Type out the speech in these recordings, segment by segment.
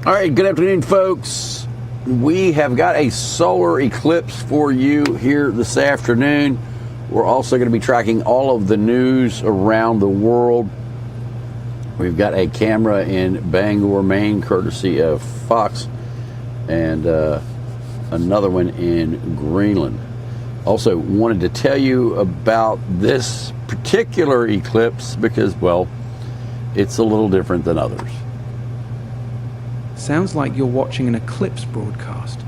All right, good afternoon, folks. We have got a solar eclipse for you here this afternoon. We're also going to be tracking all of the news around the world. We've got a camera in Bangor, Maine, courtesy of Fox, and another one in Greenland. Also wanted to tell you about this particular eclipse because, well, it's a little different than others. Sounds like you're watching an eclipse broadcast.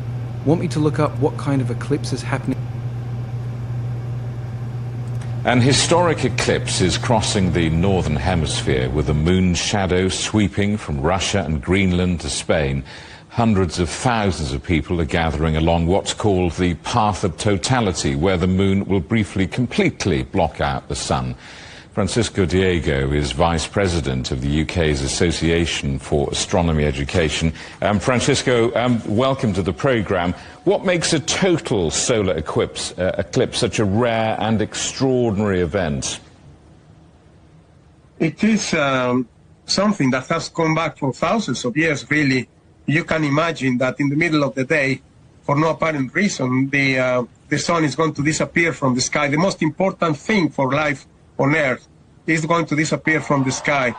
Want me to look up what kind of eclipse is happening? An historic eclipse is crossing the northern hemisphere with the moon's shadow sweeping from Russia and Greenland to Spain. Hundreds of thousands of people are gathering along what's called the path of totality, where the moon will briefly completely block out the sun. Francisco Diego is Vice President of the UK's Association for Astronomy Education. Francisco, welcome to the programme. What makes a total solar eclipse such a rare and extraordinary event? It is something that has come back for thousands of years, really. You can imagine that in the middle of the day, for no apparent reason, the sun is going to disappear from the sky. The most important thing for life on Earth is going to disappear from the sky.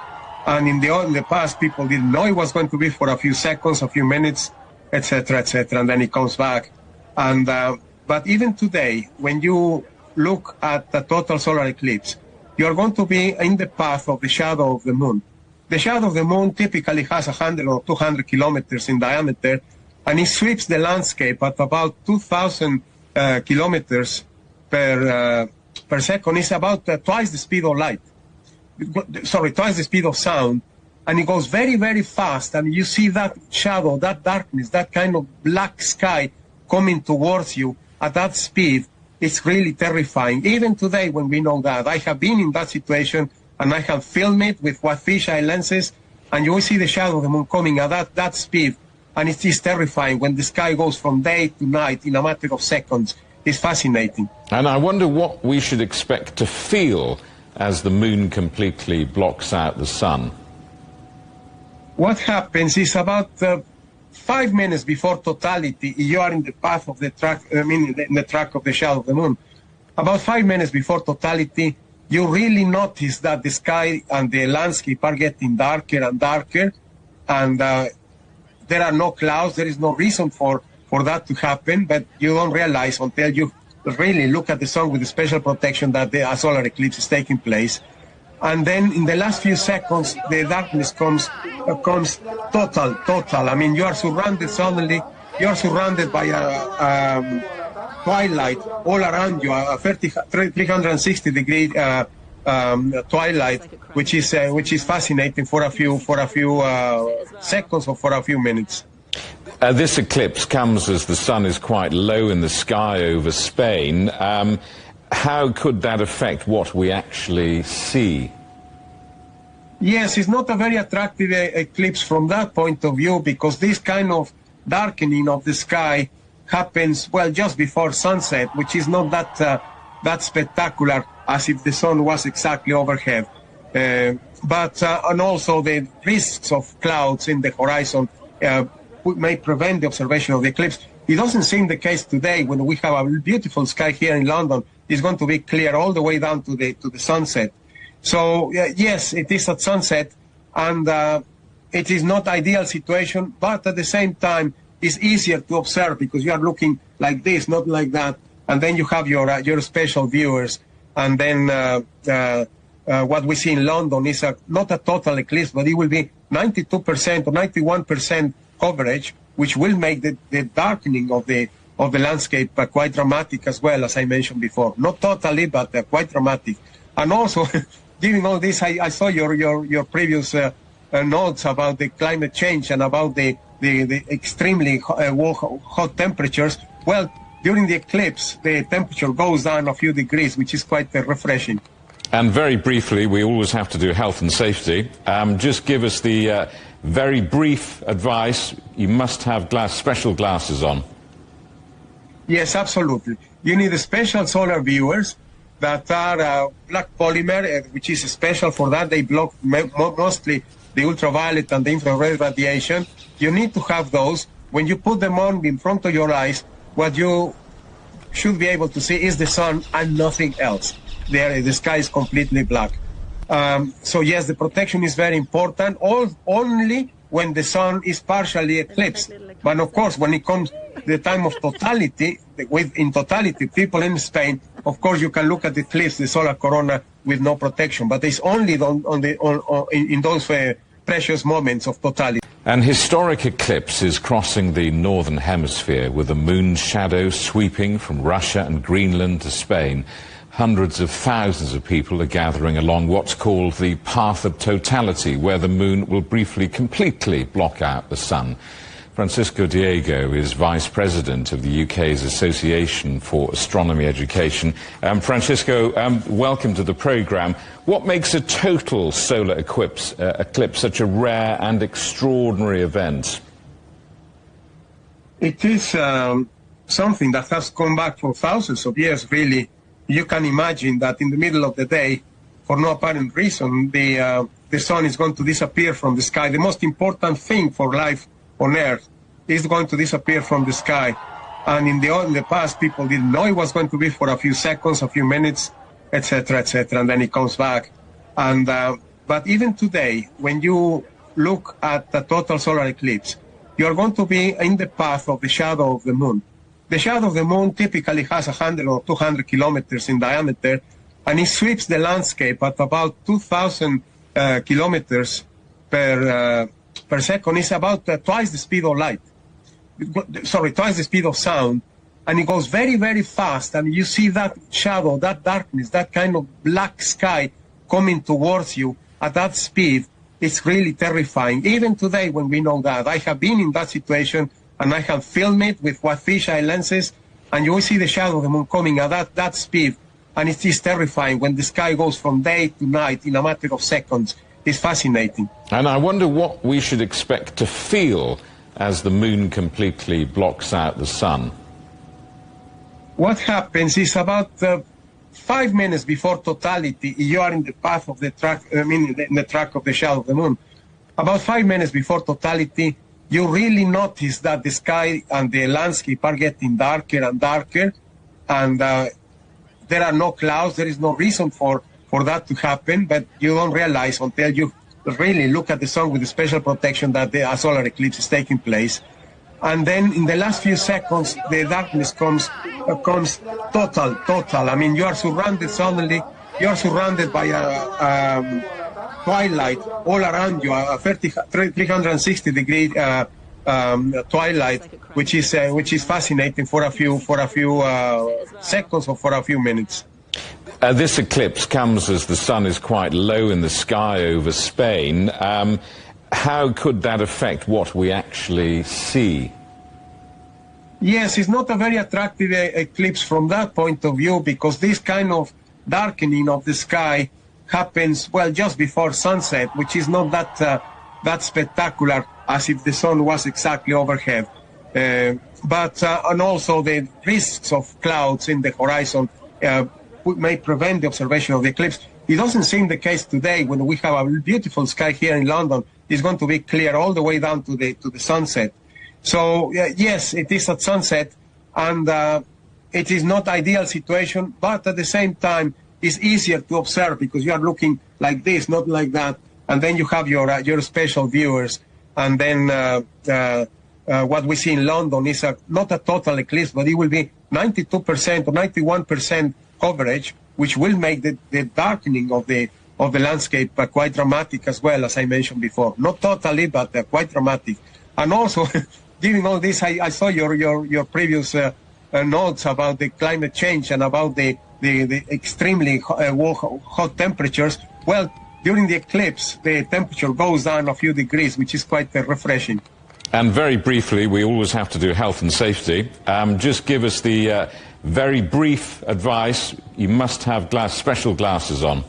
And in the past, people didn't know it was going to be for a few seconds, a few minutes, etc., and then it comes back. And but even today, when you look at the total solar eclipse, you are going to be in the path of the shadow of the moon. The shadow of the moon typically has 100 or 200 kilometers in diameter, and it sweeps the landscape at about 2,000 kilometers per second. It's about twice the speed of light. Sorry, twice the speed of sound. And it goes very, very fast. And you see that shadow, that darkness, that kind of black sky coming towards you at that speed. It's really terrifying. Even today, when we know that, I have been in that situation, and I have filmed it with fisheye lenses, and you will see the shadow of the moon coming at that speed. And it is terrifying when the sky goes from day to night in a matter of seconds. It's fascinating. And I wonder what we should expect to feel as the moon completely blocks out the sun. What happens is about 5 minutes before totality, you are in the path of the track, in the track of the shadow of the moon. About 5 minutes before totality, you really notice that the sky and the landscape are getting darker and darker, and there are no clouds. There is no reason for that to happen, but you don't realize until you really look at the sun with the special protection that a solar eclipse is taking place. And then in the last few seconds, the darkness comes total. I mean, you are surrounded suddenly, you are surrounded by a twilight all around you, a 360-degree twilight, which is fascinating for a few seconds or for a few minutes. This eclipse comes as the sun is quite low in the sky over Spain. How could that affect what we actually see? Yes, it's not a very attractive eclipse from that point of view, because this kind of darkening of the sky happens, well, just before sunset, which is not that spectacular as if the sun was exactly overhead. But and also the risks of clouds in the horizon may prevent the observation of the eclipse. It doesn't seem the case today when we have a beautiful sky here in London. It's going to be clear all the way down to the sunset. So yes, it is at sunset, and it is not ideal situation, but at the same time it's easier to observe because you are looking like this, not like that, and then you have your special viewers. And then what we see in London is not a total eclipse, but it will be 92% or 91% coverage, which will make the darkening of the landscape quite dramatic as well, as I mentioned before. Not totally, but quite dramatic. And also, given all this, I saw your previous notes about the climate change and about the extremely hot temperatures. Well, during the eclipse, the temperature goes down a few degrees, which is quite refreshing. And very briefly, we always have to do health and safety. Just give us the very brief advice. You must have special glasses on. Yes, absolutely. You need special solar viewers that are black polymer, which is special for that. They block mostly the ultraviolet and the infrared radiation. You need to have those. When you put them on in front of your eyes, what you should be able to see is the sun and nothing else. There, the sky is completely black. So yes, the protection is very important, only when the sun is partially eclipsed. But of course, when it comes the time of totality, in totality, people in Spain, of course, you can look at the eclipse, the solar corona, with no protection. But it's only in those precious moments of totality. An historic eclipse is crossing the northern hemisphere with the moon's shadow sweeping from Russia and Greenland to Spain. Hundreds of thousands of people are gathering along what's called the path of totality, where the moon will briefly completely block out the sun. Francisco Diego is Vice President of the UK's Association for Astronomy Education. Francisco, welcome to the programme. What makes a total solar eclipse such a rare and extraordinary event? It is something that has come back for thousands of years, really. You can imagine that in the middle of the day, for no apparent reason, the sun is going to disappear from the sky. The most important thing for life on Earth is going to disappear from the sky. And in the past, people didn't know it was going to be for a few seconds, a few minutes, etc., and then it comes back. And but even today, when you look at the total solar eclipse, you are going to be in the path of the shadow of the moon. The shadow of the moon typically has 100 or 200 kilometers in diameter, and it sweeps the landscape at about 2,000 kilometers per second. It's about twice the speed of light. Sorry, twice the speed of sound. And it goes very, very fast, and you see that shadow, that darkness, that kind of black sky coming towards you at that speed. It's really terrifying. Even today, when we know that, I have been in that situation, and I have filmed it with fisheye lenses, and you will see the shadow of the moon coming at that speed, and it is terrifying when the sky goes from day to night in a matter of seconds. It's fascinating. And I wonder what we should expect to feel as the moon completely blocks out the sun. What happens is about 5 minutes before totality, you are in the path of the track, in the track of the shadow of the moon. About 5 minutes before totality, you really notice that the sky and the landscape are getting darker and darker, and there are no clouds. There is no reason for that to happen, but you don't realize until you really look at the sun with the special protection that the solar eclipse is taking place. And then in the last few seconds, the darkness comes total. I mean, you are surrounded suddenly, you are surrounded by a twilight all around you, a 360-degree twilight, which is fascinating for a few seconds or for a few minutes. This eclipse comes as the sun is quite low in the sky over Spain. How could that affect what we actually see? Yes, it's not a very attractive eclipse from that point of view, because this kind of darkening of the sky happens, well, just before sunset, which is not that spectacular as if the sun was exactly overhead. But and also the risks of clouds in the horizon may prevent the observation of the eclipse. It doesn't seem the case today when we have a beautiful sky here in London. It's going to be clear all the way down to the sunset. So yes, it is at sunset, and it is not ideal situation, but at the same time, it's easier to observe because you are looking like this, not like that, and then you have your special viewers. And then what we see in London is not a total eclipse, but it will be 92% or 91% coverage, which will make the darkening of the landscape quite dramatic as well, as I mentioned before. Not totally, but quite dramatic. And also, given all this, I saw your previous notes about the climate change and about the extremely hot temperatures. Well, during the eclipse, the temperature goes down a few degrees, which is quite refreshing. And very briefly, we always have to do health and safety. Just give us the very brief advice. You must have special glasses on.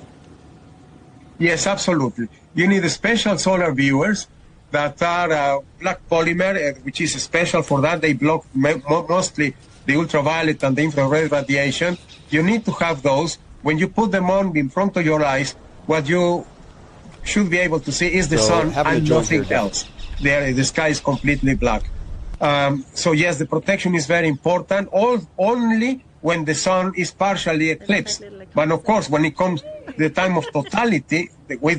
Yes, absolutely. You need special solar viewers that are black polymer, which is special for that. They block mostly the ultraviolet and the infrared radiation. You need to have those. When you put them on in front of your eyes, what you should be able to see is the So sun having a and joint nothing here, else. There, the sky is completely black. So yes, the protection is very important. Only when the sun is partially eclipsed. But of course, when it comes the time of totality,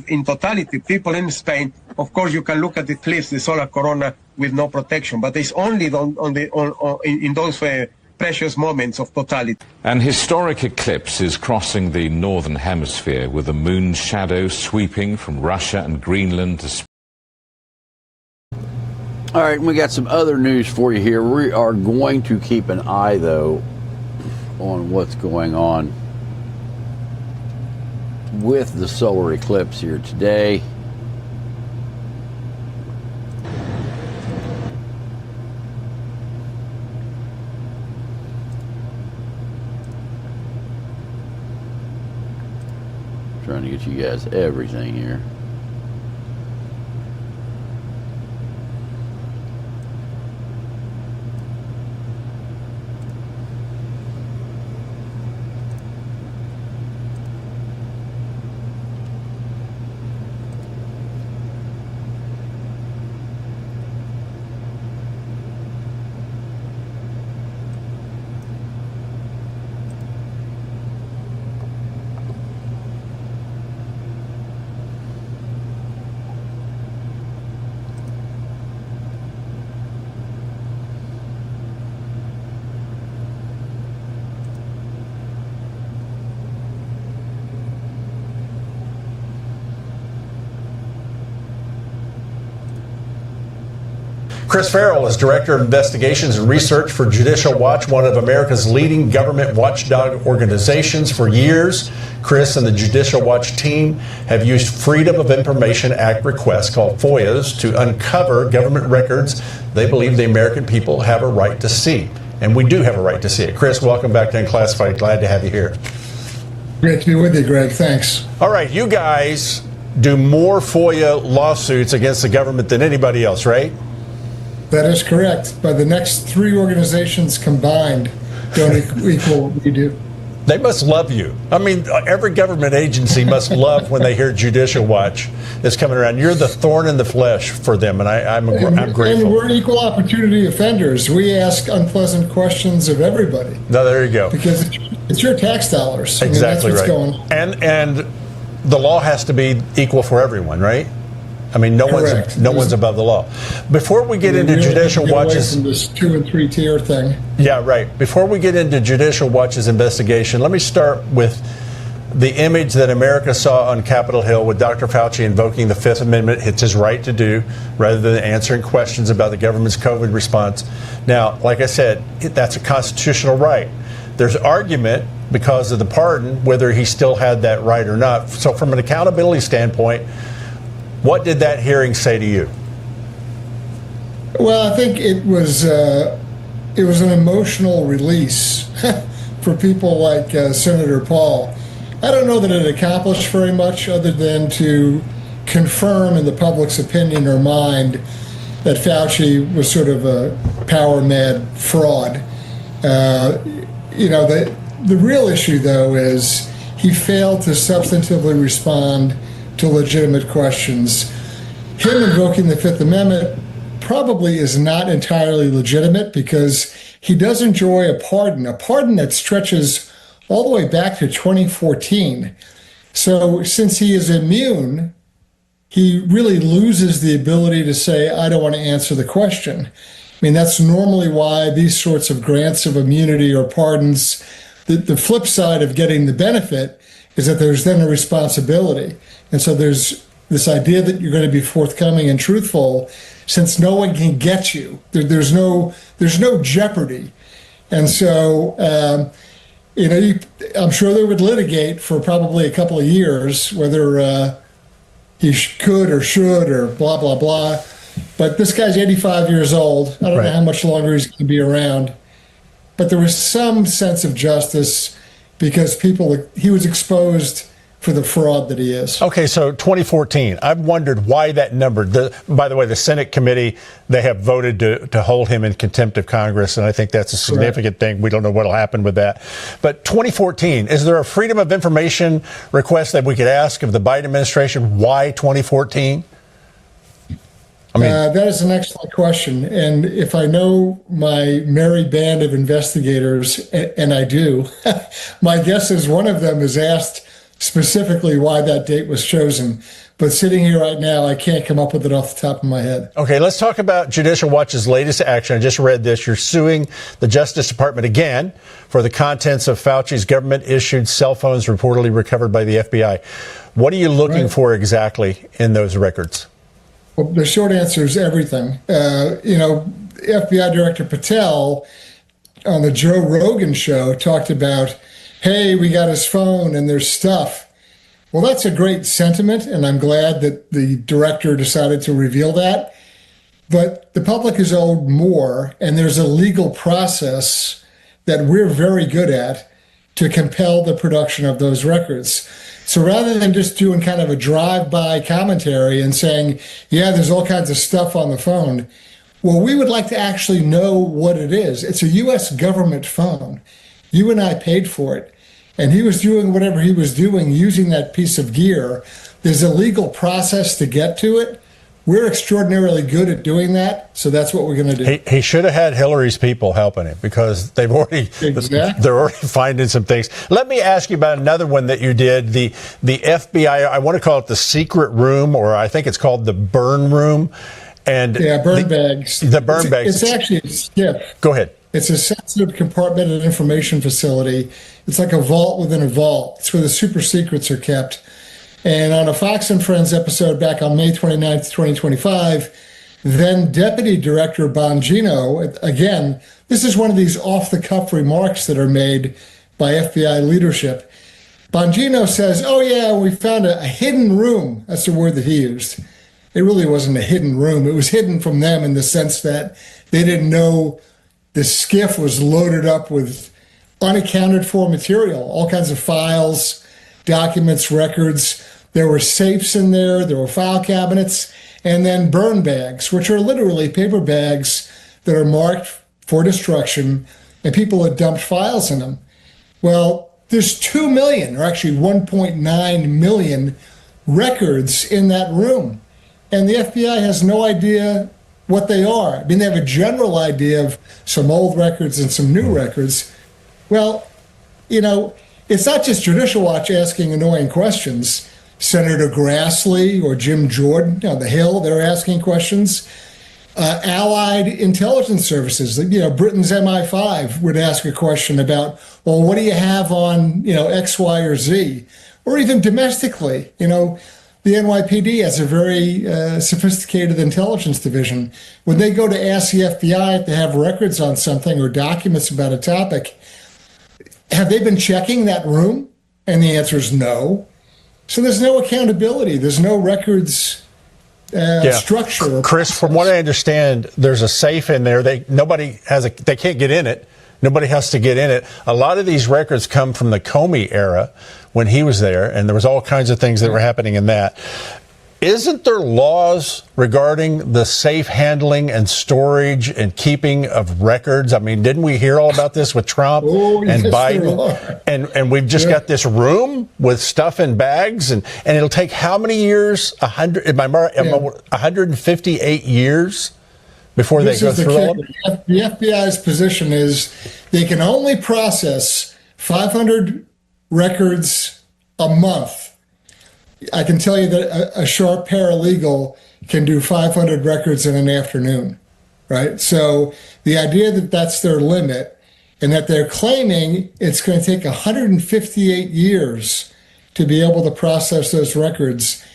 in totality, people in Spain, of course, you can look at the eclipse, the solar corona, with no protection. But it's only in those precious moments of totality. An historic eclipse is crossing the northern hemisphere with a moon shadow sweeping from Russia and Greenland to Spain. All right, we got some other news for you here. We are going to keep an eye, though, on what's going on with the solar eclipse here today. Trying to get you guys everything here. Chris Farrell is Director of Investigations and Research for Judicial Watch, one of America's leading government watchdog organizations. For years, Chris and the Judicial Watch team have used Freedom of Information Act requests, called FOIAs, to uncover government records they believe the American people have a right to see. And we do have a right to see it. Chris, welcome back to Unclassified. Glad to have you here. Great to be with you, Greg. Thanks. All right, you guys do more FOIA lawsuits against the government than anybody else, right? That is correct. But the next three organizations combined don't equal what we do. They must love you. I mean, every government agency must love when they hear Judicial Watch is coming around. You're the thorn in the flesh for them, and I'm grateful. And we're equal opportunity offenders. We ask unpleasant questions of everybody. No, there you go. Because it's your tax dollars. Exactly, I mean, that's what's right. going on. And the law has to be equal for everyone, right? I mean, no one's above the law. Before we get into Judicial Watch's from this 2 and 3 tier thing. Yeah, right. Before we get into Judicial Watch's investigation, let me start with the image that America saw on Capitol Hill with Dr. Fauci invoking the Fifth Amendment. It's his right to do, rather than answering questions about the government's COVID response. Now, like I said, that's a constitutional right. There's argument because of the pardon whether he still had that right or not. So from an accountability standpoint, what did that hearing say to you? Well, I think it was an emotional release for people like Senator Paul. I don't know that it accomplished very much other than to confirm in the public's opinion or mind that Fauci was sort of a power-mad fraud. The real issue, though, is he failed to substantively respond to legitimate questions. Him invoking the Fifth Amendment probably is not entirely legitimate because he does enjoy a pardon that stretches all the way back to 2014. So since he is immune, he really loses the ability to say, I don't want to answer the question. I mean, that's normally why these sorts of grants of immunity or pardons, the flip side of getting the benefit is that there's then a responsibility. And so there's this idea that you're going to be forthcoming and truthful since no one can get you. There's no jeopardy. And so, I'm sure they would litigate for probably a couple of years whether he could or should or blah, blah, blah. But this guy's 85 years old. I don't know how much longer he's going to be around. But there was some sense of justice because he was exposed for the fraud that he is. Okay, so 2014. I've wondered why that number. By the way, the Senate committee, they have voted to hold him in contempt of Congress, and I think that's a significant thing. We don't know what will happen with that. But 2014, is there a Freedom of Information request that we could ask of the Biden administration? Why 2014? I mean, that is an excellent question. And if I know my merry band of investigators, and I do, my guess is one of them is asked specifically why that date was chosen. But sitting here right now, I can't come up with it off the top of my head. Okay, let's talk about Judicial Watch's latest action. I just read this. You're suing the Justice Department again for the contents of Fauci's government-issued cell phones reportedly recovered by the FBI. What are you looking for exactly in those records? Well, the short answer is everything. FBI Director Patel on the Joe Rogan show talked about, hey, we got his phone and there's stuff. Well, that's a great sentiment, and I'm glad that the director decided to reveal that. But the public is owed more, and there's a legal process that we're very good at to compel the production of those records. So rather than just doing kind of a drive-by commentary and saying, yeah, there's all kinds of stuff on the phone, well, we would like to actually know what it is. It's a U.S. government phone. You and I paid for it. And he was doing whatever he was doing using that piece of gear. There's a legal process to get to it. We're extraordinarily good at doing that, so that's what we're going to do. He should have had Hillary's people helping him because they're already finding some things. Let me ask you about another one that you did, the FBI, I want to call it the secret room, or I think it's called the burn room. And burn bags. The burn bags. It's actually a SCIF. Go ahead. It's a sensitive compartmented information facility. It's like a vault within a vault. It's where the super secrets are kept. And on a Fox and Friends episode back on May 29th, 2025, then Deputy Director Bongino, again, this is one of these off-the-cuff remarks that are made by FBI leadership. Bongino says, oh yeah, we found a hidden room. That's the word that he used. It really wasn't a hidden room. It was hidden from them in the sense that they didn't know the SCIF was loaded up with unaccounted for material, all kinds of files, documents, records. There were safes in there, there were file cabinets, and then burn bags, which are literally paper bags that are marked for destruction, and people had dumped files in them. Well, there's 2 million, or actually 1.9 million records in that room, and the FBI has no idea what they are. I mean, they have a general idea of some old records and some new records. Well, it's not just Judicial Watch asking annoying questions. Senator Grassley or Jim Jordan on the Hill, they're asking questions. Allied intelligence services, Britain's MI5 would ask a question about, well, what do you have on, X, Y, or Z? Or even domestically, the NYPD has a very sophisticated intelligence division. When they go to ask the FBI if they have records on something or documents about a topic, have they been checking that room? And the answer is no. So there's no accountability. There's no records structure. Chris, from what I understand, there's a safe in there. They can't get in it. Nobody has to get in it. A lot of these records come from the Comey era when he was there, and there was all kinds of things that were happening in that. Isn't there laws regarding the safe handling and storage and keeping of records? I mean, didn't we hear all about this with Trump and Biden? And we've just got this room with stuff in bags, and it'll take how many years? 158 years before they go through all of it? The FBI's position is they can only process 500 records a month. I can tell you that a sharp paralegal can do 500 records in an afternoon, right? So the idea that that's their limit and that they're claiming it's going to take 158 years to be able to process those records,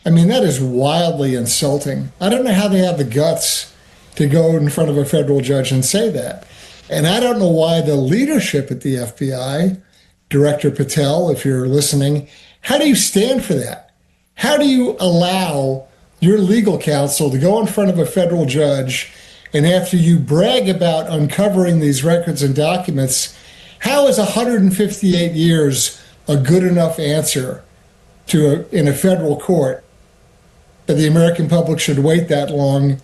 I mean, that is wildly insulting. I don't know how they have the guts to go in front of a federal judge and say that. And I don't know why the leadership at the FBI, Director Patel, if you're listening, how do you stand for that? How do you allow your legal counsel to go in front of a federal judge, and after you brag about uncovering these records and documents, how is 158 years a good enough answer in a federal court that the American public should wait that long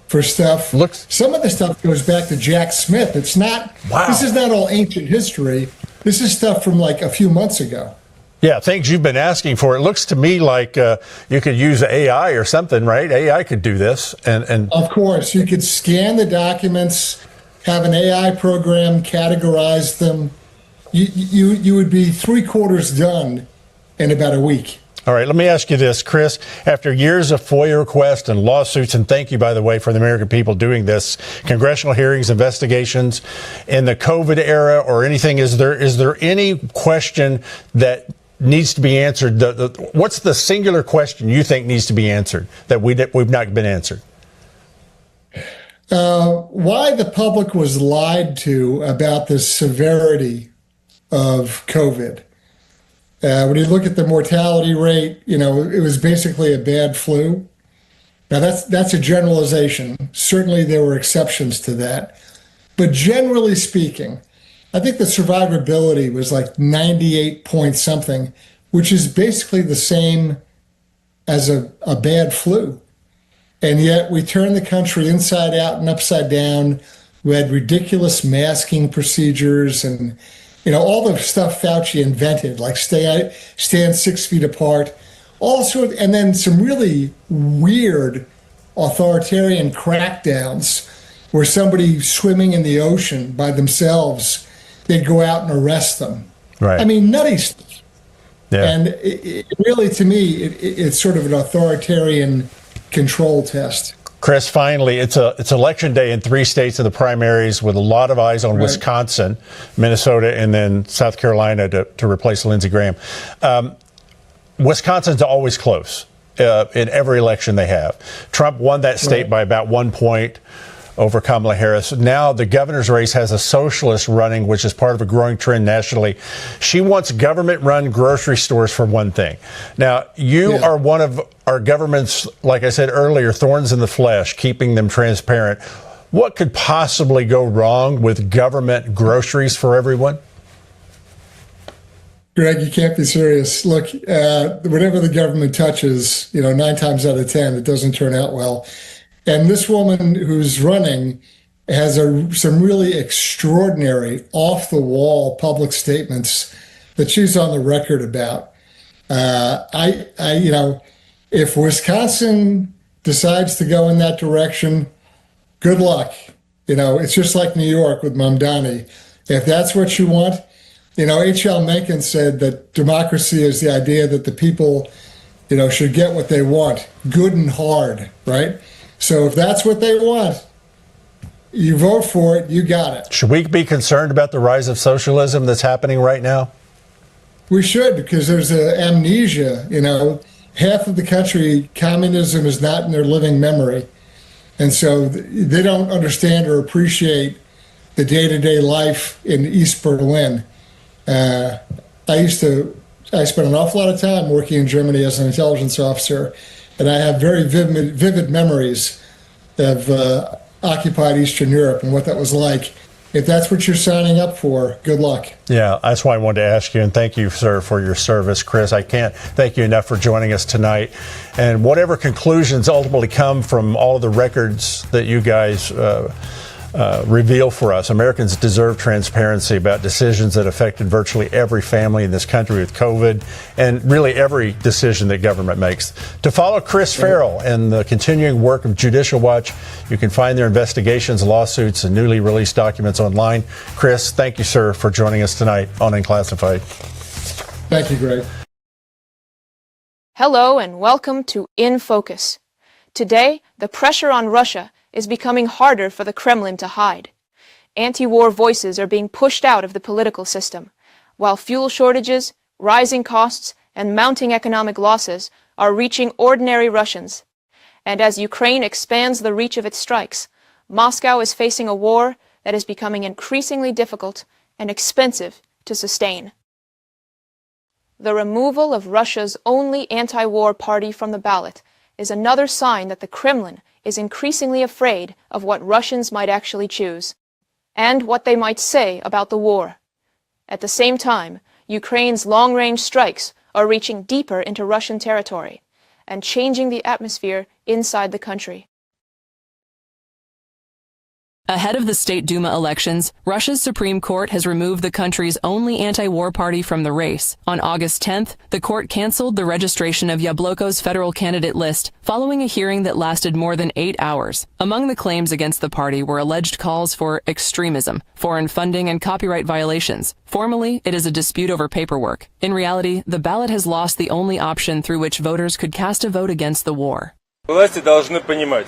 for stuff. Some of the stuff goes back to Jack Smith. It's not. Wow. This is not all ancient history. This is stuff from like a few months ago. Yeah, things you've been asking for. It looks to me like you could use AI or something, right? AI could do this, and of course you could scan the documents, have an AI program categorize them. You would be 3/4 done in about a week. All right, let me ask you this, Chris. After years of FOIA requests and lawsuits, and thank you, by the way, for the American people doing this, congressional hearings, investigations in the COVID era or anything, is there any question that needs to be answered? What's the singular question you think needs to be answered that we've not been answered? Why the public was lied to about the severity of COVID. When you look at the mortality rate, it was basically a bad flu. Now that's a generalization. Certainly there were exceptions to that. But generally speaking, I think the survivability was like 98 point something, which is basically the same as a bad flu. And yet we turned the country inside out and upside down. We had ridiculous masking procedures and all the stuff Fauci invented, like stand 6 feet apart, and then some really weird authoritarian crackdowns where somebody swimming in the ocean by themselves, they'd go out and arrest them. Right. I mean, nutty stuff. Yeah. And it really, to me, it's sort of an authoritarian control test. Chris, finally, it's election day in 3 states in the primaries with a lot of eyes on Wisconsin, Minnesota, and then South Carolina to replace Lindsey Graham. Wisconsin's always close in every election they have. Trump won that state by about 1 point over Kamala Harris. Now the governor's race has a socialist running, which is part of a growing trend nationally. She wants government-run grocery stores for one thing. Now, you are one of our government's, like I said earlier, thorns in the flesh, keeping them transparent. What could possibly go wrong with government groceries for everyone? Greg, you can't be serious. Look, whatever the government touches, 9 times out of 10, it doesn't turn out well. And this woman who's running has some really extraordinary, off-the-wall public statements that she's on the record about. If Wisconsin decides to go in that direction, good luck. It's just like New York with Mamdani. If that's what you want, H.L. Mencken said that democracy is the idea that the people, should get what they want, good and hard, right? So if that's what they want, you vote for it, you got it. Should we be concerned about the rise of socialism that's happening right now? We should, because there's amnesia. Half of the country, communism is not in their living memory. And so they don't understand or appreciate the day-to-day life in East Berlin. I spent an awful lot of time working in Germany as an intelligence officer, and I have very vivid memories of occupied Eastern Europe and what that was like. If that's what you're signing up for, good luck. Yeah, that's why I wanted to ask you, and thank you, sir, for your service. Chris, I can't thank you enough for joining us tonight. And whatever conclusions ultimately come from all of the records that you guys reveal for us, Americans deserve transparency about decisions that affected virtually every family in this country with COVID, and really every decision that government makes. To follow Chris Farrell and the continuing work of Judicial Watch, you can find their investigations, lawsuits, and newly released documents online. Chris, thank you, sir, for joining us tonight on Unclassified. Thank you, Greg. Hello and welcome to In Focus. Today, the pressure on Russia is becoming harder for the Kremlin to hide. Anti-war voices are being pushed out of the political system, while fuel shortages, rising costs, and mounting economic losses are reaching ordinary Russians. And as Ukraine expands the reach of its strikes, Moscow is facing a war that is becoming increasingly difficult and expensive to sustain. The removal of Russia's only anti-war party from the ballot is another sign that the Kremlin is increasingly afraid of what Russians might actually choose, and what they might say about the war. At the same time, Ukraine's long-range strikes are reaching deeper into Russian territory and changing the atmosphere inside the country. Ahead of the State Duma elections, Russia's Supreme Court has removed the country's only anti-war party from the race. On August 10th, the court canceled the registration of Yablokko's federal candidate list following a hearing that lasted more than 8 hours. Among the claims against the party were alleged calls for extremism, foreign funding, and copyright violations. Formally, it is a dispute over paperwork. In reality, the ballot has lost the only option through which voters could cast a vote against the war. Власти должны понимать,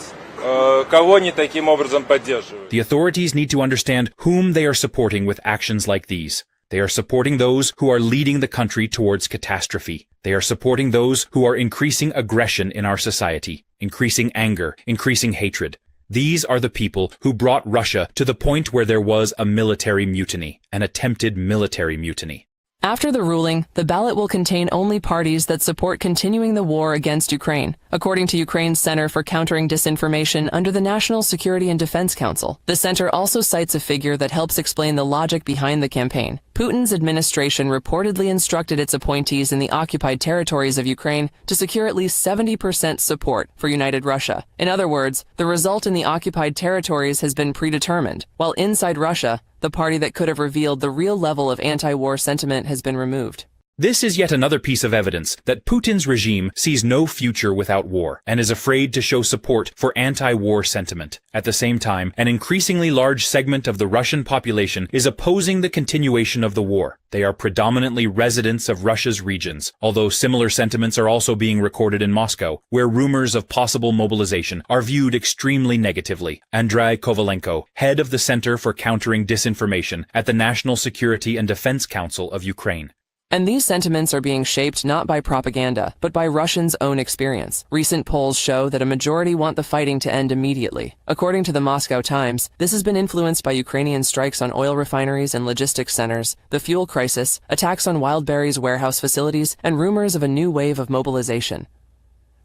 кого они таким образом поддерживают. The authorities need to understand whom they are supporting with actions like these. They are supporting those who are leading the country towards catastrophe. They are supporting those who are increasing aggression in our society, increasing anger, increasing hatred. These are the people who brought Russia to the point where there was a military mutiny, an attempted military mutiny. After the ruling, the ballot will contain only parties that support continuing the war against Ukraine, according to Ukraine's Center for Countering Disinformation under the National Security and Defense Council. The center also cites a figure that helps explain the logic behind the campaign. Putin's administration reportedly instructed its appointees in the occupied territories of Ukraine to secure at least 70% support for United Russia. In other words, the result in the occupied territories has been predetermined, while inside Russia, the party that could have revealed the real level of anti-war sentiment has been removed. This is yet another piece of evidence that Putin's regime sees no future without war and is afraid to show support for anti-war sentiment. At the same time, an increasingly large segment of the Russian population is opposing the continuation of the war. They are predominantly residents of Russia's regions, although similar sentiments are also being recorded in Moscow, where rumors of possible mobilization are viewed extremely negatively. Andrei Kovalenko, head of the Center for Countering Disinformation at the National Security and Defense Council of Ukraine. And these sentiments are being shaped not by propaganda, but by Russians' own experience. Recent polls show that a majority want the fighting to end immediately. According to the Moscow Times, this has been influenced by Ukrainian strikes on oil refineries and logistics centers, the fuel crisis, attacks on Wildberries warehouse facilities, and rumors of a new wave of mobilization.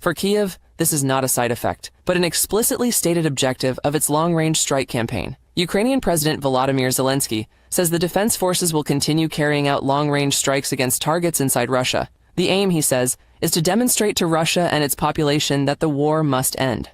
For Kiev, this is not a side effect, but an explicitly stated objective of its long-range strike campaign. Ukrainian President Volodymyr Zelensky says the defense forces will continue carrying out long-range strikes against targets inside Russia. The aim, he says, is to demonstrate to Russia and its population that the war must end.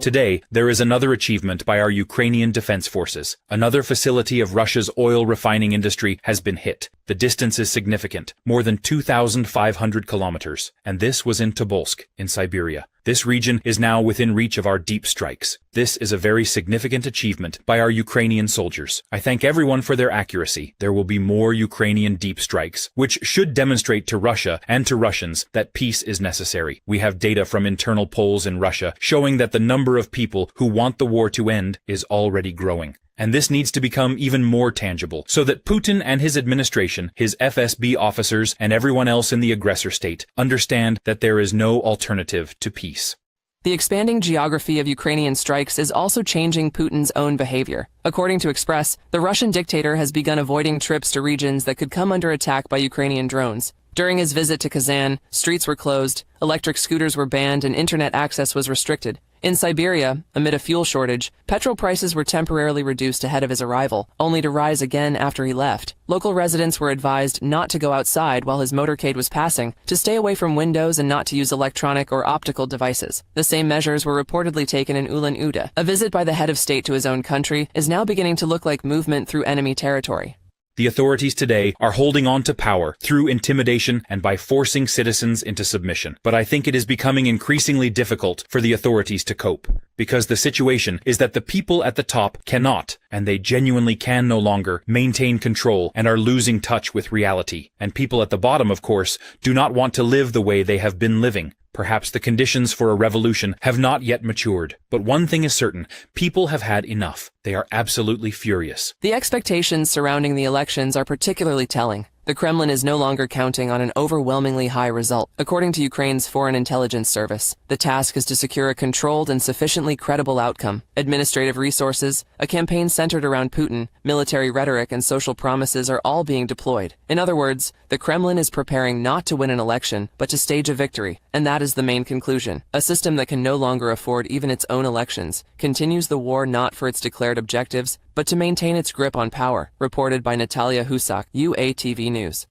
Today, there is another achievement by our Ukrainian defense forces. Another facility of Russia's oil refining industry has been hit. The distance is significant, more than 2,500 kilometers, and this was in Tobolsk, in Siberia. This region is now within reach of our deep strikes. This is a very significant achievement by our Ukrainian soldiers. I thank everyone for their accuracy. There will be more Ukrainian deep strikes, which should demonstrate to Russia and to Russians that peace is necessary. We have data from internal polls in Russia showing that the number of people who want the war to end is already growing. And this needs to become even more tangible, so that Putin and his administration, his FSB officers, and everyone else in the aggressor state understand that there is no alternative to peace. The expanding geography of Ukrainian strikes is also changing Putin's own behavior. According to Express, the Russian dictator has begun avoiding trips to regions that could come under attack by Ukrainian drones. During his visit to Kazan, streets were closed, electric scooters were banned, and internet access was restricted. In Siberia, amid a fuel shortage, petrol prices were temporarily reduced ahead of his arrival, only to rise again after he left. Local residents were advised not to go outside while his motorcade was passing, to stay away from windows and not to use electronic or optical devices. The same measures were reportedly taken in Ulan-Ude. A visit by the head of state to his own country is now beginning to look like movement through enemy territory. The authorities today are holding on to power through intimidation and by forcing citizens into submission. But I think it is becoming increasingly difficult for the authorities to cope, because the situation is that the people at the top cannot, and they genuinely can no longer, maintain control and are losing touch with reality. And people at the bottom, of course, do not want to live the way they have been living. Perhaps the conditions for a revolution have not yet matured. But one thing is certain, people have had enough. They are absolutely furious. The expectations surrounding the elections are particularly telling. The Kremlin is no longer counting on an overwhelmingly high result. According to Ukraine's Foreign Intelligence Service, the task is to secure a controlled and sufficiently credible outcome. Administrative resources, a campaign centered around Putin, military rhetoric, and social promises are all being deployed. In other words, the Kremlin is preparing not to win an election, but to stage a victory. And that is the main conclusion. A system that can no longer afford even its own elections continues the war not for its declared objectives, but to maintain its grip on power, reported by Natalia Husak, UATV News.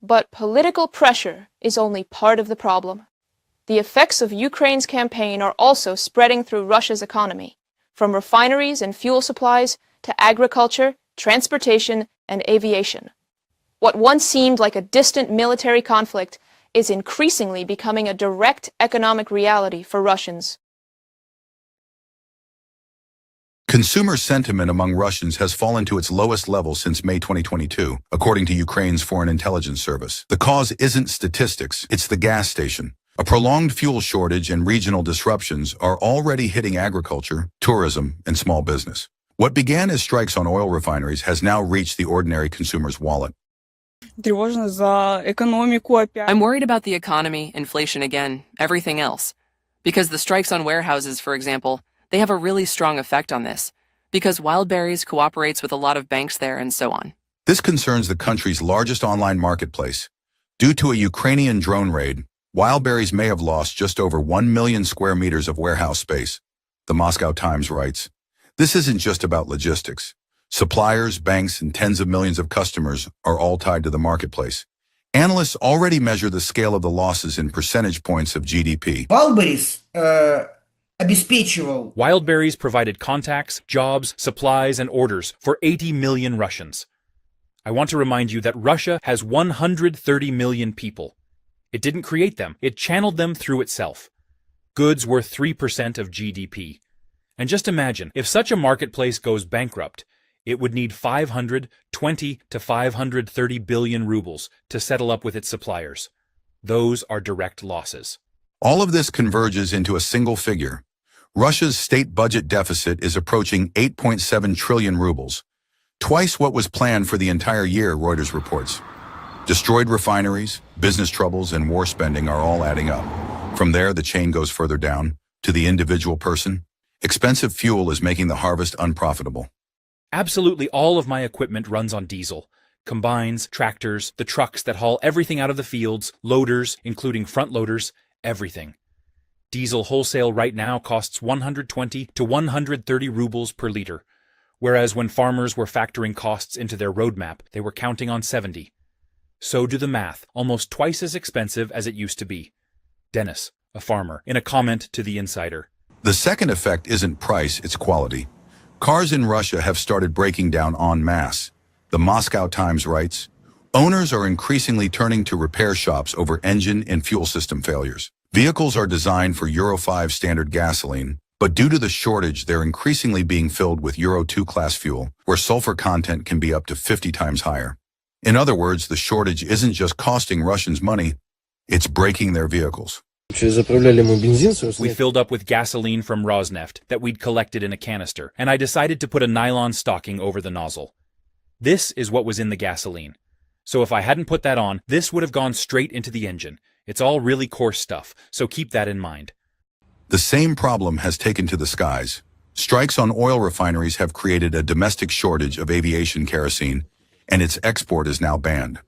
But political pressure is only part of the problem. The effects of Ukraine's campaign are also spreading through Russia's economy, from refineries and fuel supplies to agriculture, transportation, and aviation. What once seemed like a distant military conflict is increasingly becoming a direct economic reality for Russians. Consumer sentiment among Russians has fallen to its lowest level since May 2022, according to Ukraine's Foreign Intelligence Service. The cause isn't statistics, it's the gas station. A prolonged fuel shortage and regional disruptions are already hitting agriculture, tourism, and small business. What began as strikes on oil refineries has now reached the ordinary consumer's wallet. I'm worried about the economy, inflation again, everything else. Because the strikes on warehouses, for example, they have a really strong effect on this, because Wildberries cooperates with a lot of banks there and so on. This concerns the country's largest online marketplace. Due to a Ukrainian drone raid, Wildberries may have lost just over 1 million square meters of warehouse space, the Moscow Times writes. This isn't just about logistics. Suppliers, banks, and tens of millions of customers are all tied to the marketplace. Analysts already measure the scale of the losses in percentage points of GDP. Wildberries provided contacts, jobs, supplies, and orders for 80 million Russians. I want to remind you that Russia has 130 million people. It didn't create them, it channeled them through itself. Goods worth 3% of GDP. And just imagine, if such a marketplace goes bankrupt, it would need 520 to 530 billion rubles to settle up with its suppliers. Those are direct losses. All of this converges into a single figure. Russia's state budget deficit is approaching 8.7 trillion rubles, twice what was planned for the entire year, Reuters reports. Destroyed refineries, business troubles, and war spending are all adding up. From there, the chain goes further down, to the individual person. Expensive fuel is making the harvest unprofitable. Absolutely all of my equipment runs on diesel. Combines, tractors, the trucks that haul everything out of the fields, loaders, including front loaders, everything. Diesel wholesale right now costs 120 to 130 rubles per liter, whereas when farmers were factoring costs into their roadmap, they were counting on 70. So do the math, almost twice as expensive as it used to be. Dennis, a farmer, in a comment to The Insider. The second effect isn't price, it's quality. Cars in Russia have started breaking down en masse. The Moscow Times writes, owners are increasingly turning to repair shops over engine and fuel system failures. Vehicles are designed for Euro 5 standard gasoline, but due to the shortage, they're increasingly being filled with Euro 2 class fuel, where sulfur content can be up to 50 times higher. In other words, the shortage isn't just costing Russians money, it's breaking their vehicles. We filled up with gasoline from Rosneft that we'd collected in a canister, and I decided to put a nylon stocking over the nozzle. This is what was in the gasoline. So if I hadn't put that on, this would have gone straight into the engine. It's all really coarse stuff, so keep that in mind. The same problem has taken to the skies. Strikes on oil refineries have created a domestic shortage of aviation kerosene, and its export is now banned.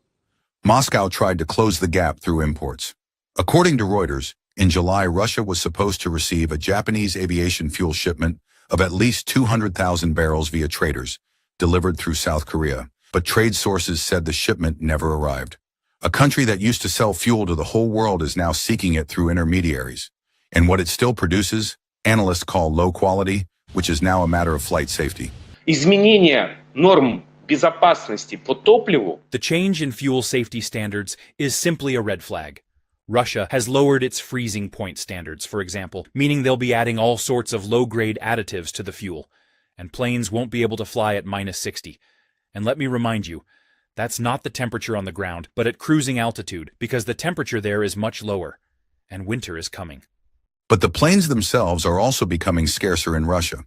Moscow tried to close the gap through imports. According to Reuters, in July, Russia was supposed to receive a Japanese aviation fuel shipment of at least 200,000 barrels via traders, delivered through South Korea, but trade sources said the shipment never arrived. A country that used to sell fuel to the whole world is now seeking it through intermediaries. And what it still produces, analysts call low quality, which is now a matter of flight safety. Изменение норм безопасности по топливу. The change in fuel safety standards is simply a red flag. Russia has lowered its freezing point standards, for example, meaning they'll be adding all sorts of low-grade additives to the fuel, and planes won't be able to fly at -60. And let me remind you, that's not the temperature on the ground, but at cruising altitude, because the temperature there is much lower, and winter is coming. But the planes themselves are also becoming scarcer in Russia.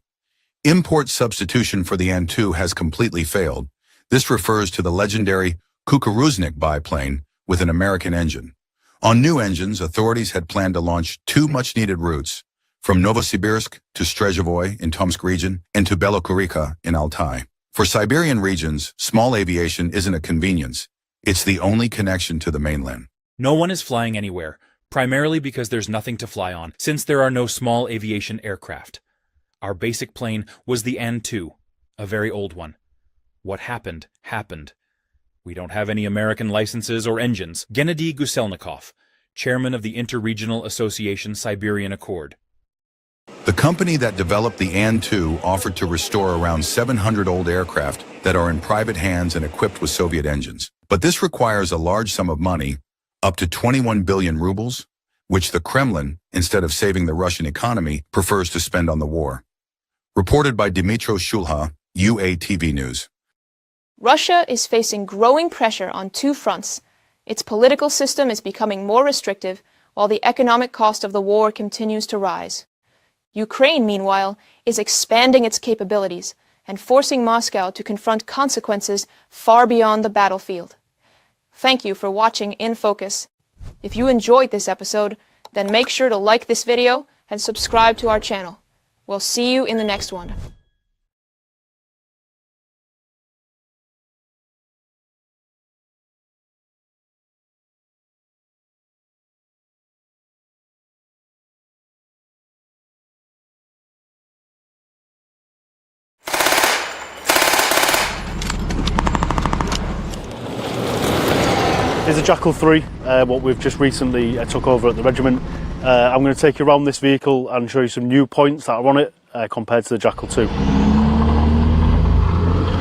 Import substitution for the An-2 has completely failed. This refers to the legendary Kukuruznik biplane with an American engine. On new engines, authorities had planned to launch 2 much-needed routes, from Novosibirsk to Strezhevoy in Tomsk region and to Belokuricha in Altai. For Siberian regions, small aviation isn't a convenience. It's the only connection to the mainland. No one is flying anywhere, primarily because there's nothing to fly on, since there are no small aviation aircraft. Our basic plane was the An-2, A very old one. What happened, happened. We don't have any American licenses or engines. Gennady Guselnikov, chairman of the Interregional Association Siberian Accord. The company that developed the An-2 offered to restore around 700 old aircraft that are in private hands and equipped with Soviet engines. But this requires a large sum of money, up to 21 billion rubles, which the Kremlin, instead of saving the Russian economy, prefers to spend on the war. Reported by Dmitro Shulha, UATV News. Russia is facing growing pressure on two fronts. Its political system is becoming more restrictive, while the economic cost of the war continues to rise. Ukraine, meanwhile, is expanding its capabilities and forcing Moscow to confront consequences far beyond the battlefield. Thank you for watching In Focus. If you enjoyed this episode, then make sure to like this video and subscribe to our channel. We'll see you in the next one. Here's a Jackal 3, what we've just recently took over at the regiment. I'm going to take you around this vehicle and show you some new points that are on it compared to the Jackal 2.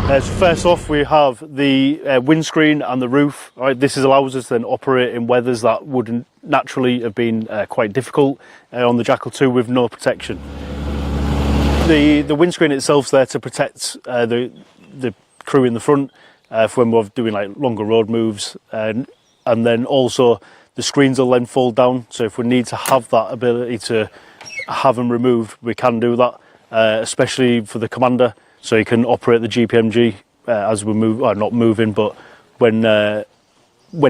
So first off, we have the windscreen and the roof. All right, this allows us to then operate in weathers that would naturally have been quite difficult on the Jackal 2 with no protection. The windscreen itself's there to protect the crew in the front for when we're doing like longer road moves, and then also the screens will then fold down, so if we need to have that ability to have them removed, we can do that, especially for the commander, so he can operate the GPMG as we move, or not moving, but when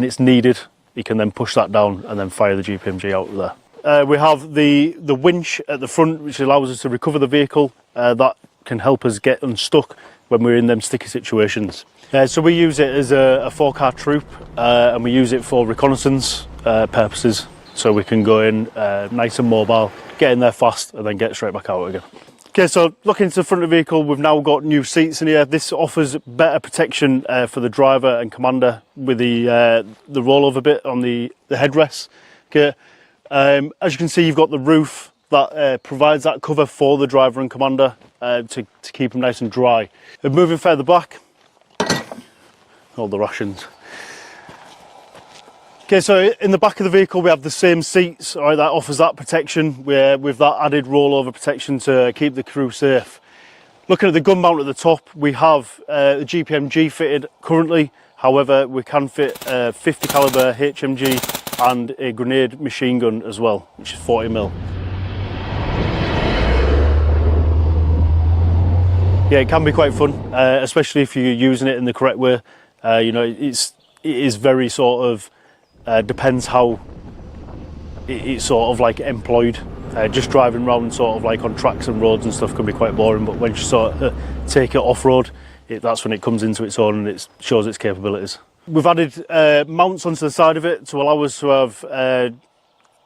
it's needed, he can then push that down and then fire the GPMG out of there. We have the winch at the front, which allows us to recover the vehicle. That can help us get unstuck when we're in them sticky situations. So we use it as a 4-car troop, and we use it for reconnaissance purposes, so we can go in nice and mobile, get in there fast and then get straight back out again. Okay, so looking to the front of the vehicle, we've now got new seats in here. This offers better protection for the driver and commander with the rollover bit on the headrest. Okay, as you can see, you've got the roof that provides that cover for the driver and commander to keep them nice and dry. And moving further back, all the rations. Okay, so in the back of the vehicle we have the same seats, all right, that offers that protection with that added rollover protection to keep the crew safe. Looking at the gun mount at the top, we have the GPMG fitted currently, however we can fit a 50 caliber HMG and a grenade machine gun as well, which is 40mm. Yeah, it can be quite fun, especially if you're using it in the correct way. You know, it is very sort of depends how it's sort of like employed. Just driving around sort of like on tracks and roads and stuff can be quite boring, but when you sort of take it off-road, that's when it comes into its own and it shows its capabilities. We've added mounts onto the side of it to allow us to have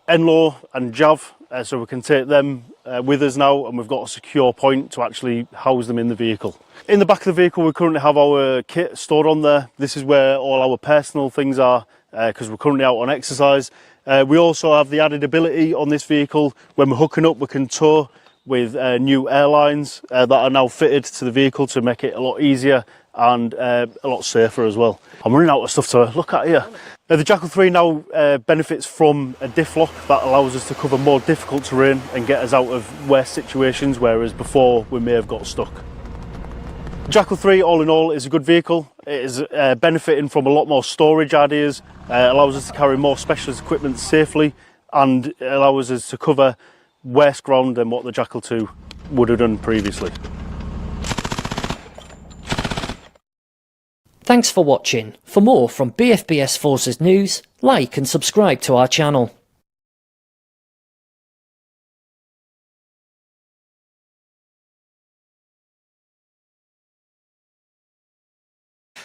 NLO and JAV, so we can take them with us now, and we've got a secure point to actually house them in the vehicle. In the back of the vehicle we currently have our kit stored on there. This is where all our personal things are, because we're currently out on exercise. We also have the added ability on this vehicle, when we're hooking up we can tow with new airlines that are now fitted to the vehicle to make it a lot easier and a lot safer as well. I'm running out of stuff to look at here. The Jackal 3 now benefits from a diff lock that allows us to cover more difficult terrain and get us out of worse situations, whereas before we may have got stuck. Jackal 3 all in all is a good vehicle. It is benefiting from a lot more storage ideas, allows us to carry more specialist equipment safely, and allows us to cover worse ground than what the Jackal 2 would have done previously. Thanks for watching. For more from BFBS Forces News, like and subscribe to our channel.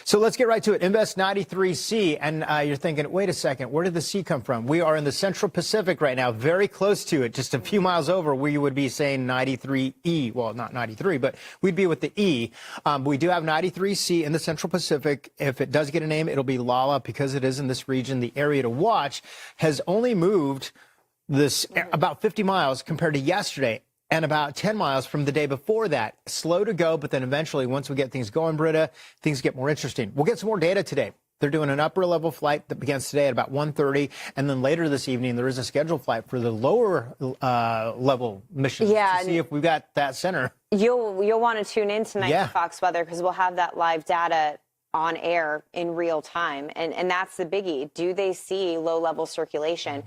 So let's get right to it. Invest 93C. And you're thinking, wait a second, where did the C come from? We are in the Central Pacific right now, very close to it, just a few miles over. We would be saying 93E. Well, not 93, but we'd be with the E. We do have 93C in the Central Pacific. If it does get a name, it'll be Lala because it is in this region. The area to watch has only moved this about 50 miles compared to yesterday, and about 10 miles from the day before that. Slow to go, but then eventually, once we get things going, Britta, things get more interesting. We'll get some more data today. They're doing an upper level flight that begins today at about 1:30, and then later this evening there is a scheduled flight for the lower level mission to see if we've got that center. You'll want to tune in tonight to Fox Weather because we'll have that live data on air in real time. And that's the biggie. Do they see low-level circulation?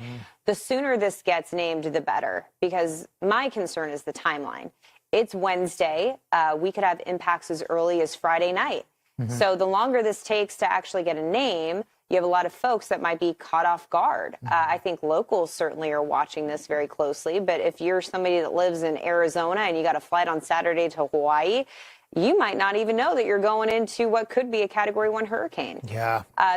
The sooner this gets named, the better, because my concern is the timeline. It's Wednesday. We could have impacts as early as Friday night. So the longer this takes to actually get a name, you have a lot of folks that might be caught off guard. I think locals certainly are watching this very closely. But if you're somebody that lives in Arizona and you got a flight on Saturday to Hawaii, you might not even know that you're going into what could be a Category 1 hurricane.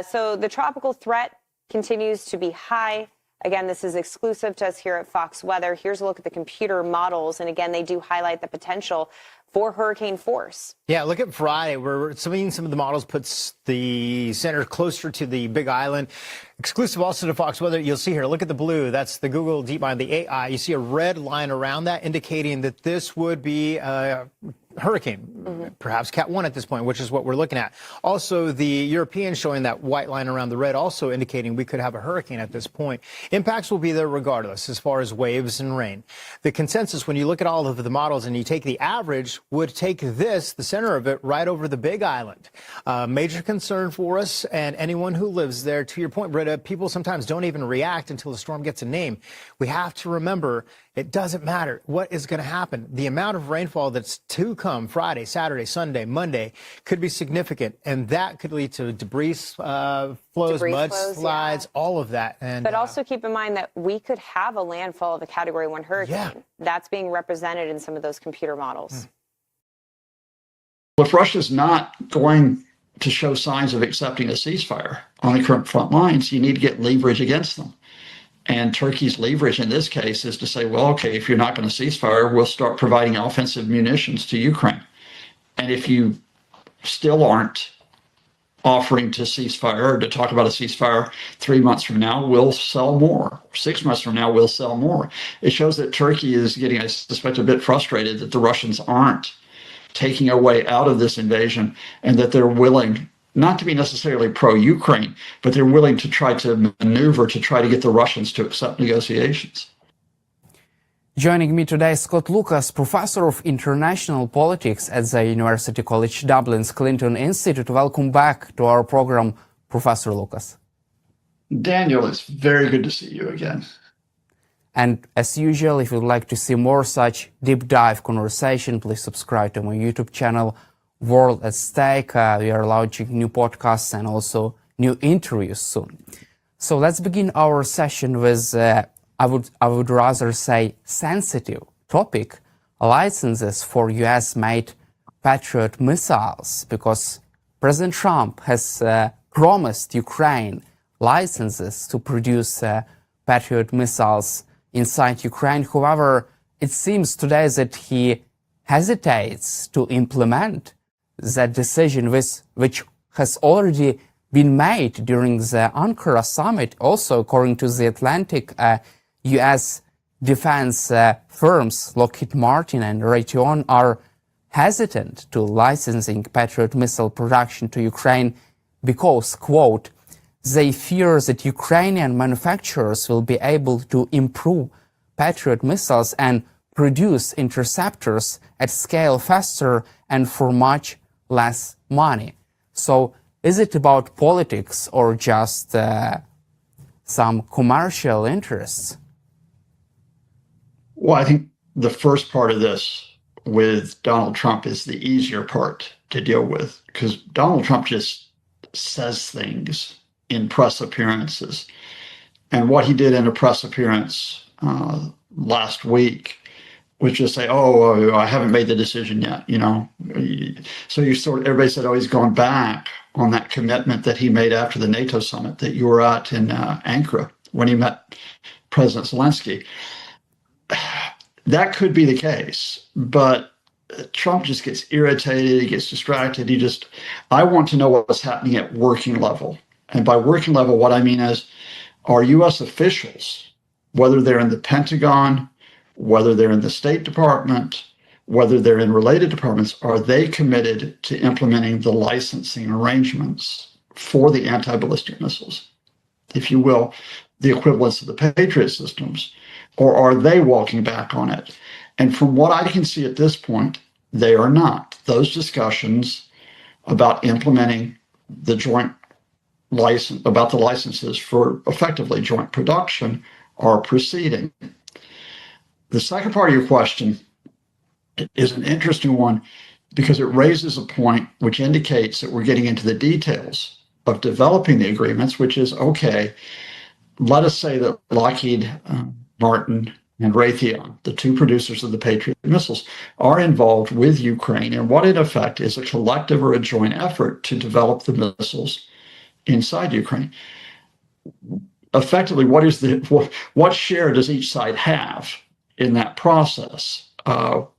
So the tropical threat continues to be high. Again, this is exclusive to us here at Fox Weather. Here's a look at the computer models. And again, they do highlight the potential for hurricane force. Yeah, look at Friday. We're seeing some of the models puts the center closer to the Big Island. Exclusive also to Fox Weather. You'll see here, look at the blue. That's the Google DeepMind, the AI. You see a red line around that indicating that this would be a hurricane, perhaps Cat 1 at this point, which is what we're looking at. Also, the European showing that white line around the red, also indicating we could have a hurricane at this point. Impacts will be there regardless as far as waves and rain. The consensus, when you look at all of the models and you take the average, would take this, the center of it, right over the Big Island. Major concern for us and anyone who lives there. To your point, Britta, people sometimes don't even react until the storm gets a name. We have to remember it doesn't matter what is going to happen. The amount of rainfall that's to come Friday, Saturday, Sunday, Monday could be significant, and that could lead to debris flows, mudslides, all of that. And but also keep in mind that we could have a landfall of a Category 1 hurricane. That's being represented in some of those computer models. If Russia's not going to show signs of accepting a ceasefire on the current front lines, you need to get leverage against them. And Turkey's leverage in this case is to say, well, okay, if you're not going to ceasefire, we'll start providing offensive munitions to Ukraine. And if you still aren't offering to ceasefire or to talk about a ceasefire 3 months from now, we'll sell more. 6 months from now, we'll sell more. It shows that Turkey is getting, I suspect, a bit frustrated that the Russians aren't taking a way out of this invasion and that they're willing not to be necessarily pro-Ukraine, but they're willing to try to maneuver to try to get the Russians to accept negotiations. Joining me today is Scott Lucas, Professor of International Politics at the University College Dublin's Clinton Institute. Welcome back to our program, Professor Lucas. Daniel, it's very good to see you again. And as usual, if you'd like to see more such deep dive conversation, please subscribe to my YouTube channel, World at Stake. We are launching new podcasts and also new interviews soon. So let's begin our session with, I would rather say, sensitive topic, licenses for US-made Patriot missiles, because President Trump has promised Ukraine licenses to produce Patriot missiles inside Ukraine. However, it seems today that he hesitates to implement that decision, which has already been made during the Ankara summit. Also, according to The Atlantic, U.S. defense firms Lockheed Martin and Raytheon are hesitant to licensing Patriot missile production to Ukraine because, quote, they fear that Ukrainian manufacturers will be able to improve Patriot missiles and produce interceptors at scale faster and for much less money. So is it about politics or just some commercial interests? Well, I think the first part of this with Donald Trump is the easier part to deal with, because Donald Trump just says things in press appearances. And what he did in a press appearance last week was just say, oh, I haven't made the decision yet, you know. So everybody said, oh, he's gone back on that commitment that he made after the NATO summit that you were at in Ankara when he met President Zelensky. That could be the case, but Trump just gets irritated, he gets distracted. I want to know what's happening at working level. And by working level, what I mean is, are U.S. officials, whether they're in the Pentagon, whether they're in the State Department, whether they're in related departments, are they committed to implementing the licensing arrangements for the anti-ballistic missiles, if you will, the equivalents of the Patriot systems, or are they walking back on it? And from what I can see at this point, they are not. Those discussions about implementing the joint license, about the licenses for effectively joint production, are proceeding. The second part of your question is an interesting one because it raises a point which indicates that we're getting into the details of developing the agreements, which is, okay, let us say that Lockheed Martin and Raytheon, the two producers of the Patriot missiles, are involved with Ukraine in what in effect is a collective or a joint effort to develop the missiles inside Ukraine. Effectively, what share does each side have in that process? In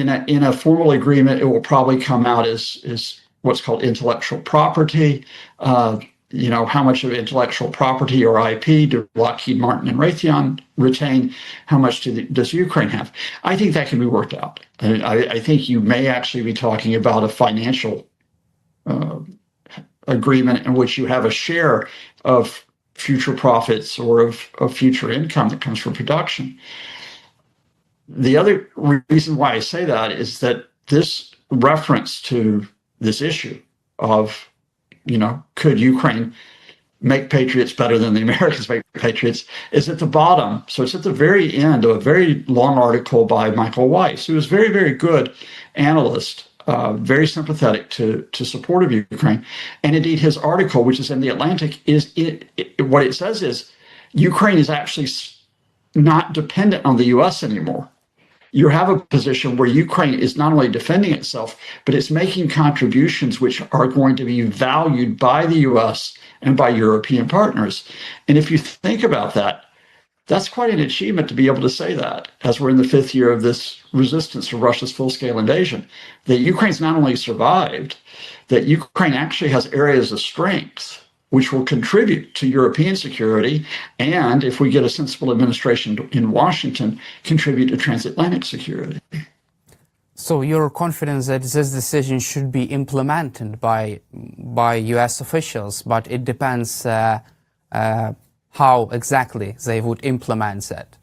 a formal agreement, it will probably come out as what's called intellectual property. How much of intellectual property or IP do Lockheed Martin and Raytheon retain? How much does Ukraine have? I think that can be worked out. I think you may actually be talking about a financial agreement in which you have a share of future profits or of future income that comes from production. The other reason why I say that is that this reference to this issue of, could Ukraine make Patriots better than the Americans make Patriots, is at the bottom. So it's at the very end of a very long article by Michael Weiss, who is a very, very good analyst, very sympathetic to support of Ukraine. And indeed, his article, which is in The Atlantic, what it says is Ukraine is actually not dependent on the U.S. anymore. You have a position where Ukraine is not only defending itself, but it's making contributions which are going to be valued by the U.S. and by European partners. And if you think about that, that's quite an achievement to be able to say that, as we're in the 5th year of this resistance to Russia's full-scale invasion, that Ukraine's not only survived, that Ukraine actually has areas of strength which will contribute to European security, and if we get a sensible administration in Washington, contribute to transatlantic security. So you're confident that this decision should be implemented by U.S. officials, but it depends how exactly they would implement that.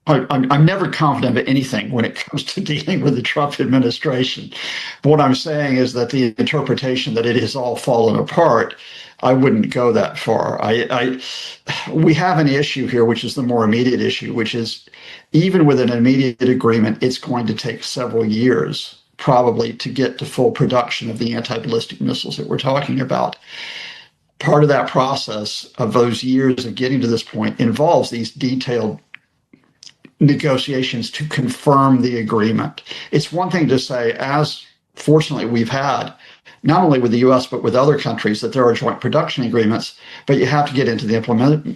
I'm never confident of anything when it comes to dealing with the Trump administration. But what I'm saying is that the interpretation that it has all fallen apart, I wouldn't go that far. We have an issue here, which is the more immediate issue, which is even with an immediate agreement, it's going to take several years probably to get to full production of the anti-ballistic missiles that we're talking about. Part of that process of those years of getting to this point involves these detailed negotiations to confirm the agreement. It's one thing to say, as fortunately we've had, not only with the U.S., but with other countries, that there are joint production agreements, but you have to get into the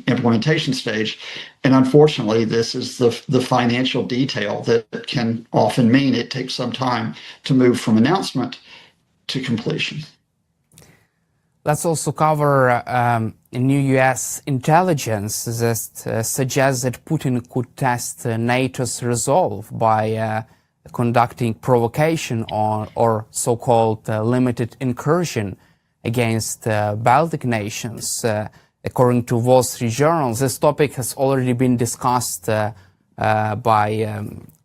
implementation stage. And unfortunately, this is the financial detail that can often mean it takes some time to move from announcement to completion. Let's also cover new U.S. intelligence that suggests that Putin could test NATO's resolve by conducting provocation or so-called limited incursion against Baltic nations. According to Wall Street Journal, this topic has already been discussed on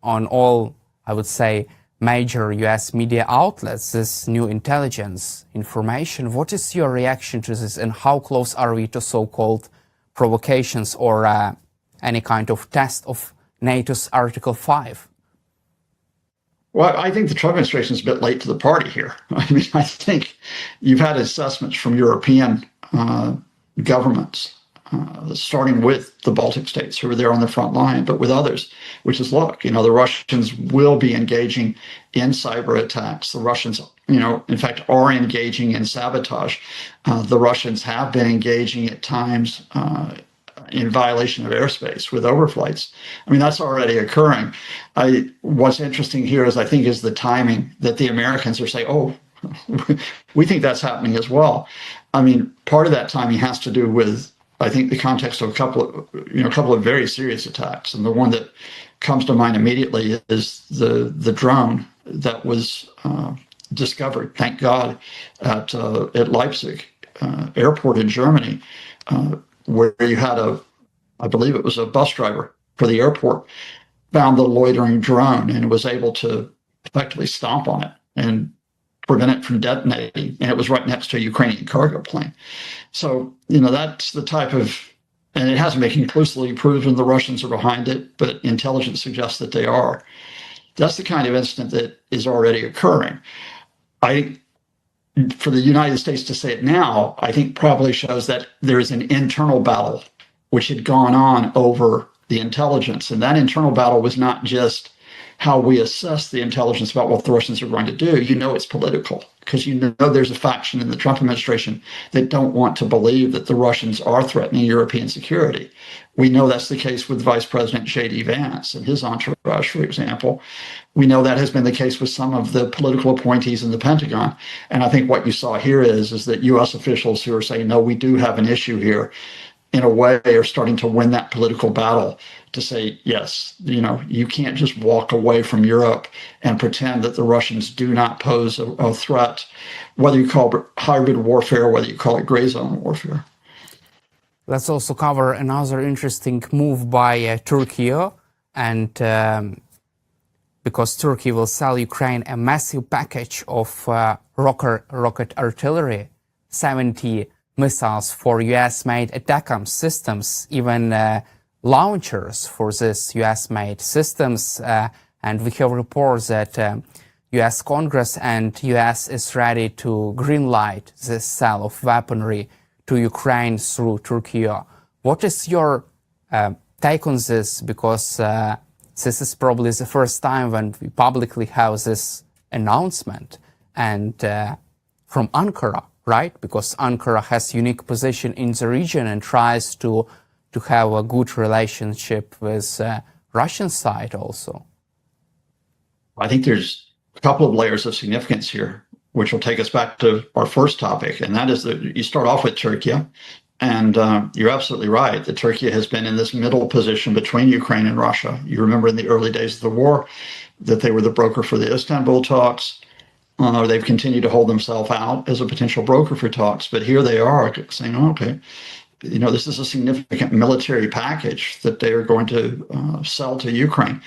all, I would say, major U.S. media outlets, this new intelligence information. What is your reaction to this, and how close are we to so-called provocations or any kind of test of NATO's Article 5? Well, I think the Trump administration is a bit late to the party here. I mean, I think you've had assessments from European governments starting with the Baltic states who are there on the front line, but with others, which is, look, the Russians will be engaging in cyber attacks. The Russians, in fact, are engaging in sabotage. The Russians have been engaging at times in violation of airspace with overflights. I mean, that's already occurring. What's interesting here is, I think, is the timing that the Americans are saying, oh, we think that's happening as well. I mean, part of that timing has to do with, I think, the context of a couple of very serious attacks. And the one that comes to mind immediately is the drone that was discovered, thank God, at Leipzig airport in Germany, where you had I believe it was a bus driver for the airport, found the loitering drone and was able to effectively stomp on it and prevent it from detonating. And it was right next to a Ukrainian cargo plane. So, that's the type of, and it hasn't been conclusively proven the Russians are behind it, but intelligence suggests that they are. That's the kind of incident that is already occurring. For the United States to say it now, I think probably shows that there is an internal battle which had gone on over the intelligence. And that internal battle was not just how we assess the intelligence about what the Russians are going to do. It's political, because there's a faction in the Trump administration that don't want to believe that the Russians are threatening European security. We know that's the case with Vice President J.D. Vance and his entourage, for example. We know that has been the case with some of the political appointees in the Pentagon. And I think what you saw here is that U.S. officials who are saying, no, we do have an issue here, in a way are starting to win that political battle to say, yes, you can't just walk away from Europe and pretend that the Russians do not pose a threat, whether you call it hybrid warfare, whether you call it gray zone warfare. Let's also cover another interesting move by Turkey, and because Turkey will sell Ukraine a massive package of rocket artillery, 70 missiles for US-made ATACMS systems, even launchers for these US-made systems. And we have reports that US Congress and US is ready to greenlight this sale of weaponry to Ukraine through Turkey. What is your take on this? Because this is probably the first time when we publicly have this announcement, and from Ankara, right? Because Ankara has unique position in the region and tries to have a good relationship with Russian side also. I think there's a couple of layers of significance here, which will take us back to our first topic, and that is that you start off with Turkey, and you're absolutely right that Turkey has been in this middle position between Ukraine and Russia. You remember in the early days of the war that they were the broker for the Istanbul talks. They've continued to hold themselves out as a potential broker for talks, but here they are saying, oh, okay, this is a significant military package that they are going to sell to Ukraine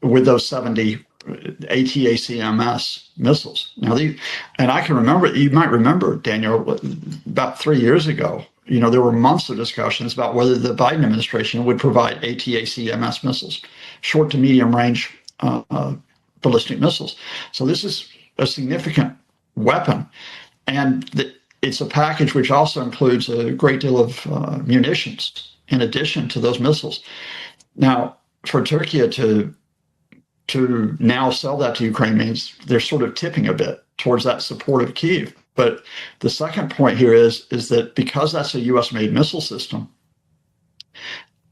with those 70 ATACMS missiles. Now, and I can remember, you might remember, Daniel, about 3 years ago, there were months of discussions about whether the Biden administration would provide ATACMS missiles, short to medium range ballistic missiles. So this is a significant weapon, and it's a package which also includes a great deal of munitions in addition to those missiles. Now, for Turkey to now sell that to Ukraine means they're sort of tipping a bit towards that support of Kyiv. But the second point here is that because that's a U.S.-made missile system,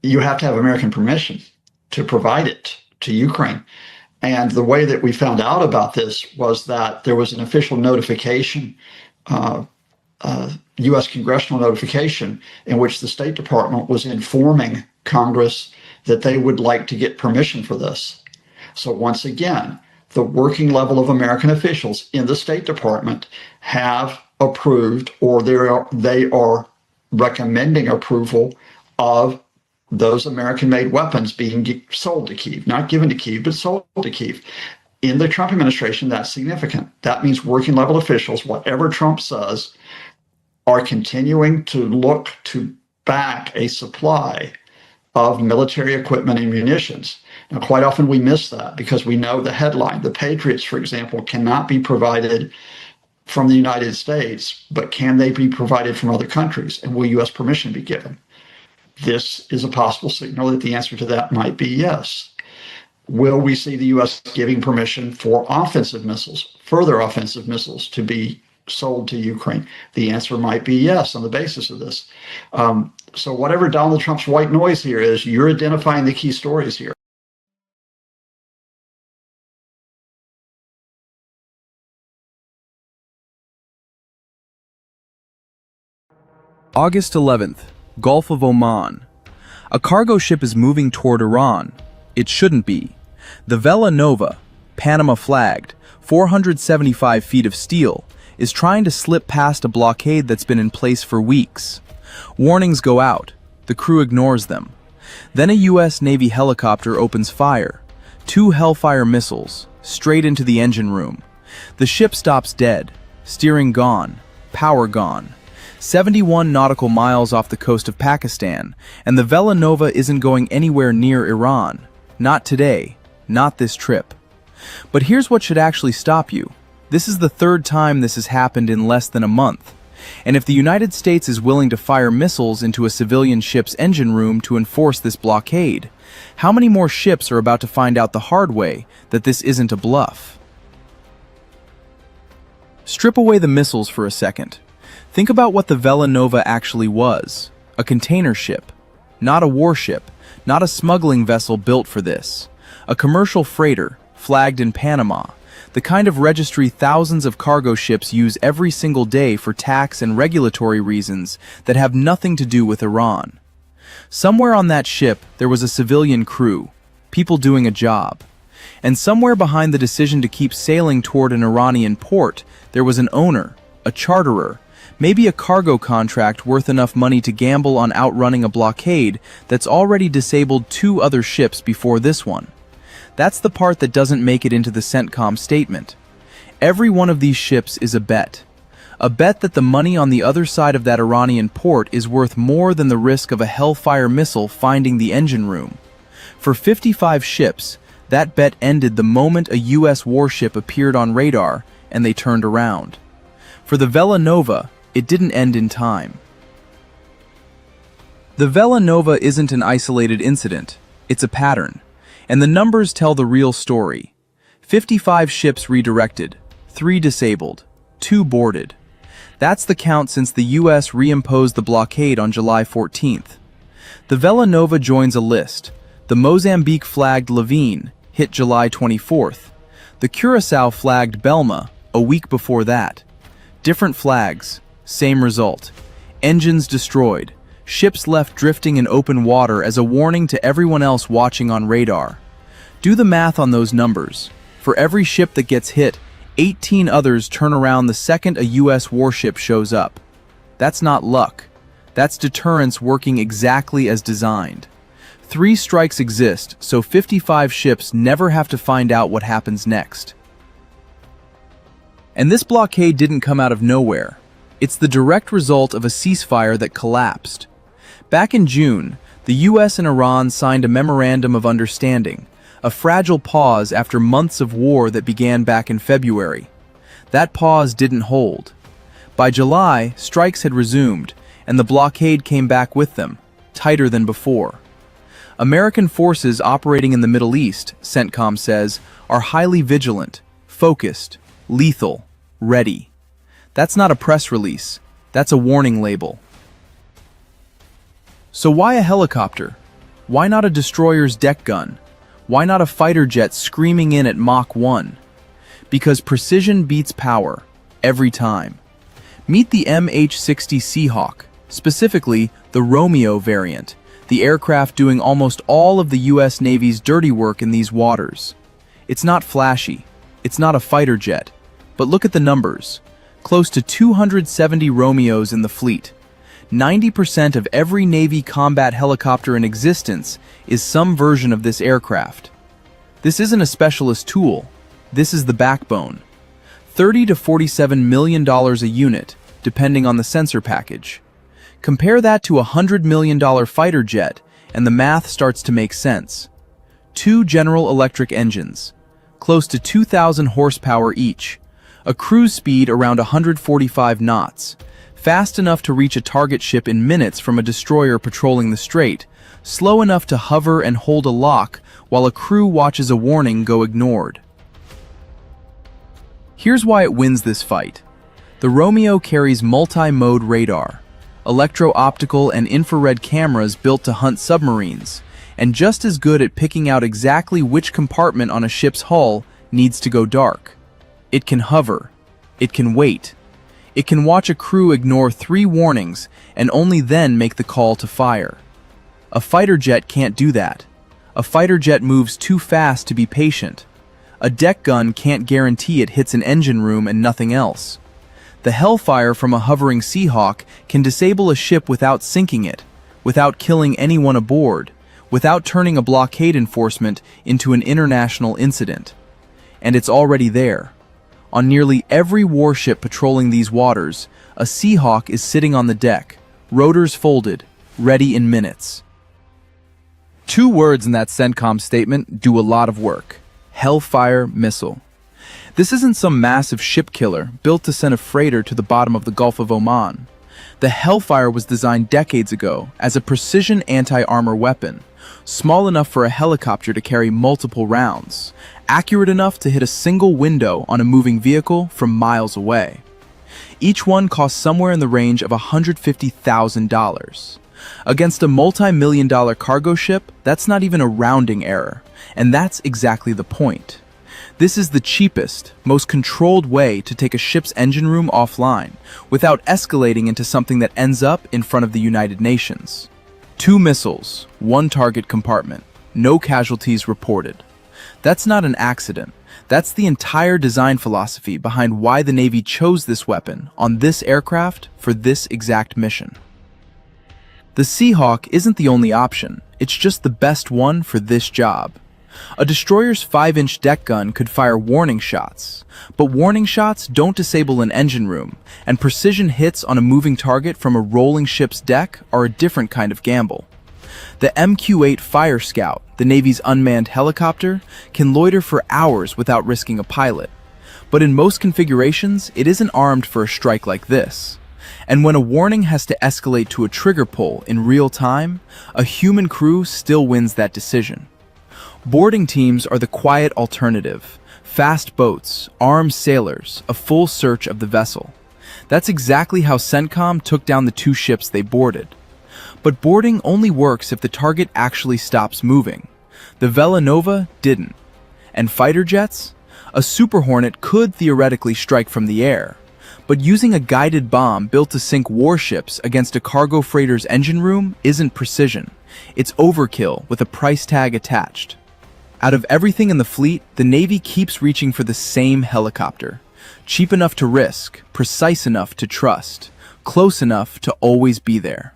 you have to have American permission to provide it to Ukraine. And the way that we found out about this was that there was an official notification, U.S. congressional notification, in which the State Department was informing Congress that they would like to get permission for this. So once again, the working level of American officials in the State Department have approved, or they are recommending approval of those American-made weapons being sold to Kyiv, not given to Kyiv, but sold to Kyiv. In the Trump administration, that's significant. That means working level officials, whatever Trump says, are continuing to look to back a supply of military equipment and munitions. Now, quite often we miss that because we know the headline. The Patriots, for example, cannot be provided from the United States, but can they be provided from other countries? And will U.S. permission be given? this is a possible signal that the answer to that might be yes. Will we see the U.S. giving permission for offensive missiles, further offensive missiles, to be sold to Ukraine? The answer might be yes on the basis of this. So whatever Donald Trump's white noise here is, you're identifying the key stories here. August 11th, Gulf of Oman. A cargo ship is moving toward Iran. It shouldn't be. The Vela Nova, Panama flagged, 475 feet of steel, is trying to slip past a blockade that's been in place for weeks. Warnings go out. The crew ignores them. Then a U.S. Navy helicopter opens fire. 2 Hellfire missiles, straight into the engine room. The ship stops dead. Steering gone. Power gone. 71 nautical miles off the coast of Pakistan, and the Vela Nova isn't going anywhere near Iran. Not today. Not this trip. But here's what should actually stop you. This is the 3rd time this has happened in less than a month. And if the United States is willing to fire missiles into a civilian ship's engine room to enforce this blockade, how many more ships are about to find out the hard way that this isn't a bluff? Strip away the missiles for a second. Think about what the Vela Nova actually was. A container ship. Not a warship. Not a smuggling vessel built for this. A commercial freighter, flagged in Panama. The kind of registry thousands of cargo ships use every single day for tax and regulatory reasons that have nothing to do with Iran. Somewhere on that ship, there was a civilian crew. People doing a job. And somewhere behind the decision to keep sailing toward an Iranian port, there was an owner, a charterer, maybe a cargo contract worth enough money to gamble on outrunning a blockade that's already disabled 2 other ships before this one. That's the part that doesn't make it into the CENTCOM statement. Every one of these ships is a bet. A bet that the money on the other side of that Iranian port is worth more than the risk of a Hellfire missile finding the engine room. For 55 ships, that bet ended the moment a U.S. warship appeared on radar and they turned around. For the Vela Nova, it didn't end in time. The Vela Nova isn't an isolated incident, it's a pattern. And the numbers tell the real story. 55 ships redirected, 3 disabled, 2 boarded. That's the count since the U.S. reimposed the blockade on July 14th. The Vela Nova joins a list. The Mozambique-flagged Levine hit July 24th. The Curacao-flagged Belma a week before that. Different flags. Same result. Engines destroyed. Ships left drifting in open water as a warning to everyone else watching on radar. Do the math on those numbers. For every ship that gets hit, 18 others turn around the second a U.S. warship shows up. That's not luck. That's deterrence working exactly as designed. 3 strikes exist, so 55 ships never have to find out what happens next. And this blockade didn't come out of nowhere. It's the direct result of a ceasefire that collapsed. Back in June, the U.S. and Iran signed a memorandum of understanding, a fragile pause after months of war that began back in February. That pause didn't hold. By July, strikes had resumed, and the blockade came back with them, tighter than before. American forces operating in the Middle East, CENTCOM says, are highly vigilant, focused, lethal, ready. That's not a press release. That's a warning label. So why a helicopter? Why not a destroyer's deck gun? Why not a fighter jet screaming in at Mach 1? Because precision beats power, every time. Meet the MH-60 Seahawk, specifically the Romeo variant, the aircraft doing almost all of the U.S. Navy's dirty work in these waters. It's not flashy. It's not a fighter jet. But look at the numbers. Close to 270 Romeos in the fleet. 90% of every Navy combat helicopter in existence is some version of this aircraft. This isn't a specialist tool. This is the backbone. $30 to $47 million a unit, depending on the sensor package. Compare that to a $100 million fighter jet, and the math starts to make sense. 2 General Electric engines, close to 2,000 horsepower each, a cruise speed around 145 knots, fast enough to reach a target ship in minutes from a destroyer patrolling the strait, slow enough to hover and hold a lock while a crew watches a warning go ignored. Here's why it wins this fight. The Romeo carries multi-mode radar, electro-optical and infrared cameras built to hunt submarines, and just as good at picking out exactly which compartment on a ship's hull needs to go dark. It can hover. It can wait. It can watch a crew ignore 3 warnings and only then make the call to fire. A fighter jet can't do that. A fighter jet moves too fast to be patient. A deck gun can't guarantee it hits an engine room and nothing else. The hellfire from a hovering Seahawk can disable a ship without sinking it, without killing anyone aboard, without turning a blockade enforcement into an international incident. And it's already there. On nearly every warship patrolling these waters, a Seahawk is sitting on the deck, rotors folded, ready in minutes. 2 words in that CENTCOM statement do a lot of work. Hellfire missile. This isn't some massive ship killer built to send a freighter to the bottom of the Gulf of Oman. The Hellfire was designed decades ago as a precision anti-armor weapon, small enough for a helicopter to carry multiple rounds, accurate enough to hit a single window on a moving vehicle from miles away. Each one costs somewhere in the range of $150,000. Against a multi-million-dollar cargo ship, that's not even a rounding error, and that's exactly the point. This is the cheapest, most controlled way to take a ship's engine room offline without escalating into something that ends up in front of the United Nations. 2 missiles, 1 target compartment, no casualties reported. That's not an accident. That's the entire design philosophy behind why the Navy chose this weapon on this aircraft for this exact mission. The Seahawk isn't the only option, it's just the best one for this job. A destroyer's 5-inch deck gun could fire warning shots, but warning shots don't disable an engine room, and precision hits on a moving target from a rolling ship's deck are a different kind of gamble. The MQ-8 Fire Scout, the Navy's unmanned helicopter, can loiter for hours without risking a pilot, but in most configurations, it isn't armed for a strike like this. And when a warning has to escalate to a trigger pull in real time, a human crew still wins that decision. Boarding teams are the quiet alternative. Fast boats, armed sailors, a full search of the vessel. That's exactly how CENTCOM took down the 2 ships they boarded. But boarding only works if the target actually stops moving. The Villanova didn't. And fighter jets? A Super Hornet could theoretically strike from the air. But using a guided bomb built to sink warships against a cargo freighter's engine room isn't precision. It's overkill with a price tag attached. Out of everything in the fleet, the Navy keeps reaching for the same helicopter. Cheap enough to risk, precise enough to trust, close enough to always be there.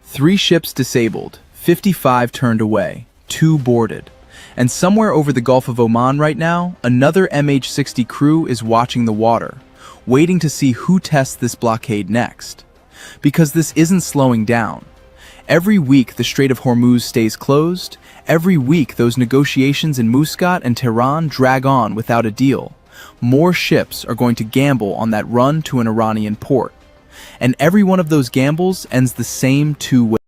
3 ships disabled, 55 turned away, 2 boarded. And somewhere over the Gulf of Oman right now, another MH-60 crew is watching the water, waiting to see who tests this blockade next. Because this isn't slowing down. Every week the Strait of Hormuz stays closed. Every week those negotiations in Muscat and Tehran drag on without a deal. More ships are going to gamble on that run to an Iranian port. And every one of those gambles ends the same 2 ways.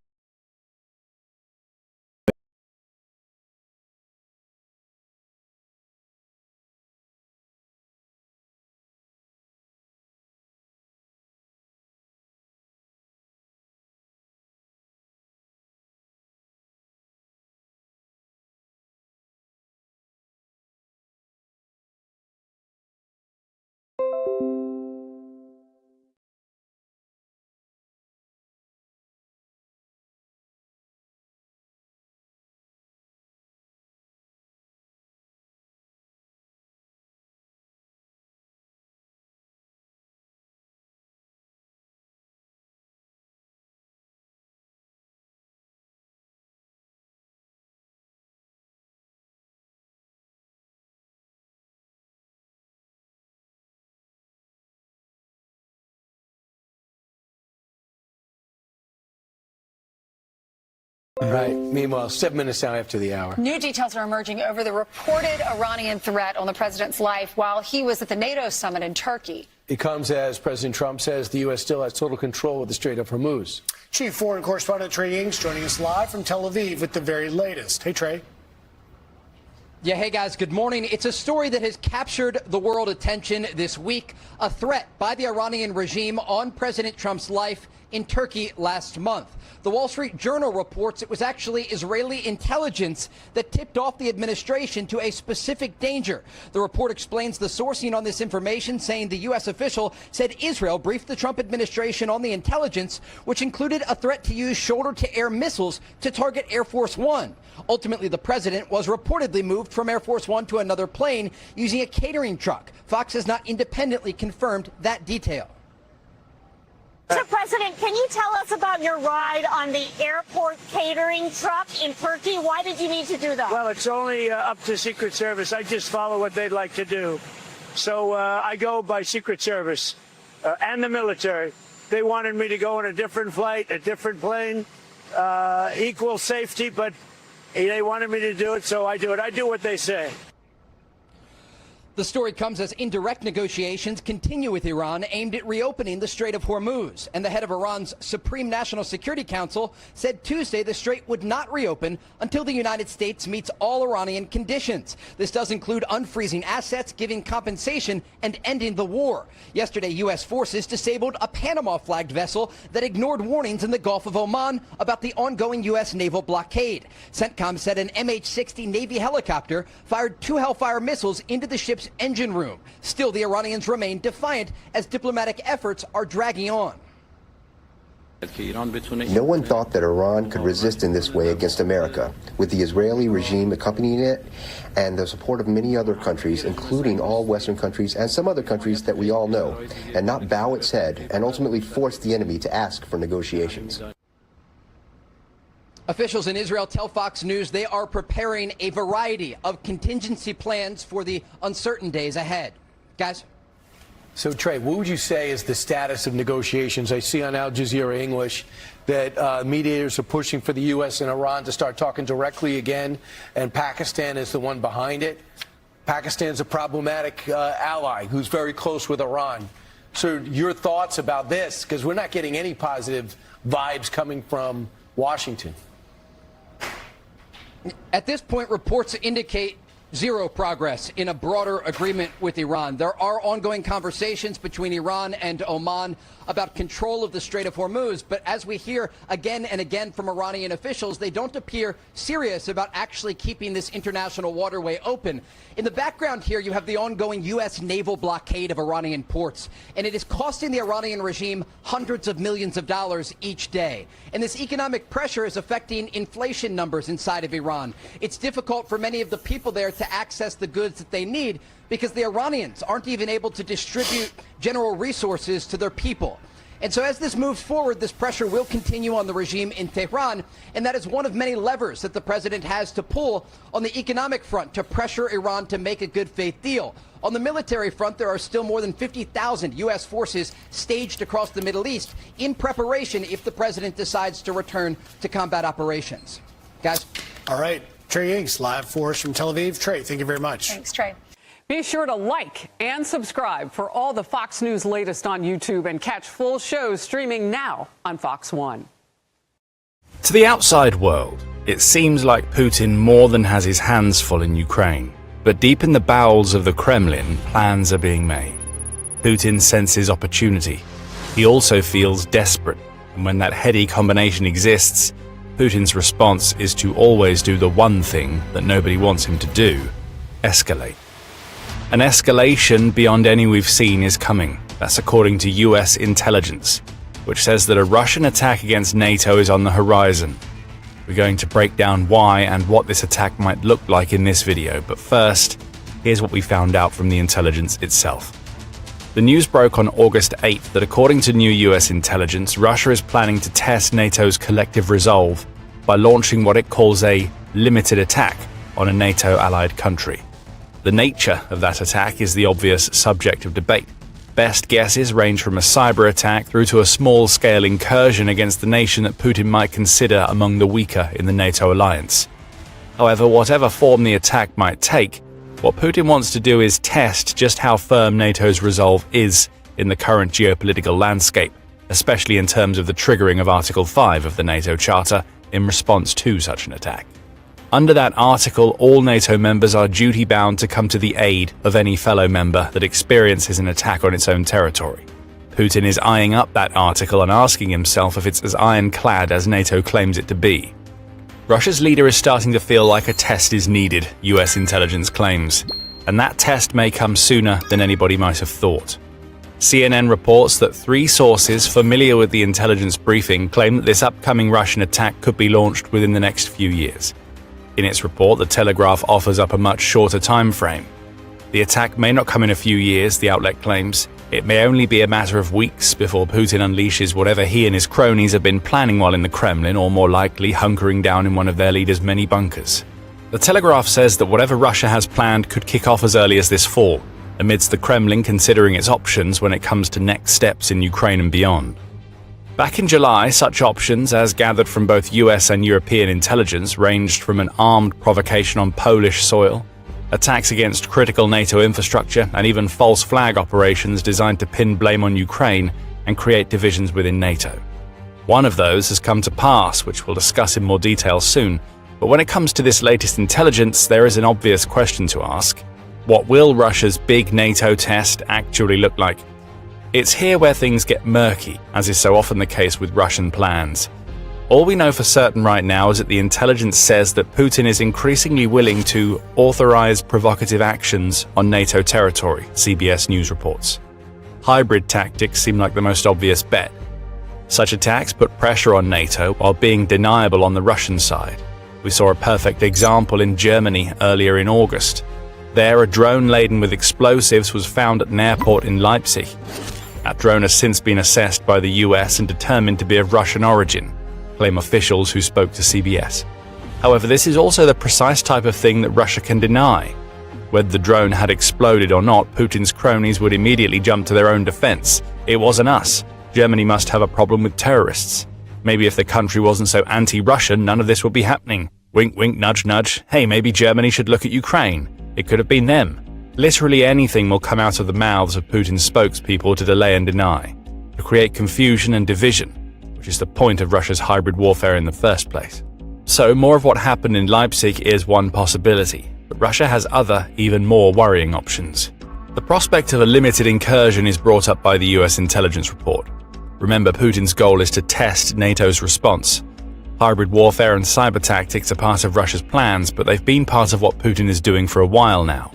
Right. Meanwhile, 7 minutes now after the hour. New details are emerging over the reported Iranian threat on the president's life while he was at the NATO summit in Turkey. It comes as President Trump says the U.S. still has total control of the Strait of Hormuz. Chief Foreign Correspondent Trey Yingst joining us live from Tel Aviv with the very latest. Hey, Trey. Yeah, hey guys, good morning. It's a story that has captured the world attention this week, a threat by the Iranian regime on President Trump's life in Turkey last month. The Wall Street Journal reports it was actually Israeli intelligence that tipped off the administration to a specific danger. The report explains the sourcing on this information, saying the U.S. official said Israel briefed the Trump administration on the intelligence, which included a threat to use shoulder-to-air missiles to target Air Force One. Ultimately, the president was reportedly moved from Air Force One to another plane using a catering truck. Fox has not independently confirmed that detail. Mr. President, can you tell us about your ride on the airport catering truck in Turkey? Why did you need to do that? Well, it's only up to Secret Service. I just follow what they'd like to do. So I go by Secret Service and the military. They wanted me to go on a different flight, a different plane, equal safety, but they wanted me to do it, so I do it. I do what they say. The story comes as indirect negotiations continue with Iran aimed at reopening the Strait of Hormuz. And the head of Iran's Supreme National Security Council said Tuesday the strait would not reopen until the United States meets all Iranian conditions. This does include unfreezing assets, giving compensation, and ending the war. Yesterday, U.S. forces disabled a Panama-flagged vessel that ignored warnings in the Gulf of Oman about the ongoing U.S. naval blockade. CENTCOM said an MH-60 Navy helicopter fired 2 Hellfire missiles into the ship's engine room. Still, the Iranians remain defiant as diplomatic efforts are dragging on. No one thought that Iran could resist in this way against America, with the Israeli regime accompanying it and the support of many other countries, including all Western countries and some other countries that we all know, and not bow its head and ultimately force the enemy to ask for negotiations. Officials in Israel tell Fox News they are preparing a variety of contingency plans for the uncertain days ahead. Guys? So, Trey, what would you say is the status of negotiations? I see on Al Jazeera English that mediators are pushing for the U.S. and Iran to start talking directly again, and Pakistan is the one behind it. Pakistan's a problematic ally who's very close with Iran. So your thoughts about this? Because we're not getting any positive vibes coming from Washington. At this point, reports indicate zero progress in a broader agreement with Iran. There are ongoing conversations between Iran and Oman about control of the Strait of Hormuz, but as we hear again and again from Iranian officials, they don't appear serious about actually keeping this international waterway open. In the background here, you have the ongoing U.S. naval blockade of Iranian ports, and it is costing the Iranian regime hundreds of millions of dollars each day. And this economic pressure is affecting inflation numbers inside of Iran. It's difficult for many of the people there to access the goods that they need because the Iranians aren't even able to distribute general resources to their people. And so as this moves forward, this pressure will continue on the regime in Tehran, and that is one of many levers that the president has to pull on the economic front to pressure Iran to make a good faith deal. On the military front, there are still more than 50,000 U.S. forces staged across the Middle East in preparation if the president decides to return to combat operations. Guys? All right. Trey Yingst, live for us from Tel Aviv. Trey, thank you very much. Thanks, Trey. Be sure to like and subscribe for all the Fox News latest on YouTube and catch full shows streaming now on Fox One. To the outside world, it seems like Putin more than has his hands full in Ukraine. But deep in the bowels of the Kremlin, plans are being made. Putin senses opportunity. He also feels desperate. And when that heady combination exists, Putin's response is to always do the one thing that nobody wants him to do: escalate. An escalation beyond any we've seen is coming. That's according to US intelligence, which says that a Russian attack against NATO is on the horizon. We're going to break down why and what this attack might look like in this video, but first, here's what we found out from the intelligence itself. The news broke on August 8th that according to new US intelligence, Russia is planning to test NATO's collective resolve by launching what it calls a limited attack on a NATO-allied country. The nature of that attack is the obvious subject of debate. Best guesses range from a cyber attack through to a small-scale incursion against the nation that Putin might consider among the weaker in the NATO alliance. However, whatever form the attack might take, what Putin wants to do is test just how firm NATO's resolve is in the current geopolitical landscape, especially in terms of the triggering of Article 5 of the NATO Charter in response to such an attack. Under that article, all NATO members are duty-bound to come to the aid of any fellow member that experiences an attack on its own territory. Putin is eyeing up that article and asking himself if it's as ironclad as NATO claims it to be. Russia's leader is starting to feel like a test is needed, US intelligence claims, and that test may come sooner than anybody might have thought. CNN reports that 3 sources familiar with the intelligence briefing claim that this upcoming Russian attack could be launched within the next few years. In its report, The Telegraph offers up a much shorter time frame. The attack may not come in a few years, the outlet claims. It may only be a matter of weeks before Putin unleashes whatever he and his cronies have been planning while in the Kremlin, or more likely hunkering down in one of their leader's many bunkers. The Telegraph says that whatever Russia has planned could kick off as early as this fall, amidst the Kremlin considering its options when it comes to next steps in Ukraine and beyond. Back in July, such options, as gathered from both US and European intelligence, ranged from an armed provocation on Polish soil, attacks against critical NATO infrastructure, and even false flag operations designed to pin blame on Ukraine and create divisions within NATO. One of those has come to pass, which we'll discuss in more detail soon, but when it comes to this latest intelligence, there is an obvious question to ask. What will Russia's big NATO test actually look like? It's here where things get murky, as is so often the case with Russian plans. All we know for certain right now is that the intelligence says that Putin is increasingly willing to authorize provocative actions on NATO territory, CBS News reports. Hybrid tactics seem like the most obvious bet. Such attacks put pressure on NATO while being deniable on the Russian side. We saw a perfect example in Germany earlier in August. There, a drone laden with explosives was found at an airport in Leipzig. That drone has since been assessed by the US and determined to be of Russian origin, claim officials who spoke to CBS. However, this is also the precise type of thing that Russia can deny. Whether the drone had exploded or not, Putin's cronies would immediately jump to their own defense. It wasn't us. Germany must have a problem with terrorists. Maybe if the country wasn't so anti-Russian, none of this would be happening. Wink, wink, nudge, nudge. Hey, maybe Germany should look at Ukraine. It could have been them. Literally anything will come out of the mouths of Putin's spokespeople to delay and deny, to create confusion and division, which is the point of Russia's hybrid warfare in the first place. So more of what happened in Leipzig is one possibility, but Russia has other, even more worrying options. The prospect of a limited incursion is brought up by the US intelligence report. Remember, Putin's goal is to test NATO's response. Hybrid warfare and cyber tactics are part of Russia's plans, but they've been part of what Putin is doing for a while now.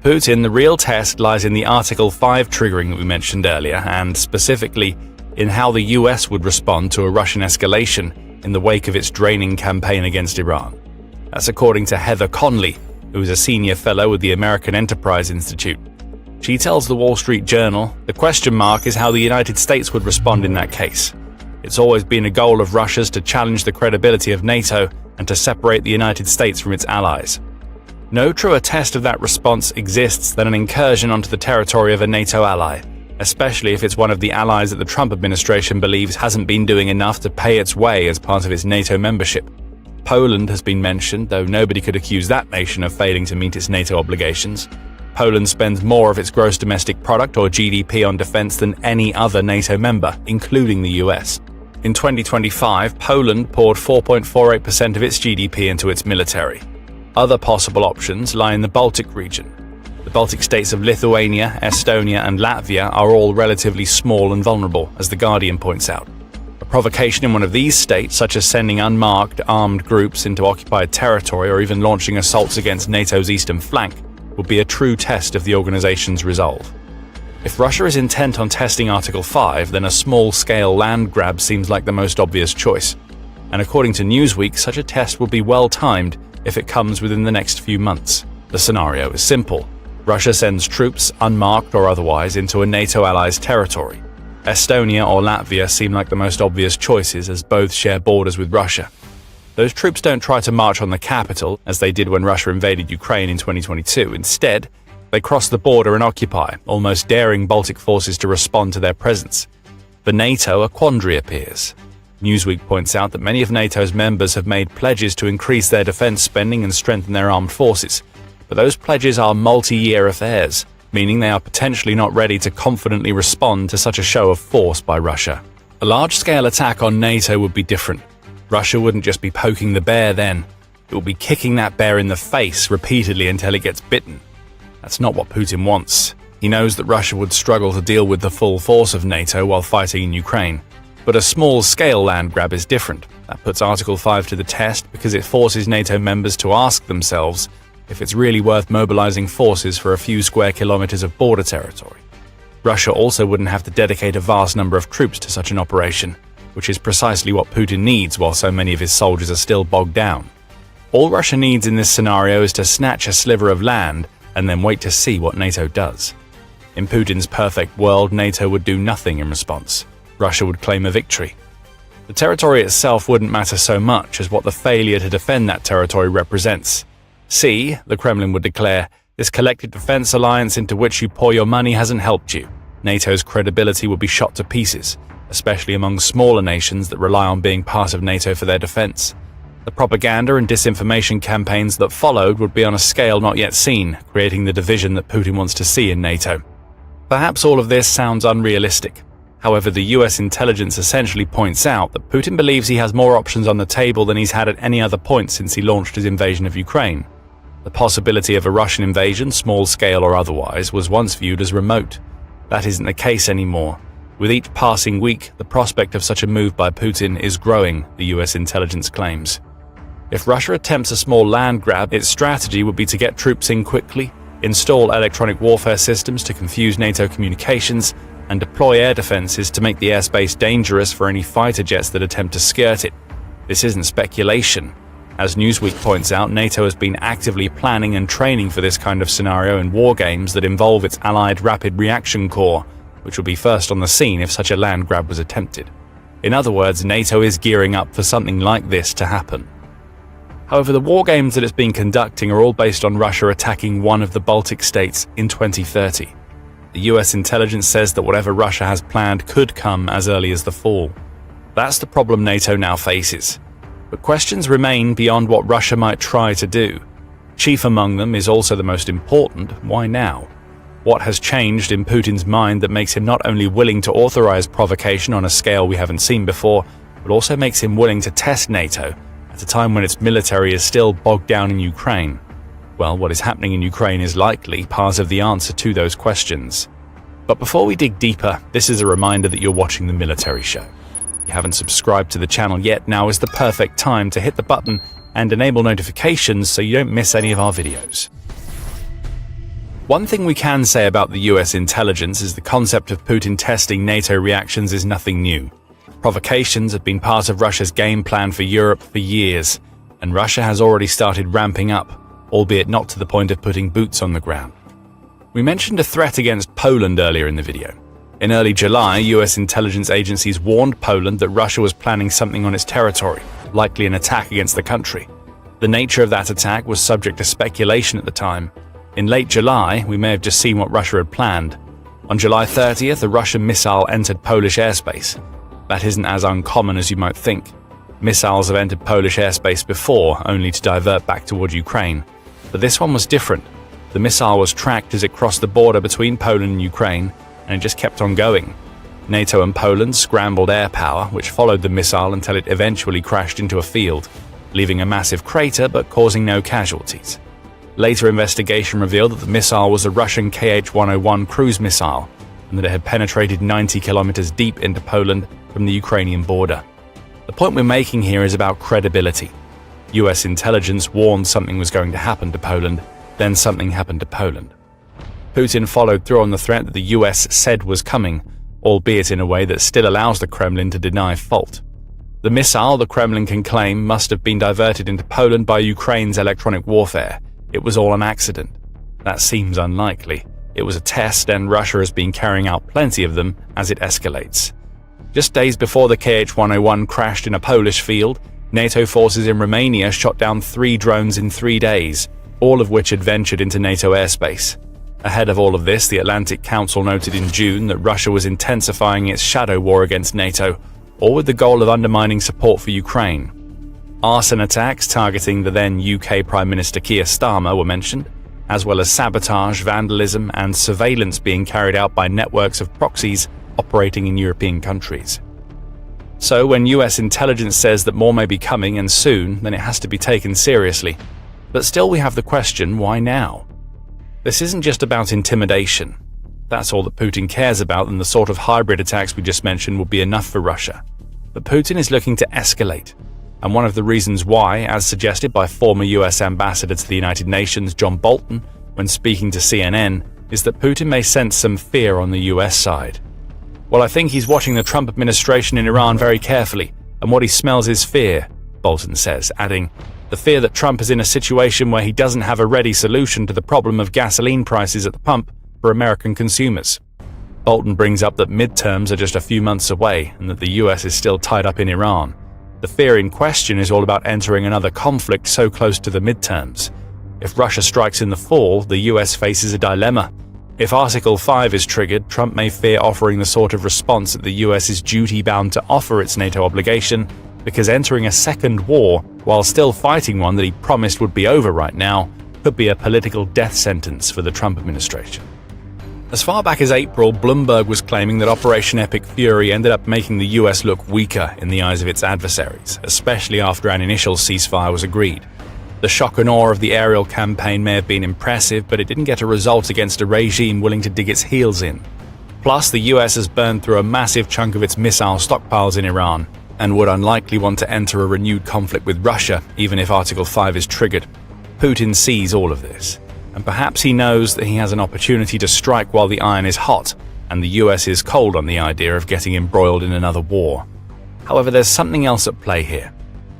Putin, the real test lies in the Article 5 triggering that we mentioned earlier, and specifically in how the US would respond to a Russian escalation in the wake of its draining campaign against Iran. That's according to Heather Conley, who is a senior fellow with the American Enterprise Institute. She tells the Wall Street Journal, the question mark is how the United States would respond in that case. It's always been a goal of Russia's to challenge the credibility of NATO and to separate the United States from its allies. No truer test of that response exists than an incursion onto the territory of a NATO ally, especially if it's one of the allies that the Trump administration believes hasn't been doing enough to pay its way as part of its NATO membership. Poland has been mentioned, though nobody could accuse that nation of failing to meet its NATO obligations. Poland spends more of its gross domestic product, or GDP, on defense than any other NATO member, including the US. In 2025, Poland poured 4.48% of its GDP into its military. Other possible options lie in the Baltic region. The Baltic states of Lithuania, Estonia, and Latvia are all relatively small and vulnerable, as The Guardian points out. A provocation in one of these states, such as sending unmarked armed groups into occupied territory or even launching assaults against NATO's eastern flank, would be a true test of the organization's resolve. If Russia is intent on testing Article 5, then a small-scale land grab seems like the most obvious choice. And according to Newsweek, such a test will be well-timed if it comes within the next few months. The scenario is simple. Russia sends troops, unmarked or otherwise, into a NATO ally's territory. Estonia or Latvia seem like the most obvious choices, as both share borders with Russia. Those troops don't try to march on the capital, as they did when Russia invaded Ukraine in 2022. Instead, they cross the border and occupy, almost daring Baltic forces to respond to their presence. For NATO, a quandary appears. Newsweek points out that many of NATO's members have made pledges to increase their defense spending and strengthen their armed forces. But those pledges are multi-year affairs, meaning they are potentially not ready to confidently respond to such a show of force by Russia. A large-scale attack on NATO would be different. Russia wouldn't just be poking the bear then. It will be kicking that bear in the face repeatedly until it gets bitten. That's not what Putin wants. He knows that Russia would struggle to deal with the full force of NATO while fighting in Ukraine. But a small-scale land grab is different. That puts Article 5 to the test because it forces NATO members to ask themselves if it's really worth mobilizing forces for a few square kilometers of border territory. Russia also wouldn't have to dedicate a vast number of troops to such an operation, which is precisely what Putin needs while so many of his soldiers are still bogged down. All Russia needs in this scenario is to snatch a sliver of land and then wait to see what NATO does. In Putin's perfect world, NATO would do nothing in response. Russia would claim a victory. The territory itself wouldn't matter so much as what the failure to defend that territory represents. See, the Kremlin would declare, this collective defense alliance into which you pour your money hasn't helped you. NATO's credibility would be shot to pieces, especially among smaller nations that rely on being part of NATO for their defense. The propaganda and disinformation campaigns that followed would be on a scale not yet seen, creating the division that Putin wants to see in NATO. Perhaps all of this sounds unrealistic. However, the US intelligence essentially points out that Putin believes he has more options on the table than he's had at any other point since he launched his invasion of Ukraine. The possibility of a Russian invasion, small-scale or otherwise, was once viewed as remote. That isn't the case anymore. With each passing week, the prospect of such a move by Putin is growing, the US intelligence claims. If Russia attempts a small land grab, its strategy would be to get troops in quickly, install electronic warfare systems to confuse NATO communications, and deploy air defenses to make the airspace dangerous for any fighter jets that attempt to skirt it. This isn't speculation. As Newsweek points out, NATO has been actively planning and training for this kind of scenario in war games that involve its allied Rapid Reaction Corps, which would be first on the scene if such a land grab was attempted. In other words, NATO is gearing up for something like this to happen. However, the war games that it's been conducting are all based on Russia attacking one of the Baltic states in 2030. The US intelligence says that whatever Russia has planned could come as early as the fall. That's the problem NATO now faces. But questions remain beyond what Russia might try to do. Chief among them is also the most important: why now? What has changed in Putin's mind that makes him not only willing to authorize provocation on a scale we haven't seen before, but also makes him willing to test NATO at a time when its military is still bogged down in Ukraine? Well, what is happening in Ukraine is likely part of the answer to those questions. But before we dig deeper, this is a reminder that you're watching The Military Show. If you haven't subscribed to the channel yet, now is the perfect time to hit the button and enable notifications so you don't miss any of our videos. One thing we can say about the US intelligence is the concept of Putin testing NATO reactions is nothing new. Provocations have been part of Russia's game plan for Europe for years, and Russia has already started ramping up, albeit not to the point of putting boots on the ground. We mentioned a threat against Poland earlier in the video. In early July, US intelligence agencies warned Poland that Russia was planning something on its territory, likely an attack against the country. The nature of that attack was subject to speculation at the time. In late July, we may have just seen what Russia had planned. On July 30th, a Russian missile entered Polish airspace. That isn't as uncommon as you might think. Missiles have entered Polish airspace before, only to divert back toward Ukraine. But this one was different. The missile was tracked as it crossed the border between Poland and Ukraine, and it just kept on going. NATO and Poland scrambled air power, which followed the missile until it eventually crashed into a field, leaving a massive crater but causing no casualties. Later investigation revealed that the missile was a Russian KH-101 cruise missile, and that it had penetrated 90 kilometers deep into Poland from the Ukrainian border. The point we're making here is about credibility. US intelligence warned something was going to happen to Poland, then something happened to Poland. Putin followed through on the threat that the US said was coming, albeit in a way that still allows the Kremlin to deny fault. The missile, the Kremlin can claim, must have been diverted into Poland by Ukraine's electronic warfare. It was all an accident. That seems unlikely. It was a test, and Russia has been carrying out plenty of them as it escalates. Just days before the KH-101 crashed in a Polish field, NATO forces in Romania shot down 3 drones in 3 days, all of which had ventured into NATO airspace. Ahead of all of this, the Atlantic Council noted in June that Russia was intensifying its shadow war against NATO, all with the goal of undermining support for Ukraine. Arson attacks targeting the then UK Prime Minister Keir Starmer were mentioned. as well as sabotage, vandalism, and surveillance being carried out by networks of proxies operating in European countries. So when US intelligence says that more may be coming and soon, then it has to be taken seriously. But still we have the question, why now? This isn't just about intimidation. That's all that Putin cares about, and the sort of hybrid attacks we just mentioned would be enough for Russia. But Putin is looking to escalate. And one of the reasons why, as suggested by former US Ambassador to the United Nations John Bolton when speaking to CNN, is that Putin may sense some fear on the US side. Well, I think he's watching the Trump administration in Iran very carefully, and what he smells is fear, Bolton says, adding, the fear that Trump is in a situation where he doesn't have a ready solution to the problem of gasoline prices at the pump for American consumers. Bolton brings up that midterms are just a few months away and that the US is still tied up in Iran. The fear in question is all about entering another conflict so close to the midterms. If Russia strikes in the fall, the US faces a dilemma. If Article 5 is triggered, Trump may fear offering the sort of response that the US is duty-bound to offer its NATO obligation, because entering a second war, while still fighting one that he promised would be over right now, could be a political death sentence for the Trump administration. As far back as April, Bloomberg was claiming that Operation Epic Fury ended up making the US look weaker in the eyes of its adversaries, especially after an initial ceasefire was agreed. The shock and awe of the aerial campaign may have been impressive, but it didn't get a result against a regime willing to dig its heels in. Plus, the US has burned through a massive chunk of its missile stockpiles in Iran, and would unlikely want to enter a renewed conflict with Russia, even if Article 5 is triggered. Putin sees all of this, and perhaps he knows that he has an opportunity to strike while the iron is hot, and the US is cold on the idea of getting embroiled in another war. However, there's something else at play here.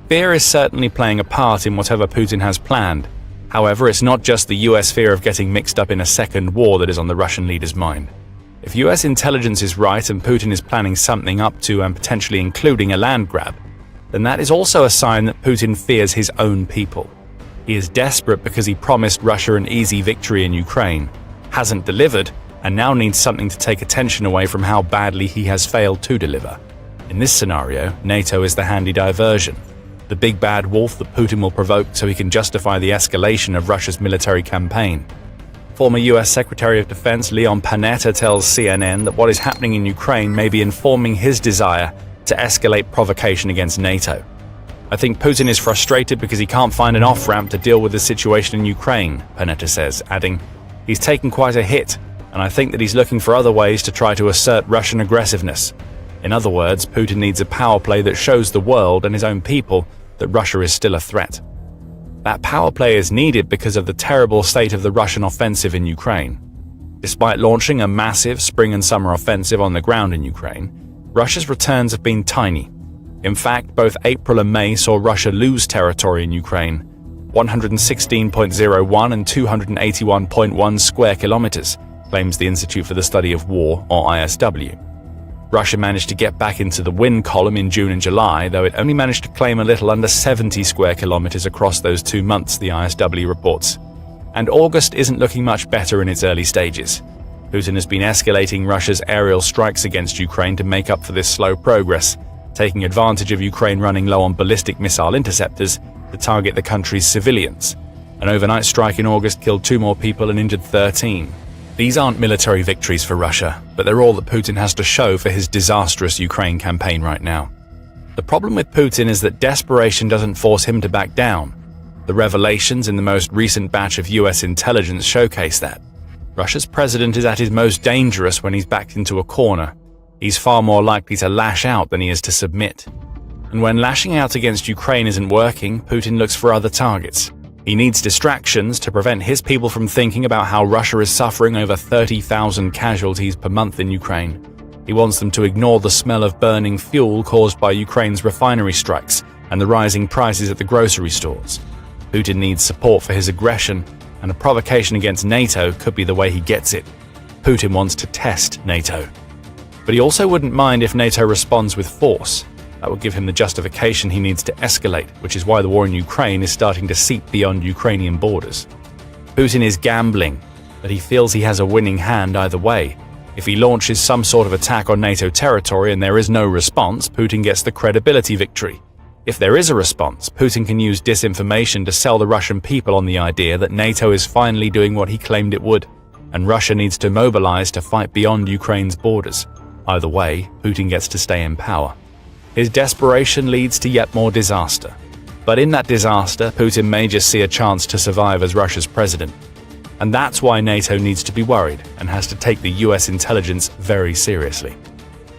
Fear is certainly playing a part in whatever Putin has planned. However, it's not just the US fear of getting mixed up in a second war that is on the Russian leader's mind. If US intelligence is right and Putin is planning something up to and potentially including a land grab, then that is also a sign that Putin fears his own people. He is desperate because he promised Russia an easy victory in Ukraine, hasn't delivered, and now needs something to take attention away from how badly he has failed to deliver. In this scenario, NATO is the handy diversion, the big bad wolf that Putin will provoke so he can justify the escalation of Russia's military campaign. Former US Secretary of Defense Leon Panetta tells CNN that what is happening in Ukraine may be informing his desire to escalate provocation against NATO. I think Putin is frustrated because he can't find an off-ramp to deal with the situation in Ukraine, Panetta says, adding, he's taken quite a hit, and I think that he's looking for other ways to try to assert Russian aggressiveness. In other words, Putin needs a power play that shows the world and his own people that Russia is still a threat. That power play is needed because of the terrible state of the Russian offensive in Ukraine. Despite launching a massive spring and summer offensive on the ground in Ukraine, Russia's returns have been tiny. In fact, both April and May saw Russia lose territory in Ukraine, 116.01 and 281.1 square kilometers, claims the Institute for the Study of War, or ISW. Russia managed to get back into the win column in June and July, though it only managed to claim a little under 70 square kilometers across those 2 months, the ISW reports. And August isn't looking much better in its early stages. Putin has been escalating Russia's aerial strikes against Ukraine to make up for this slow progress, taking advantage of Ukraine running low on ballistic missile interceptors to target the country's civilians. An overnight strike in August killed 2 more people and injured 13. These aren't military victories for Russia, but they're all that Putin has to show for his disastrous Ukraine campaign right now. The problem with Putin is that desperation doesn't force him to back down. The revelations in the most recent batch of US intelligence showcase that. Russia's president is at his most dangerous when he's backed into a corner. He's far more likely to lash out than he is to submit. And when lashing out against Ukraine isn't working, Putin looks for other targets. He needs distractions to prevent his people from thinking about how Russia is suffering over 30,000 casualties per month in Ukraine. He wants them to ignore the smell of burning fuel caused by Ukraine's refinery strikes and the rising prices at the grocery stores. Putin needs support for his aggression, and a provocation against NATO could be the way he gets it. Putin wants to test NATO. But he also wouldn't mind if NATO responds with force. That would give him the justification he needs to escalate, which is why the war in Ukraine is starting to seep beyond Ukrainian borders. Putin is gambling, but he feels he has a winning hand either way. If he launches some sort of attack on NATO territory and there is no response, Putin gets the credibility victory. If there is a response, Putin can use disinformation to sell the Russian people on the idea that NATO is finally doing what he claimed it would, and Russia needs to mobilize to fight beyond Ukraine's borders. Either way, Putin gets to stay in power. His desperation leads to yet more disaster. But in that disaster, Putin may just see a chance to survive as Russia's president. And that's why NATO needs to be worried and has to take the US intelligence very seriously.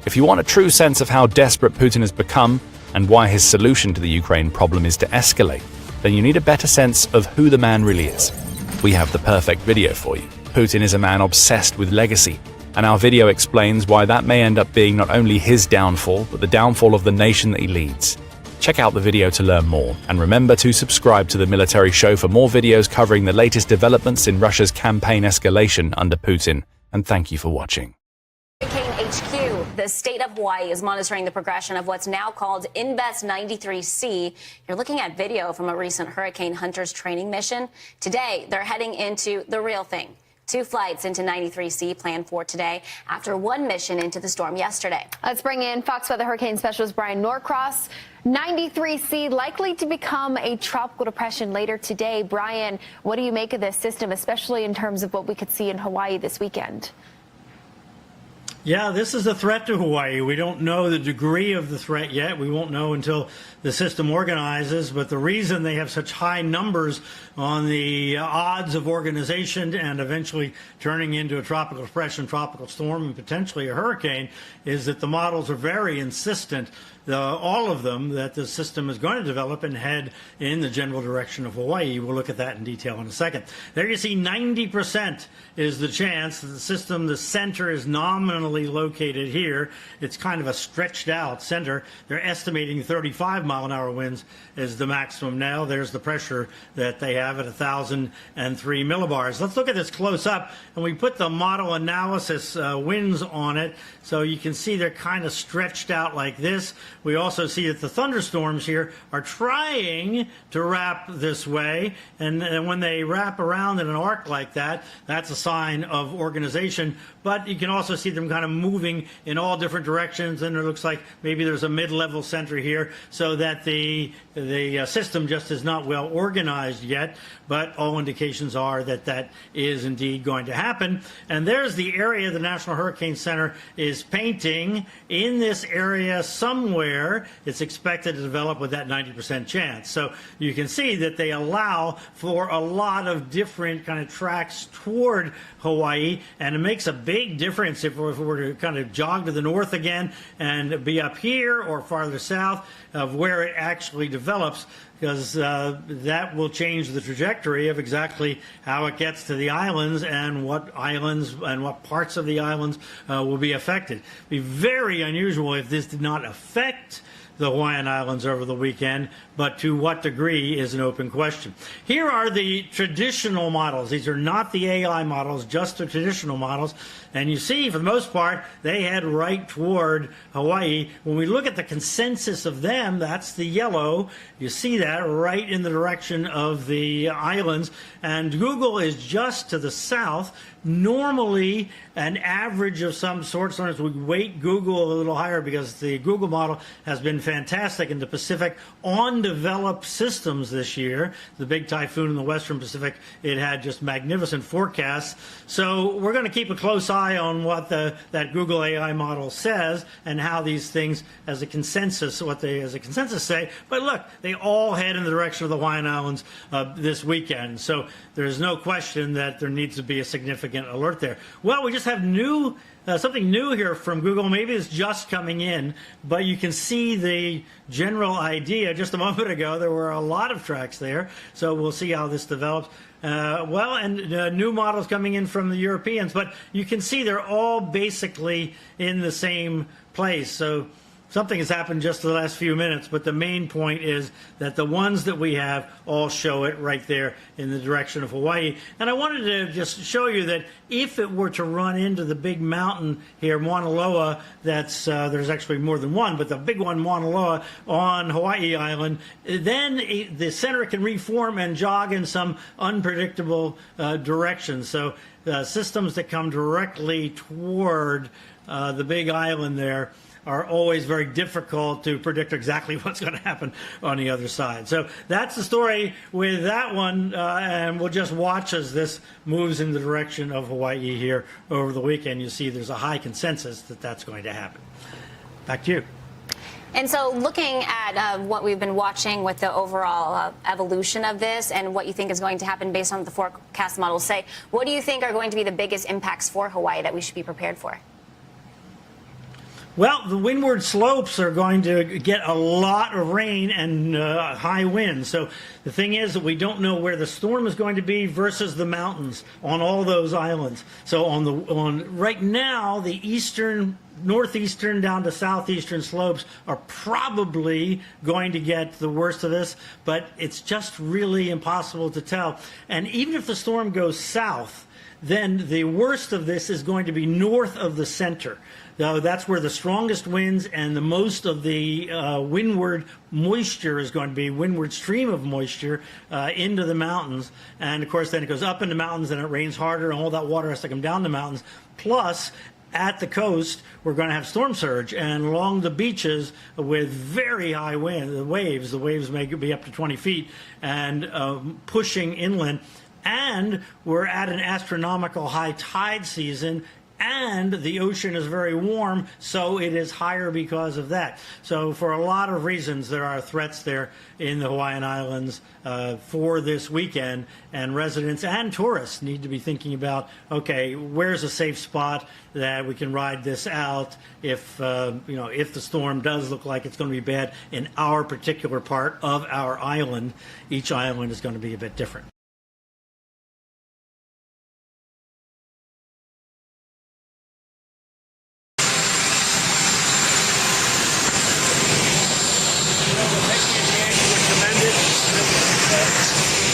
If you want a true sense of how desperate Putin has become and why his solution to the Ukraine problem is to escalate, then you need a better sense of who the man really is. We have the perfect video for you. Putin is a man obsessed with legacy, and our video explains why that may end up being not only his downfall, but the downfall of the nation that he leads. Check out the video to learn more, and remember to subscribe to the Military Show for more videos covering the latest developments in Russia's campaign escalation under Putin, and thank you for watching. Hurricane HQ, the state of Hawaii is monitoring the progression of what's now called Invest 93C. You're looking at video from a recent Hurricane Hunters training mission. Today, they're heading into the real thing. 2 flights into 93C planned for today after 1 mission into the storm yesterday. Let's bring in Fox Weather Hurricane Specialist Brian Norcross. 93C likely to become a tropical depression later today. Brian, what do you make of this system, especially in terms of what we could see in Hawaii this weekend? Yeah, this is a threat to Hawaii. We don't know the degree of the threat yet. We won't know until the system organizes. But the reason they have such high numbers on the odds of organization and eventually turning into a tropical depression, tropical storm, and potentially a hurricane is that the models are very insistent, all of them, that the system is going to develop and head in the general direction of Hawaii. We'll look at that in detail in a second. There you see 90% is the chance that the system, the center is nominally located here. It's kind of a stretched out center. They're estimating 35-mile-an-hour winds is the maximum now. There's the pressure that they have at 1,003 millibars. Let's look at this close up, and we put the model analysis winds on it, so you can see they're kind of stretched out like this. We also see that the thunderstorms here are trying to wrap this way, and when they wrap around in an arc like that, that's a sign of organization. But you can also see them kind of moving in all different directions, and it looks like maybe there's a mid-level center here, so that the system just is not well organized yet, but all indications are that that is indeed going to happen. And there's the area the National Hurricane Center is painting. In this area somewhere, it's expected to develop with that 90% chance. So you can see that they allow for a lot of different kind of tracks toward Hawaii, and it makes a big difference if we were to kind of jog to the north again and be up here or farther south of where it actually develops, because that will change the trajectory of exactly how it gets to the islands and what parts of the islands will be affected. It would be very unusual if this did not affect the Hawaiian Islands over the weekend, but to what degree is an open question. Here are the traditional models. These are not the AI models, just the traditional models. And you see, for the most part, they head right toward Hawaii. When we look at the consensus of them, that's the yellow. You see that right in the direction of the islands. And Google is just to the south. Normally, an average of some sort, sometimes we weight Google a little higher because the Google model has been fantastic in the Pacific on developed systems this year. The big typhoon in the Western Pacific, it had just magnificent forecasts. So we're going to keep a close eye on what that Google AI model says and how these things as a consensus, what they as a consensus say. But look, they all head in the direction of the Hawaiian Islands this weekend. So there's no question that there needs to be a significant alert there. Well, we just have something new here from Google. Maybe it's just coming in, but you can see the general idea. Just a moment ago, there were a lot of tracks there, so we'll see how this develops. New models coming in from the Europeans, but you can see they're all basically in the same place. So something has happened just the last few minutes, but the main point is that the ones that we have all show it right there in the direction of Hawaii. And I wanted to just show you that if it were to run into the big mountain here, Mauna Loa, that's there's actually more than one, but the big one, Mauna Loa, on Hawaii Island, then the center can reform and jog in some unpredictable direction. So systems that come directly toward the big island there are always very difficult to predict exactly what's going to happen on the other side. So that's the story with that one, and we'll just watch as this moves in the direction of Hawaii here over the weekend. You see there's a high consensus that that's going to happen. Back to you. And so looking at what we've been watching with the overall evolution of this and what you think is going to happen based on what the forecast models say, what do you think are going to be the biggest impacts for Hawaii that we should be prepared for? Well, the windward slopes are going to get a lot of rain and high winds. So the thing is that we don't know where the storm is going to be versus the mountains on all those islands. So on right now, the northeastern down to southeastern slopes are probably going to get the worst of this, but it's just really impossible to tell. And even if the storm goes south, then the worst of this is going to be north of the center. Now, that's where the strongest winds and the most of the windward moisture is going to be, windward stream of moisture into the mountains. And, of course, then it goes up in the mountains and it rains harder and all that water has to come down the mountains. Plus, at the coast, we're going to have storm surge, and along the beaches with very high wind, the waves may be up to 20 feet and pushing inland. And we're at an astronomical high tide season, and the ocean is very warm, so it is higher because of that. So for a lot of reasons, there are threats there in the Hawaiian Islands for this weekend, and residents and tourists need to be thinking about, okay, where's a safe spot that we can ride this out if if the storm does look like it's going to be bad in our particular part of our island. Each island is going to be a bit different.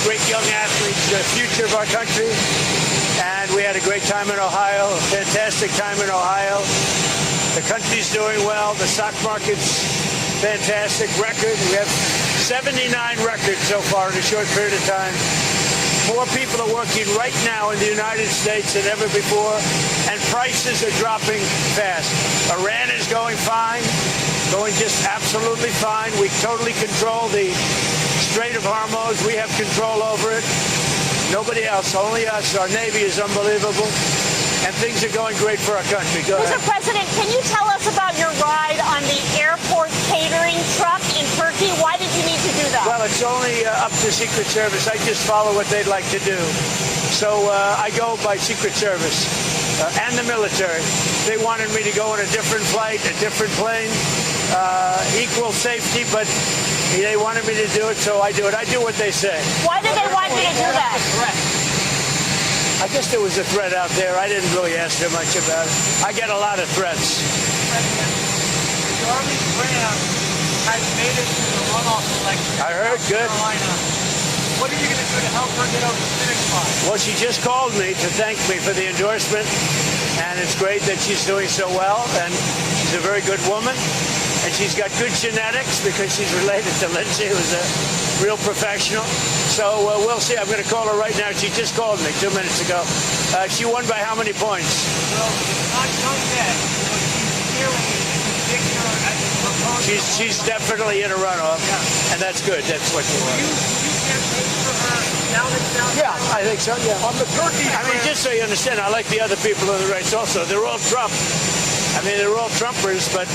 Great young athletes, the future of our country, and we had a great time in Ohio, a fantastic time in Ohio. The country's doing well, the stock market's fantastic record. We have 79 records so far in a short period of time. More people are working right now in the United States than ever before, and prices are dropping fast. Iran is going fine, going just absolutely fine. We totally control the Strait of Hormuz. We have control over it. Nobody else, only us. Our Navy is unbelievable, and things are going great for our country. Go ahead. Mr. President, can you tell us about your ride on the airport catering truck in Turkey? Why did you need to do that? Well, it's only up to Secret Service. I just follow what they'd like to do. So I go by Secret Service and the military. They wanted me to go on a different flight, a different plane, equal safety, but they wanted me to do it, so I do it. I do what they say. Why did they want you to do that? I guess there was a threat out there. I didn't really ask too much about it. I get a lot of threats. Charlie Graham has made it to the runoff election. I heard. Good. What are you going to do to help her get over the finish line? Well, she just called me to thank me for the endorsement, and it's great that she's doing so well, and she's a very good woman, and she's got good genetics because she's related to Lindsay, who's a real professional. So we'll see. I'm going to call her right now. She just called me 2 minutes ago. She won by how many points? Well, not done yet. She's hearing She's definitely in a runoff, and that's good. That's what you want. Yeah, I think so, yeah. On the Turkey, I mean, just so you understand, I like the other people in the race also. They're all Trump. I mean, they're all Trumpers, but,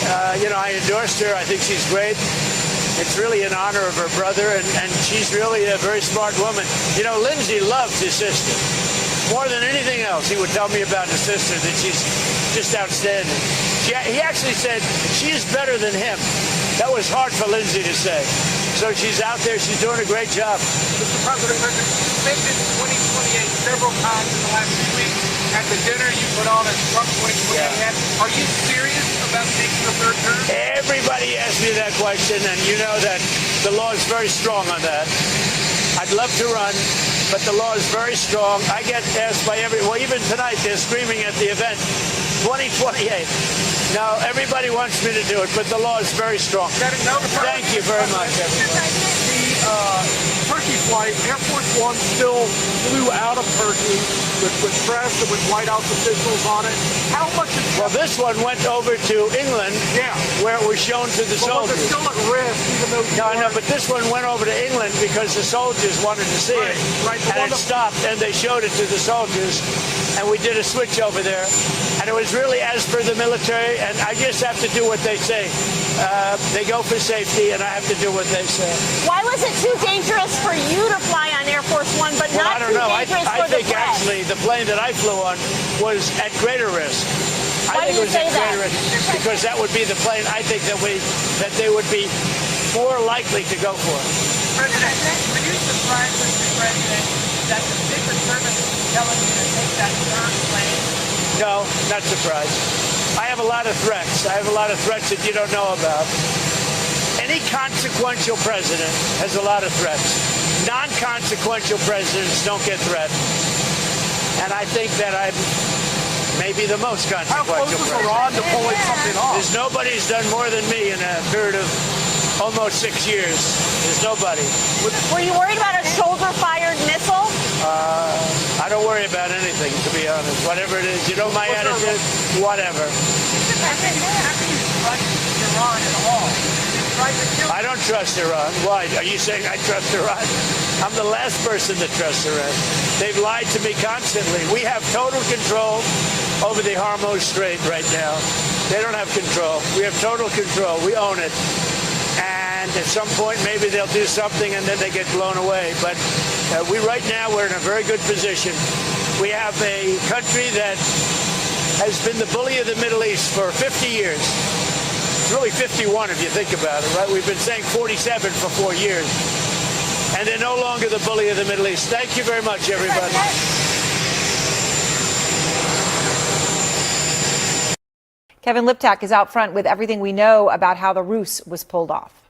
I endorsed her. I think she's great. It's really in honor of her brother, and she's really a very smart woman. Lindsay loved his sister. More than anything else, he would tell me about his sister, that she's just outstanding. He actually said, she's better than him. That was hard for Lindsay to say. So she's out there. She's doing a great job. Mr. President, you mentioned 2028 several times in the last few weeks. At the dinner, you put on a Trump 2028 hat. Are you serious about taking the third term? Everybody asks me that question, and you know that the law is very strong on that. I'd love to run, but the law is very strong. I get asked by well, even tonight, they're screaming at the event, 2028. No, everybody wants me to do it, but the law is very strong. Thank you very much, everybody. The Turkey flight, Air Force One still flew out of Turkey with press and with White House officials on it. How much is Well, this one went over to England, where it was shown to the Well, soldiers. they're still at risk, even though No, I know, but this one went over to England because the soldiers wanted to see it. Right, the And one it stopped, and they showed it to the soldiers, and we did a switch over there. And it was really as per the military, and I just have to do what they say. They go for safety, and I have to do what they say. Why was it too dangerous for you to fly on Air Force One, but Well, not I don't too know. dangerous I for the think press? actually the plane that I flew on was at greater risk. Why I think do it you was say at greater that? risk because that would be the plane I think that they would be more likely to go for. President, were you surprised, Mr. President, that the Secret Service is telling you to take that third plane? No, not surprised. I have a lot of threats. I have a lot of threats that you don't know about. Any consequential president has a lot of threats. Non-consequential presidents don't get threatened. And I think that I'm maybe the most consequential president. Iran to pulling something off? There's nobody who's done more than me in a period of almost 6 years. There's nobody. Were you worried about a shoulder-fired missile? I don't worry about anything, to be honest. Whatever it is, you know my attitude, whatever. How can you trust Iran at all? I don't trust Iran. Why? Are you saying I trust Iran? I'm the last person to trust Iran. They've lied to me constantly. We have total control over the Hormuz Strait right now. They don't have control. We have total control. We own it. And at some point, maybe they'll do something and then they get blown away. But right now, we're in a very good position. We have a country that has been the bully of the Middle East for 50 years. It's really 51 if you think about it, right? We've been saying 47 for 4 years. And they're no longer the bully of the Middle East. Thank you very much, everybody. Kevin Liptak is out front with everything we know about how the ruse was pulled off.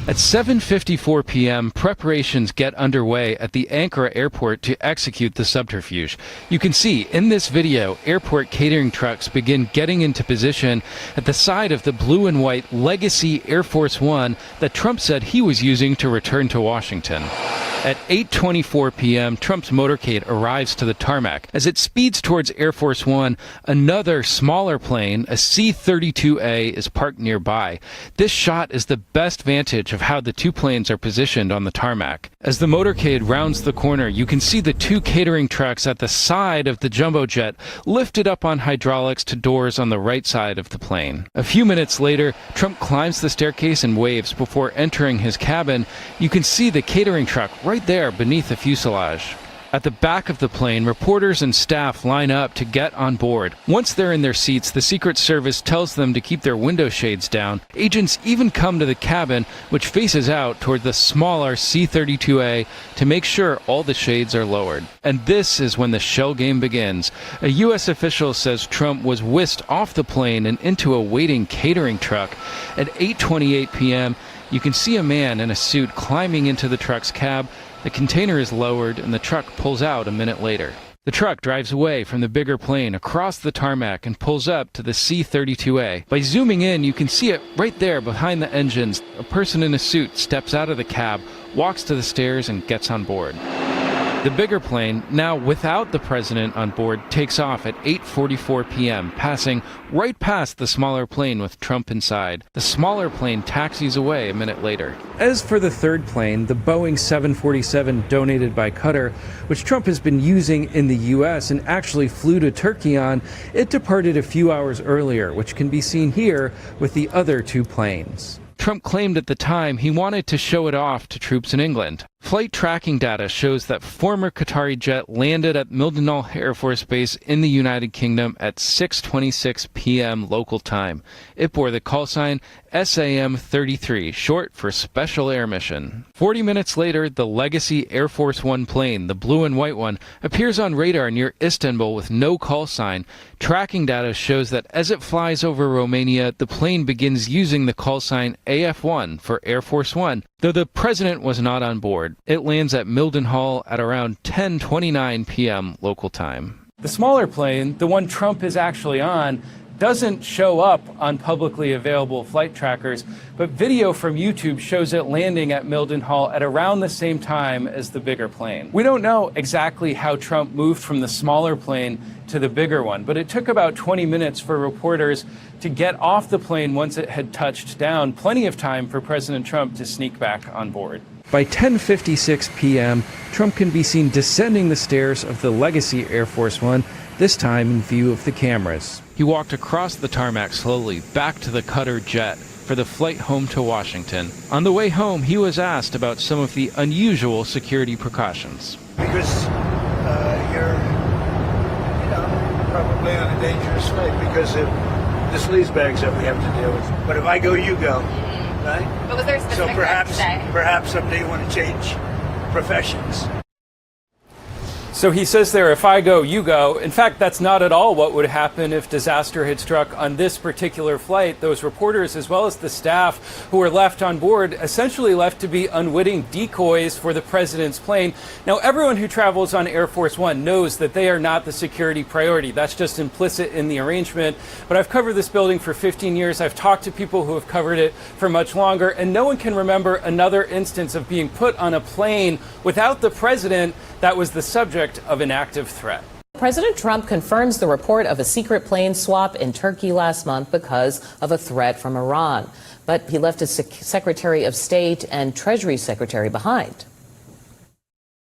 At 7:54 p.m., preparations get underway at the Ankara airport to execute the subterfuge. You can see in this video, airport catering trucks begin getting into position at the side of the blue and white Legacy Air Force One that Trump said he was using to return to Washington. At 8:24 p.m., Trump's motorcade arrives to the tarmac. As it speeds towards Air Force One, another smaller plane, a C-32A, is parked nearby. This shot is the best vantage of how the two planes are positioned on the tarmac. As the motorcade rounds the corner, you can see the two catering trucks at the side of the jumbo jet lifted up on hydraulics to doors on the right side of the plane. A few minutes later, Trump climbs the staircase and waves before entering his cabin. You can see the catering truck right there beneath the fuselage. At the back of the plane, reporters and staff line up to get on board. Once they're in their seats, the Secret Service tells them to keep their window shades down. Agents even come to the cabin, which faces out toward the smaller C-32A, to make sure all the shades are lowered. And this is when the shell game begins. A U.S. official says Trump was whisked off the plane and into a waiting catering truck. At 8:28 p.m., you can see a man in a suit climbing into the truck's cab. The container is lowered and the truck pulls out a minute later. The truck drives away from the bigger plane across the tarmac and pulls up to the C-32A. By zooming in, you can see it right there behind the engines. A person in a suit steps out of the cab, walks to the stairs, and gets on board. The bigger plane, now without the president on board, takes off at 8:44 p.m., passing right past the smaller plane with Trump inside. The smaller plane taxis away a minute later. As for the third plane, the Boeing 747 donated by Qatar, which Trump has been using in the U.S. and actually flew to Turkey on, it departed a few hours earlier, which can be seen here with the other two planes. Trump claimed at the time he wanted to show it off to troops in England. Flight tracking data shows that former Qatari jet landed at Mildenhall Air Force Base in the United Kingdom at 6:26 p.m. local time. It bore the call sign SAM-33, short for Special Air Mission. 40 minutes later, the Legacy Air Force One plane, the blue and white one, appears on radar near Istanbul with no call sign. Tracking data shows that as it flies over Romania, the plane begins using the call sign AF-1 for Air Force One, though the president was not on board. It lands at Mildenhall at around 10:29 p.m. local time. The smaller plane, the one Trump is actually on, doesn't show up on publicly available flight trackers, but video from YouTube shows it landing at Mildenhall at around the same time as the bigger plane. We don't know exactly how Trump moved from the smaller plane to the bigger one, but it took about 20 minutes for reporters to get off the plane once it had touched down, plenty of time for President Trump to sneak back on board. By 10:56 p.m., Trump can be seen descending the stairs of the Legacy Air Force One, this time in view of the cameras. He walked across the tarmac slowly, back to the Qatar jet, for the flight home to Washington. On the way home, he was asked about some of the unusual security precautions. Because you're, probably on a dangerous flight because of the sleaze bags that we have to deal with. But if I go, you go, right? But was there a specific so perhaps someday you want to change professions. So he says there, if I go, you go. In fact, that's not at all what would happen if disaster had struck on this particular flight. Those reporters, as well as the staff who were left on board, essentially left to be unwitting decoys for the president's plane. Now, everyone who travels on Air Force One knows that they are not the security priority. That's just implicit in the arrangement. But I've covered this building for 15 years. I've talked to people who have covered it for much longer, and no one can remember another instance of being put on a plane without the president that was the subject of an active threat. President Trump confirms the report of a secret plane swap in Turkey last month because of a threat from Iran. But he left his Secretary of State and Treasury Secretary behind.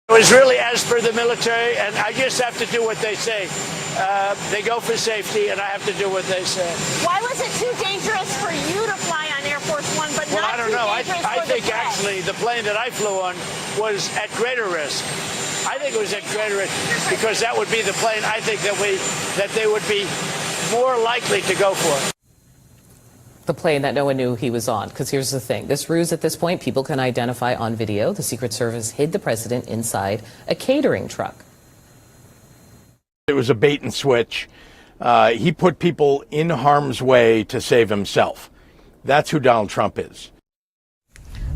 It was really as per the military, and I just have to do what they say. They go for safety, and I have to do what they say. Why was it too dangerous for you to fly on Air Force One, but well, not I don't too know. dangerous I for think the press? actually the plane that I flew on was at greater risk. I think it was at greater risk because that would be the plane I think that they would be more likely to go for. The plane that no one knew he was on. Because here's the thing. This ruse at this point, people can identify on video. The Secret Service hid the president inside a catering truck. It was a bait and switch. He put people in harm's way to save himself. That's who Donald Trump is.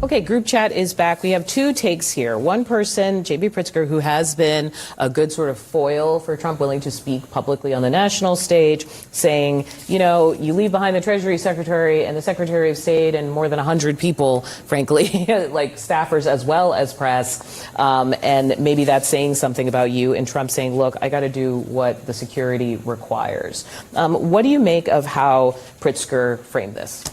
Okay, group chat is back. We have two takes here. One person, J.B. Pritzker, who has been a good sort of foil for Trump, willing to speak publicly on the national stage, saying, you know, you leave behind the Treasury Secretary and the Secretary of State and more than 100 people, frankly, like staffers as well as press. And maybe that's saying something about you. And Trump saying, look, I got to do what the security requires. What do you make of how Pritzker framed this?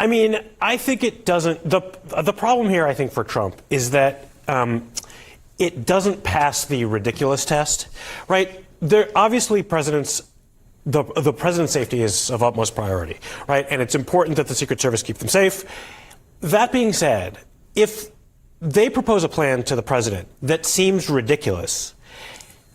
I mean, I think it doesn't. The problem here, I think, for Trump is that it doesn't pass the ridiculous test, right? Obviously, the president's safety is of utmost priority, right? And it's important that the Secret Service keep them safe. That being said, if they propose a plan to the president that seems ridiculous,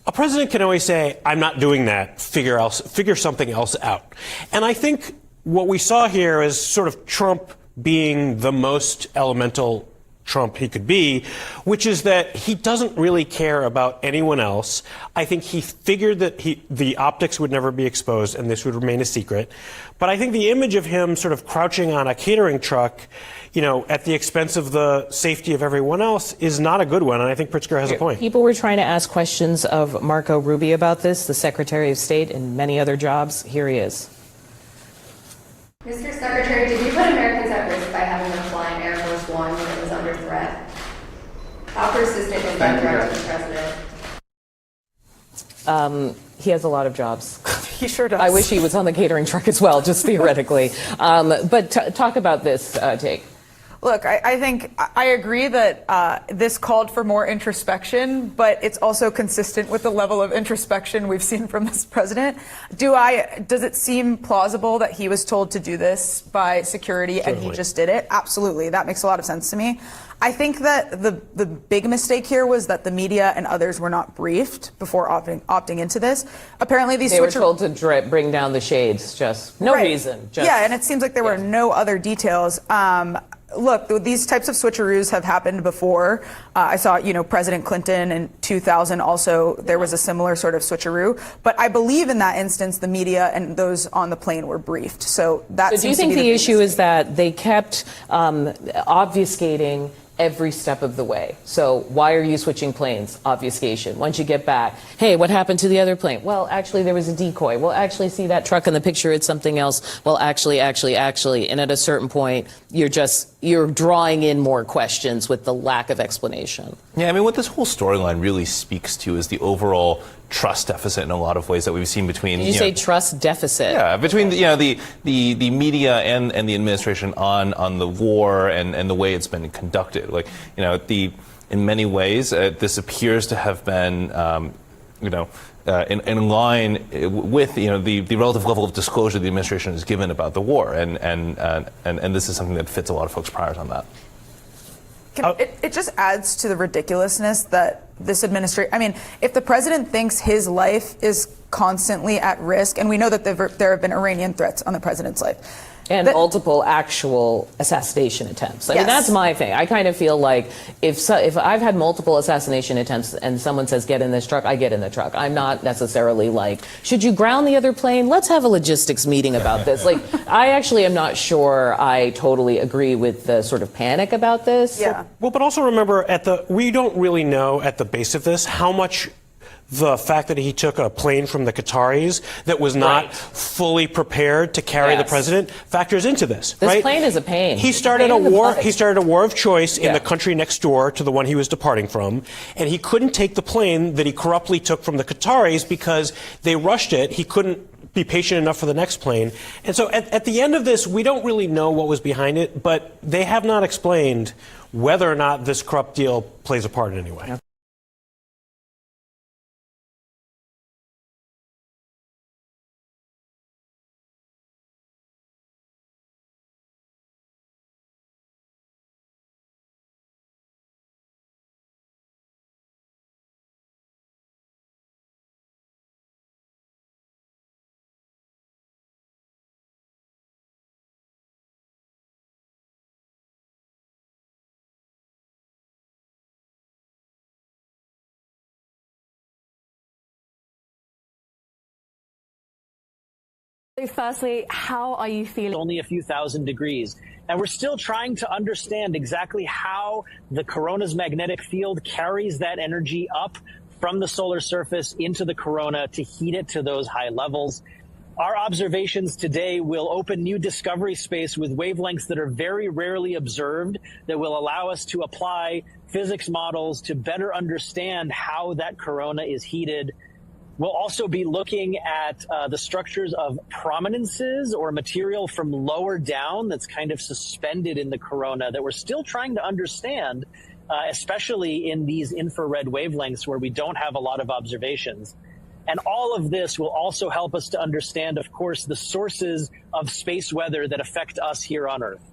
a president can always say, "I'm not doing that. Figure something else out." And I think what we saw here is sort of Trump being the most elemental Trump he could be, which is that he doesn't really care about anyone else. I think he figured that the optics would never be exposed and this would remain a secret. But I think the image of him sort of crouching on a catering truck, you know, at the expense of the safety of everyone else is not a good one. And I think Pritzker has a point. People were trying to ask questions of Marco Rubio about this, the Secretary of State and many other jobs. Here he is. Mr. Secretary, did you put Americans at risk by having them fly in Air Force One when it was under threat? How persistent is that threat to the president? He has a lot of jobs. He sure does. I wish he was on the catering truck as well, just theoretically. But talk about this take. Look, I think I agree that this called for more introspection, but it's also consistent with the level of introspection we've seen from this president. Does it seem plausible that he was told to do this by security and he just did it? Absolutely. That makes a lot of sense to me. I think that the big mistake here was that the media and others were not briefed before opting into this. Apparently, they were told to bring down the shades, just no reason. Yeah, and it seems like there were no other details. Look, these types of switcheroos have happened before. I saw, President Clinton in 2000 also, there was a similar sort of switcheroo. But I believe in that instance, the media and those on the plane were briefed. So that do you think the issue is that they kept obfuscating every step of the way. So why are you switching planes? Obfuscation. Once you get back, hey, what happened to the other plane? Well, actually, there was a decoy. Well, actually, see that truck in the picture, it's something else. Well, actually. And at a certain point, you're drawing in more questions with the lack of explanation. Yeah, I mean, what this whole storyline really speaks to is the overall trust deficit in a lot of ways that we've seen between. Did you say trust deficit? Yeah, between the media and the administration on the war and the way it's been conducted. Like, in many ways, this appears to have been, in line with the relative level of disclosure the administration has given about the war, and this is something that fits a lot of folks' priors on that. It just adds to the ridiculousness that this administration, I mean, if the president thinks his life is constantly at risk, and we know that there have been Iranian threats on the president's life. And multiple actual assassination attempts. I mean, that's my thing. I kind of feel like if I've had multiple assassination attempts and someone says, get in this truck, I get in the truck. I'm not necessarily like, should you ground the other plane? Let's have a logistics meeting about this. Like, I actually am not sure I totally agree with the sort of panic about this. Yeah. Well, but also remember, we don't really know at the base of this how much the fact that he took a plane from the Qataris that was not fully prepared to carry the president factors into this. This plane is a pain. He started a war. He started a war of choice in the country next door to the one he was departing from, and he couldn't take the plane that he corruptly took from the Qataris because they rushed it. He couldn't be patient enough for the next plane. And so at the end of this, we don't really know what was behind it, but they have not explained whether or not this corrupt deal plays a part in any way. Yeah. Firstly, how are you feeling? Only a few thousand degrees. And we're still trying to understand exactly how the corona's magnetic field carries that energy up from the solar surface into the corona to heat it to those high levels. Our observations today will open new discovery space with wavelengths that are very rarely observed that will allow us to apply physics models to better understand how that corona is heated. We'll also be looking at the structures of prominences or material from lower down that's kind of suspended in the corona that we're still trying to understand, especially in these infrared wavelengths where we don't have a lot of observations. And all of this will also help us to understand, of course, the sources of space weather that affect us here on Earth.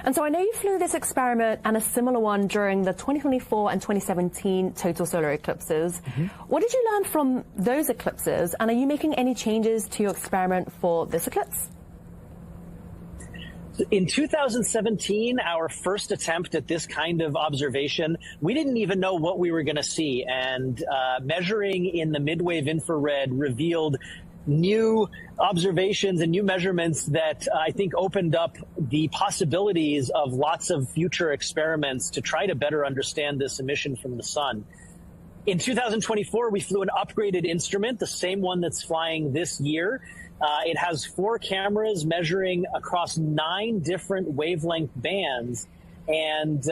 And so I know you flew this experiment and a similar one during the 2024 and 2017 total solar eclipses. What did you learn from those eclipses, and are you making any changes to your experiment for this eclipse? In 2017, our first attempt at this kind of observation, we didn't even know what we were going to see. And measuring in the midwave infrared revealed new observations and new measurements that I think opened up the possibilities of lots of future experiments to try to better understand this emission from the sun. In 2024, we flew an upgraded instrument, the same one that's flying this year. It has 4 cameras measuring across 9 different wavelength bands. And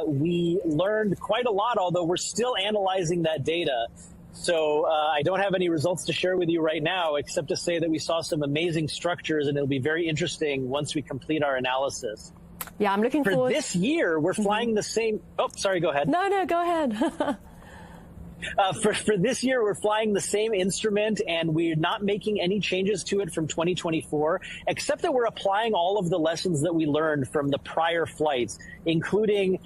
we learned quite a lot, although we're still analyzing that data. So I don't have any results to share with you right now, except to say that we saw some amazing structures, and it'll be very interesting once we complete our analysis. Yeah, I'm looking forward. For this year, we're flying the same. Oh, sorry, go ahead. No, go ahead. For this year, we're flying the same instrument, and we're not making any changes to it from 2024, except that we're applying all of the lessons that we learned from the prior flights, including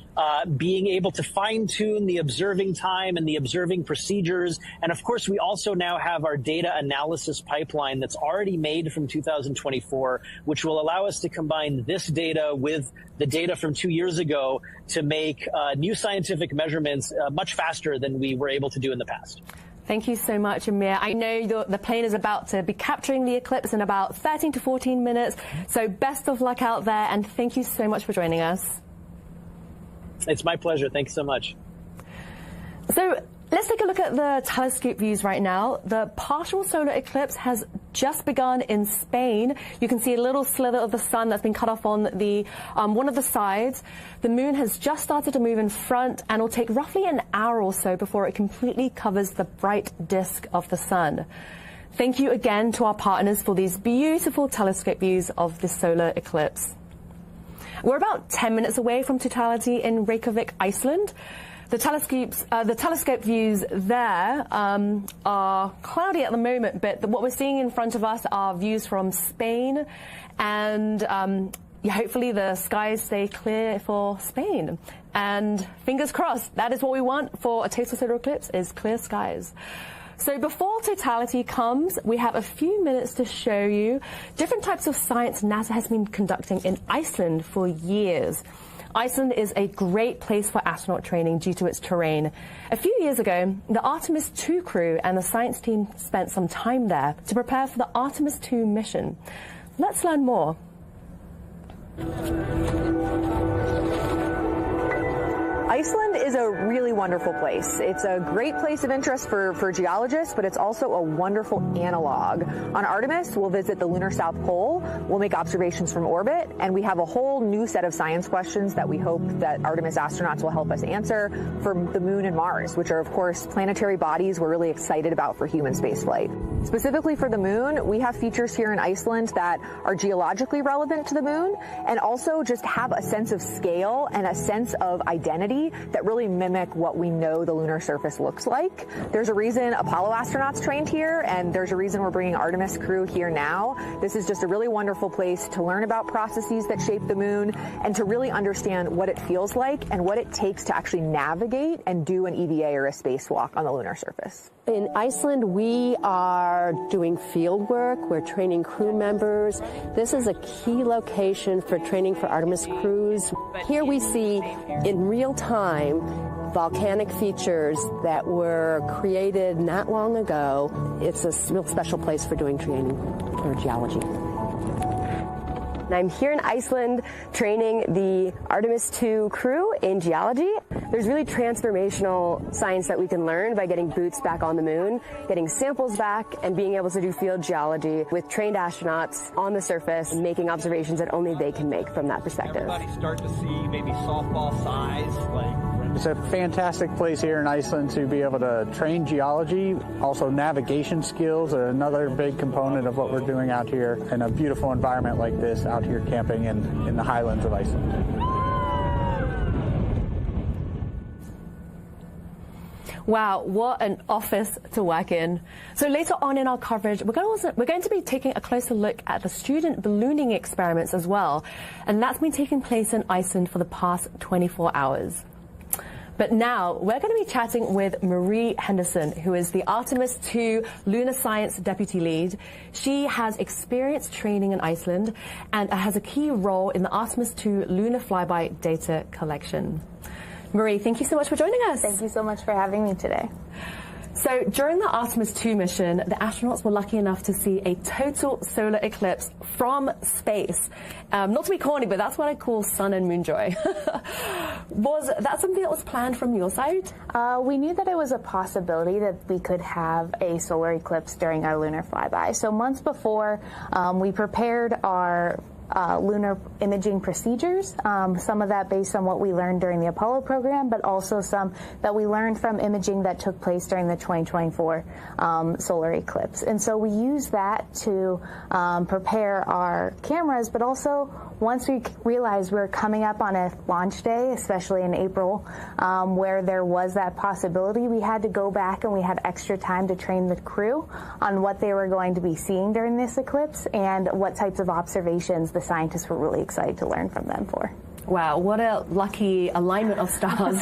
being able to fine-tune the observing time and the observing procedures. And of course, we also now have our data analysis pipeline that's already made from 2024, which will allow us to combine this data with the data from 2 years ago to make new scientific measurements much faster than we were able to do in the past. Thank you so much, Amir. I know the plane is about to be capturing the eclipse in about 13 to 14 minutes. So best of luck out there, and thank you so much for joining us. It's my pleasure. Thanks so much. So let's take a look at the telescope views right now. The partial solar eclipse has just begun in Spain. You can see a little slither of the sun that's been cut off on the one of the sides. The moon has just started to move in front, and will take roughly an hour or so before it completely covers the bright disk of the sun. Thank you again to our partners for these beautiful telescope views of the solar eclipse. We're about 10 minutes away from totality in Reykjavik, Iceland. The telescope views there are cloudy at the moment, but what we're seeing in front of us are views from Spain, and hopefully the skies stay clear for Spain. And fingers crossed, that is what we want for a total solar eclipse, is clear skies. So before totality comes, we have a few minutes to show you different types of science NASA has been conducting in Iceland for years. Iceland is a great place for astronaut training due to its terrain. A few years ago, the Artemis II crew and the science team spent some time there to prepare for the Artemis II mission. Let's learn more. Iceland is a really wonderful place. It's a great place of interest for geologists, but it's also a wonderful analog. On Artemis, we'll visit the lunar South Pole, we'll make observations from orbit, and we have a whole new set of science questions that we hope that Artemis astronauts will help us answer for the Moon and Mars, which are, of course, planetary bodies we're really excited about for human spaceflight. Specifically for the Moon, we have features here in Iceland that are geologically relevant to the Moon, and also just have a sense of scale and a sense of identity that really mimic what we know the lunar surface looks like. There's a reason Apollo astronauts trained here, and there's a reason we're bringing Artemis crew here now. This is just a really wonderful place to learn about processes that shape the Moon and to really understand what it feels like and what it takes to actually navigate and do an EVA or a spacewalk on the lunar surface. In Iceland, we are doing field work. We're training crew members. This is a key location for training for Artemis crews. Here we see in real time volcanic features that were created not long ago. It's a real special place for doing training for geology. I'm here in Iceland training the Artemis II crew in geology. There's really transformational science that we can learn by getting boots back on the Moon, getting samples back, and being able to do field geology with trained astronauts on the surface, making observations that only they can make from that perspective. Everybody start to see maybe softball size, It's a fantastic place here in Iceland to be able to train geology. Also, navigation skills are another big component of what we're doing out here in a beautiful environment like this, out here camping in the highlands of Iceland. Wow, what an office to work in. So later on in our coverage, we're going to be taking a closer look at the student ballooning experiments as well. And that's been taking place in Iceland for the past 24 hours. But now we're going to be chatting with Marie Henderson, who is the Artemis II Lunar Science Deputy Lead. She has experience training in Iceland and has a key role in the Artemis II lunar flyby data collection. Marie, thank you so much for joining us. Thank you so much for having me today. So during the Artemis II mission, the astronauts were lucky enough to see a total solar eclipse from space. Not to be corny, but that's what I call sun and moon joy. Was that something that was planned from your side? We knew that it was a possibility that we could have a solar eclipse during our lunar flyby. So months before, we prepared our lunar imaging procedures, some of that based on what we learned during the Apollo program, but also some that we learned from imaging that took place during the 2024 solar eclipse. And so we used that to prepare our cameras, but also once we realized we were coming up on a launch day, especially in April, where there was that possibility, we had to go back and we had extra time to train the crew on what they were going to be seeing during this eclipse and what types of observations the scientists were really excited to learn from them for. Wow, what a lucky alignment of stars.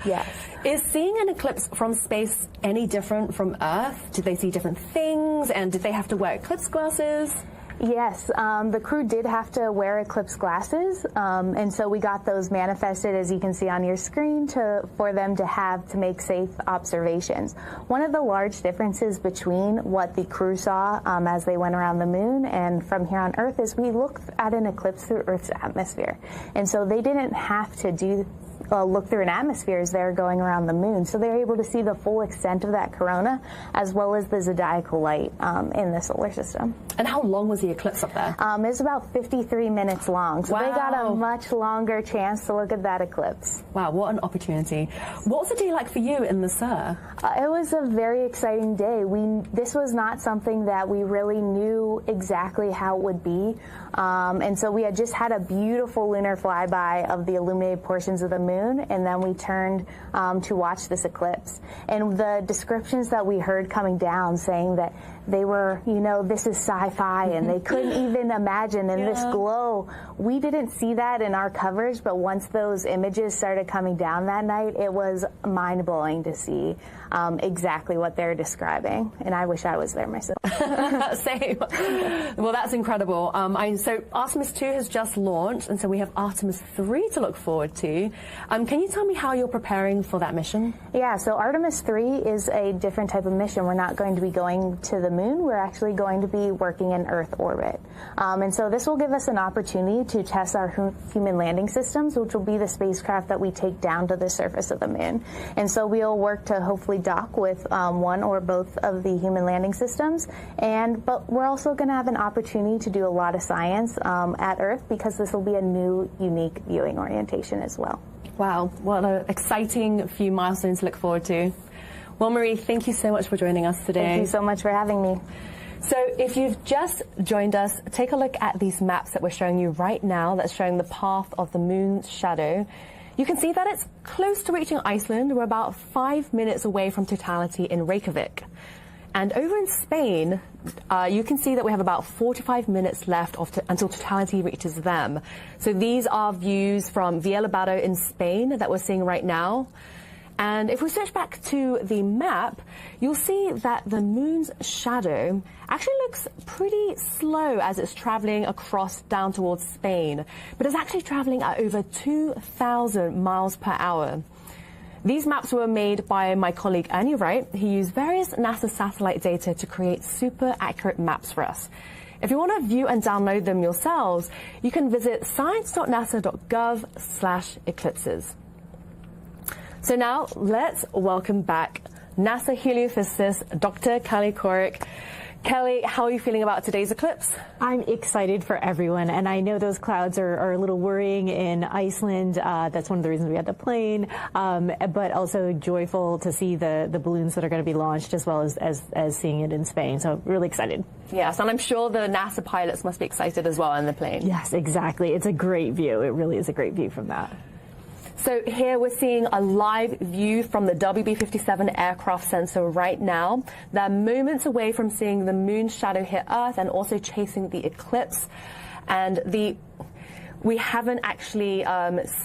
Yes. Is seeing an eclipse from space any different from Earth? Did they see different things, and did they have to wear eclipse glasses? Yes, the crew did have to wear eclipse glasses, and so we got those manifested, as you can see on your screen, for them to make safe observations. One of the large differences between what the crew saw as they went around the moon and from here on Earth is we looked at an eclipse through Earth's atmosphere, and so they didn't have to do look through an atmosphere as they're going around the moon. So they're able to see the full extent of that corona as well as the zodiacal light in the solar system. And how long was the eclipse up there? It's about 53 minutes long. So they got a much longer chance to look at that eclipse. Wow, what an opportunity. What was the day like for you in the SUR? It was a very exciting day. This was not something that we really knew exactly how it would be. And so we had just had a beautiful lunar flyby of the illuminated portions of the moon, and then we turned to watch this eclipse. And the descriptions that we heard coming down saying that they were, this is sci-fi, and they couldn't even imagine in this glow. We didn't see that in our coverage, but once those images started coming down that night, it was mind-blowing to see exactly what they're describing. And I wish I was there myself. Same. Well, that's incredible. So Artemis 2 has just launched, and so we have Artemis 3 to look forward to. Can you tell me how you're preparing for that mission? Yeah, so Artemis 3 is a different type of mission. We're not going to be going to the moon. We're actually going to be working in Earth orbit. And so this will give us an opportunity to test our human landing systems, which will be the spacecraft that we take down to the surface of the moon. And so we'll work to hopefully dock with one or both of the human landing systems. But we're also going to have an opportunity to do a lot of science at Earth, because this will be a new, unique viewing orientation as well. Wow, what an exciting few milestones to look forward to. Well, Marie, thank you so much for joining us today. Thank you so much for having me. So if you've just joined us, take a look at these maps that we're showing you right now that's showing the path of the moon's shadow. You can see that it's close to reaching Iceland. We're about 5 minutes away from totality in Reykjavik. And over in Spain, you can see that we have about 45 minutes left until totality reaches them. So these are views from Villabado in Spain that we're seeing right now. And if we switch back to the map, you'll see that the moon's shadow actually looks pretty slow as it's traveling across down towards Spain, but it's actually traveling at over 2,000 miles per hour. These maps were made by my colleague Ernie Wright. He used various NASA satellite data to create super accurate maps for us. If you want to view and download them yourselves, you can visit science.nasa.gov/eclipses. So now let's welcome back NASA heliophysicist Dr. Kelly Corrick. Kelly, how are you feeling about today's eclipse? I'm excited for everyone, and I know those clouds are a little worrying in Iceland. That's one of the reasons we had the plane, but also joyful to see the balloons that are going to be launched, as well as seeing it in Spain. So really excited. Yes, and I'm sure the NASA pilots must be excited as well in the plane. Yes, exactly. It's a great view. It really is a great view from that. So here we're seeing a live view from the WB-57 aircraft sensor right now. They're moments away from seeing the moon's shadow hit Earth and also chasing the eclipse. And we haven't actually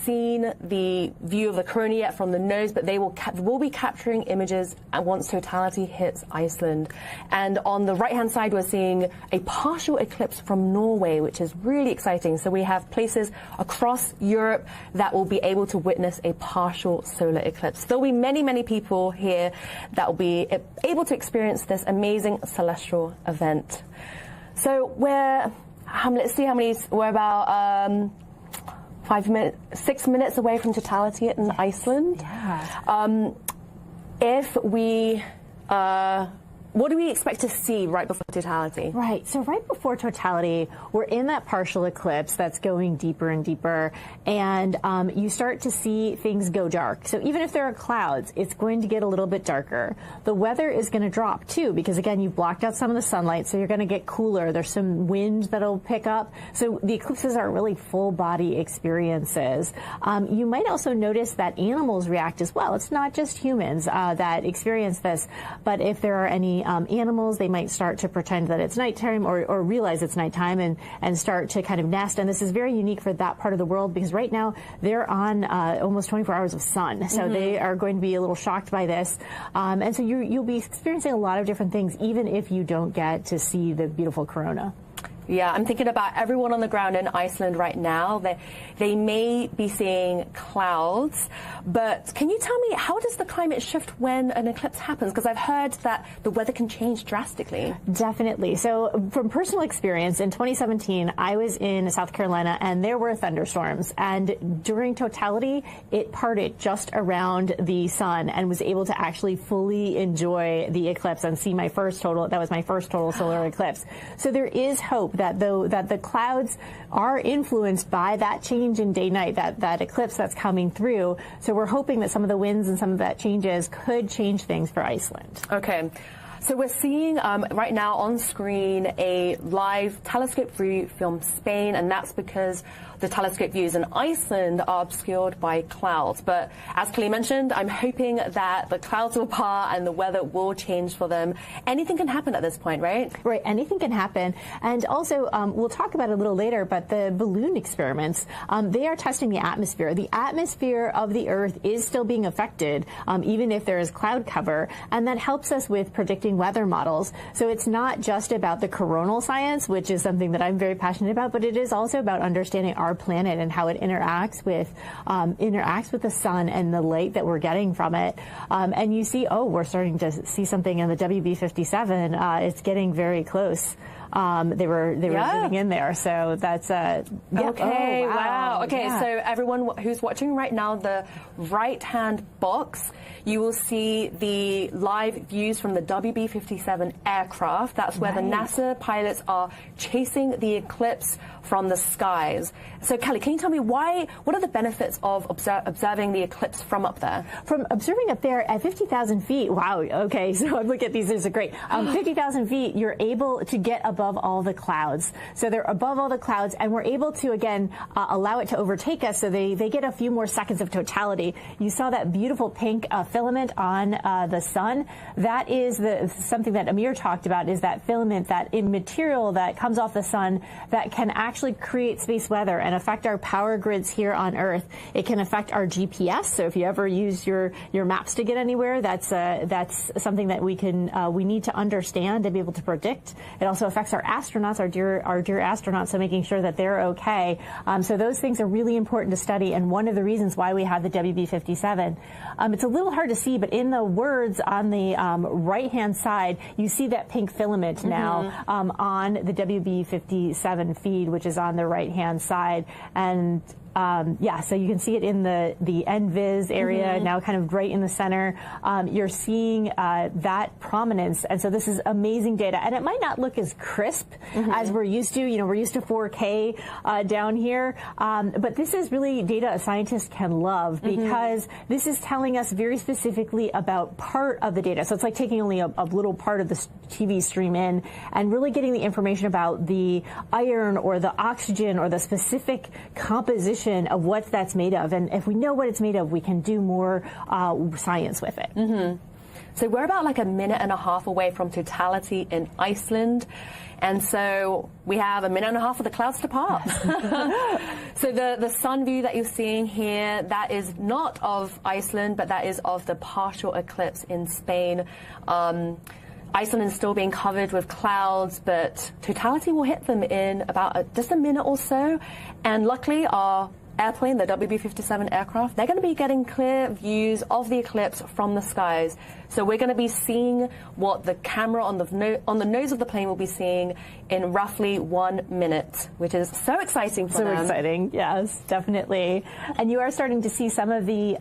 seen the view of the corona yet from the nose, but they will be capturing images once totality hits Iceland. And on the right-hand side, we're seeing a partial eclipse from Norway, which is really exciting. So we have places across Europe that will be able to witness a partial solar eclipse. There'll be many, many people here that will be able to experience this amazing celestial event. So let's see how many. We're about 6 minutes away from totality in Iceland. Yeah. What do we expect to see right before totality? Right. So right before totality, we're in that partial eclipse that's going deeper and deeper, and you start to see things go dark. So even if there are clouds, it's going to get a little bit darker. The weather is going to drop too, because again, you've blocked out some of the sunlight, so you're going to get cooler. There's some wind that'll pick up. So the eclipses are really full body experiences. You might also notice that animals react as well. It's not just humans that experience this, but if there are any animals, they might start to pretend that it's nighttime or realize it's nighttime and start to kind of nest. And this is very unique for that part of the world, because right now they're on almost 24 hours of sun. So they are going to be a little shocked by this. And so you'll be experiencing a lot of different things, even if you don't get to see the beautiful corona. Yeah, I'm thinking about everyone on the ground in Iceland right now. They may be seeing clouds, but can you tell me, how does the climate shift when an eclipse happens? Because I've heard that the weather can change drastically. Definitely. So from personal experience, in 2017, I was in South Carolina and there were thunderstorms. And during totality, it parted just around the sun and was able to actually fully enjoy the eclipse and see my first total. That was my first total solar eclipse. So there is hope that the clouds are influenced by that change in day-night, that eclipse that's coming through. So we're hoping that some of the winds and some of that changes could change things for Iceland. Okay. So we're seeing right now on screen a live telescope view from Spain, and that's because the telescope views in Iceland are obscured by clouds. But as Kelly mentioned, I'm hoping that the clouds will part and the weather will change for them. Anything can happen at this point, right? Right, anything can happen. And also, we'll talk about it a little later, but the balloon experiments, they are testing the atmosphere. The atmosphere of the Earth is still being affected, even if there is cloud cover, and that helps us with predicting weather models. So it's not just about the coronal science, which is something that I'm very passionate about, but it is also about understanding our planet and how it interacts with the sun and the light that we're getting from it. And you see, we're starting to see something in the WB57. It's getting very close. They were zooming in there, so that's okay. Wow. Okay, yeah. So everyone who's watching right now, the right-hand box, you will see the live views from the WB57 aircraft. That's where the NASA pilots are chasing the eclipse from the skies. So Kelly, can you tell me what are the benefits of observing the eclipse from up there? From observing up there at 50,000 feet, wow, okay, so I look at these, these are great. 50,000 feet, you're able to get above all the clouds. So they're above all the clouds, and we're able to, again, allow it to overtake us, so they get a few more seconds of totality. You saw that beautiful pink filament on the sun. That is something that Amir talked about, is that filament, that material that comes off the sun that can actually create space weather and affect our power grids here on Earth. It can affect our GPS. So if you ever use your maps to get anywhere, that's something that we need to understand to be able to predict. It also affects our astronauts, our dear astronauts, so making sure that they're okay. So those things are really important to study, and one of the reasons why we have the WB57. It's a little hard to see, but in the words on the right-hand side, you see that pink filament now on the WB57 feed, which is on the right-hand side. And so you can see it in the NVIS area, now kind of right in the center. You're seeing that prominence, and so this is amazing data. And it might not look as crisp as we're used to. You know, we're used to 4K down here, but this is really data a scientist can love, because this is telling us very specifically about part of the data. So it's like taking only a little part of the TV stream in and really getting the information about the iron or the oxygen or the specific composition of what that's made of. And if we know what it's made of, we can do more science with it. So we're about like a minute and a half away from totality in Iceland. And so we have a minute and a half for the clouds to part. So the sun view that you're seeing here, that is not of Iceland, but that is of the partial eclipse in Spain. Iceland is still being covered with clouds, but totality will hit them in about just a minute or so. And luckily, our airplane, the WB57 aircraft, they're going to be getting clear views of the eclipse from the skies. So we're going to be seeing what the camera on the nose of the plane will be seeing in roughly 1 minute, which is so exciting for them. So exciting, yes, definitely. And you are starting to see some of the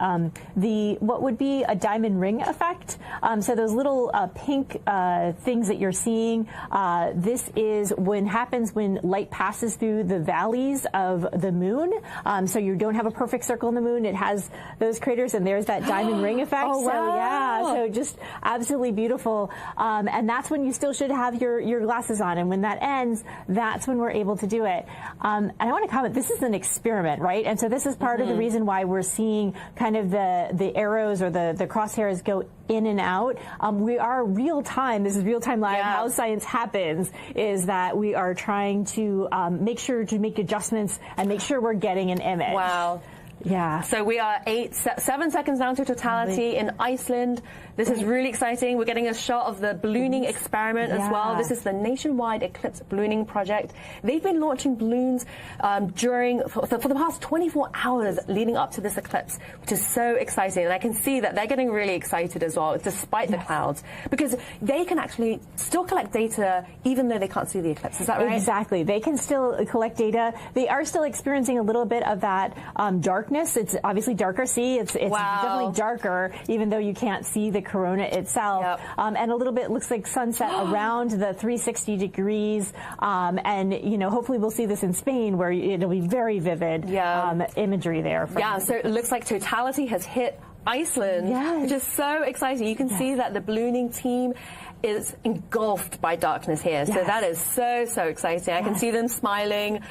what would be a diamond ring effect. So those little pink things that you're seeing, this is happens when light passes through the valleys of the moon. So you don't have a perfect circle in the moon. It has those craters, and there's that diamond ring effect. Oh, wow. So just absolutely beautiful. And that's when you still should have your glasses on. And when that ends, that's when we're able to do it. And I want to comment, this is an experiment, right? And so this is part of the reason why we're seeing kind of the arrows or the crosshairs go in and out. We are real time. This is real time live. How science happens is that we are trying to make sure to make adjustments and make sure we're getting an image. Wow. Yeah. So we are 7 seconds down to totality in Iceland. This is really exciting. We're getting a shot of the ballooning experiment as well. This is the Nationwide Eclipse Ballooning Project. They've been launching balloons for the past 24 hours leading up to this eclipse, which is so exciting. And I can see that they're getting really excited as well, despite the clouds, because they can actually still collect data even though they can't see the eclipse. Is that right? Exactly. They can still collect data. They are still experiencing a little bit of that darkness. It's obviously darker. See, it's definitely darker, even though you can't see the corona itself. And a little bit looks like sunset around the 360 degrees. And, you know, hopefully we'll see this in Spain, where it'll be very vivid imagery there. So it looks like totality has hit Iceland, which is so exciting. You can see that the ballooning team is engulfed by darkness here. So that is so exciting. I can see them smiling.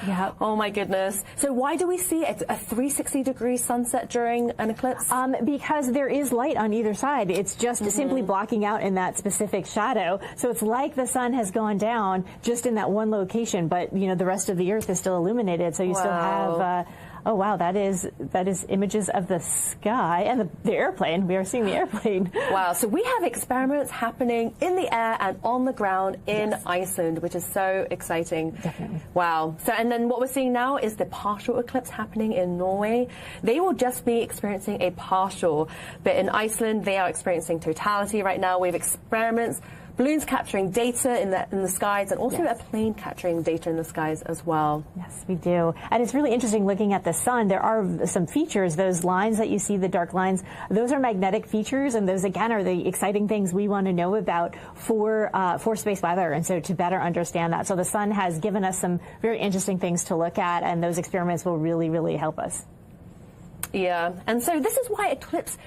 Oh my goodness. So why do we see a 360-degree sunset during an eclipse? Because there is light on either side. It's just simply blocking out in that specific shadow. So it's like the sun has gone down just in that one location, but you know the rest of the earth is still illuminated. So you still have oh wow, that is images of the sky and the airplane. We are seeing the airplane. Wow, so we have experiments happening in the air and on the ground in Iceland, which is so exciting. Definitely. Wow. So, and then what we're seeing now is the partial eclipse happening in Norway. They will just be experiencing a partial, but in Iceland, they are experiencing totality right now. We have experiments, balloons capturing data in the skies, and also a plane capturing data in the skies as well. Yes, we do. And it's really interesting looking at the sun. There are some features, those lines that you see, the dark lines, those are magnetic features, and those, again, are the exciting things we want to know about for space weather, and so to better understand that. So the sun has given us some very interesting things to look at, and those experiments will really, really help us. Yeah, and so this is why eclipse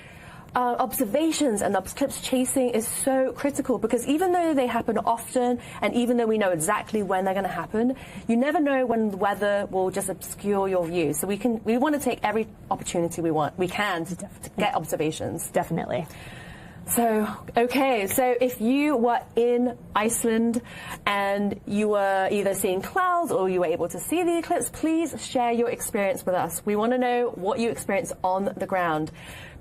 observations and eclipse chasing is so critical, because even though they happen often and even though we know exactly when they're going to happen, you never know when the weather will just obscure your view. So we want to take every opportunity we can to get observations. Definitely. So, okay, so if you were in Iceland and you were either seeing clouds or you were able to see the eclipse, please share your experience with us. We want to know what you experienced on the ground.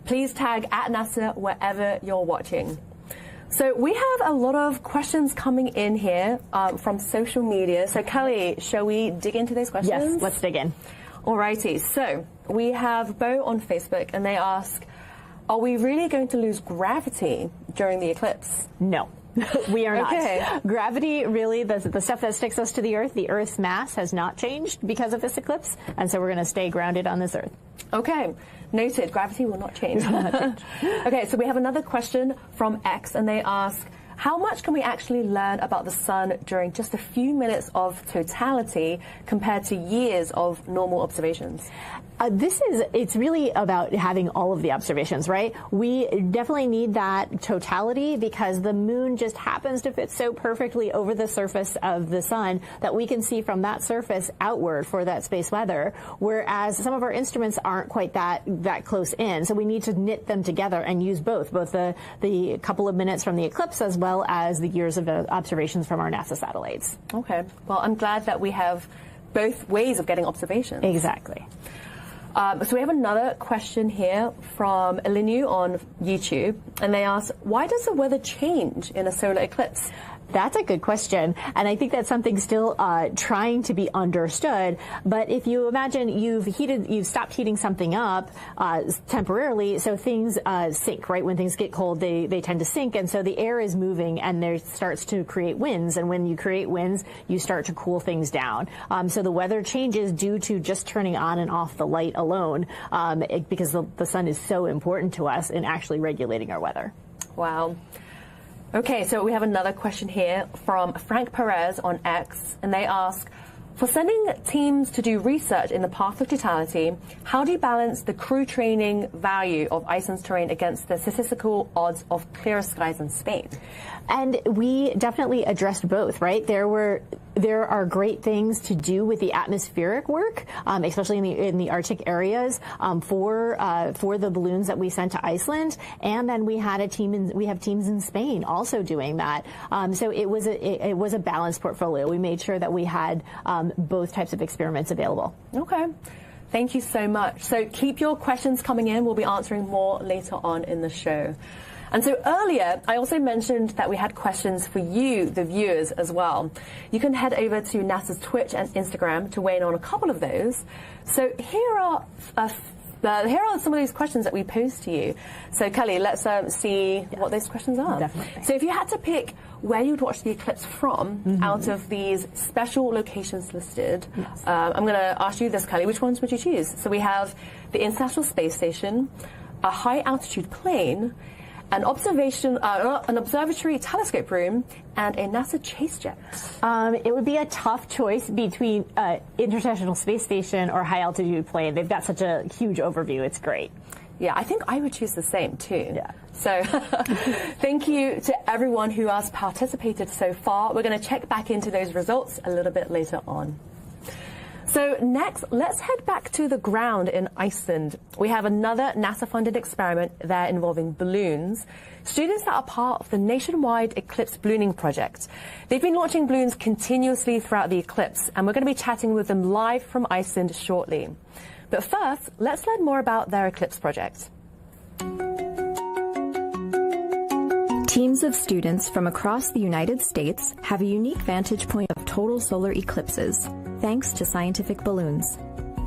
Please tag @NASA wherever you're watching. So we have a lot of questions coming in here from social media. So Kelly, shall we dig into those questions? Yes, let's dig in. Alrighty, so we have Bo on Facebook, and they ask, are we really going to lose gravity during the eclipse? No. We are not. Okay. Gravity, really, the stuff that sticks us to the Earth's mass has not changed because of this eclipse, and so we're going to stay grounded on this Earth. Okay, noted. Gravity will not change. Okay, so we have another question from X, and they ask, how much can we actually learn about the sun during just a few minutes of totality compared to years of normal observations? It's really about having all of the observations, right? We definitely need that totality because the moon just happens to fit so perfectly over the surface of the sun that we can see from that surface outward for that space weather, whereas some of our instruments aren't quite that close in. So we need to knit them together and use both the couple of minutes from the eclipse as well as the years of observations from our NASA satellites. Okay. Well, I'm glad that we have both ways of getting observations. Exactly. So we have another question here from Elinu on YouTube, and they ask, why does the weather change in a solar eclipse? That's a good question, and I think that's something still trying to be understood. But if you imagine you've stopped heating something up temporarily, so things sink, right? When things get cold, they tend to sink, and so the air is moving, and there starts to create winds. And when you create winds, you start to cool things down. So the weather changes due to just turning on and off the light alone, because the sun is so important to us in actually regulating our weather. Wow. Okay, so we have another question here from Frank Perez on X, and they ask, for sending teams to do research in the path of totality, how do you balance the crew training value of Iceland's terrain against the statistical odds of clearer skies in Spain? And we definitely addressed both, right? There are great things to do with the atmospheric work, especially in the Arctic areas, for the balloons that we sent to Iceland, and then we have teams in Spain also doing that. So it was a balanced portfolio. We made sure that we had both types of experiments available. Okay. Thank you so much. So keep your questions coming in. We'll be answering more later on in the show. And so earlier, I also mentioned that we had questions for you, the viewers, as well. You can head over to NASA's Twitch and Instagram to weigh in on a couple of those. So here are some of these questions that we posed to you. So Kelly, let's see what those questions are. Definitely. So if you had to pick where you'd watch the eclipse from out of these special locations listed, I'm going to ask you this, Kelly. Which ones would you choose? So we have the International Space Station, a high-altitude plane, an observatory telescope room, and a NASA chase jet. It would be a tough choice between International Space Station or high altitude plane. They've got such a huge overview. It's great. Yeah, I think I would choose the same too. Yeah. So thank you to everyone who has participated so far. We're going to check back into those results a little bit later on. So next, let's head back to the ground in Iceland. We have another NASA-funded experiment there involving balloons. Students that are part of the nationwide eclipse ballooning project. They've been launching balloons continuously throughout the eclipse, and we're going to be chatting with them live from Iceland shortly. But first, let's learn more about their eclipse project. Teams of students from across the United States have a unique vantage point of total solar eclipses, thanks to scientific balloons.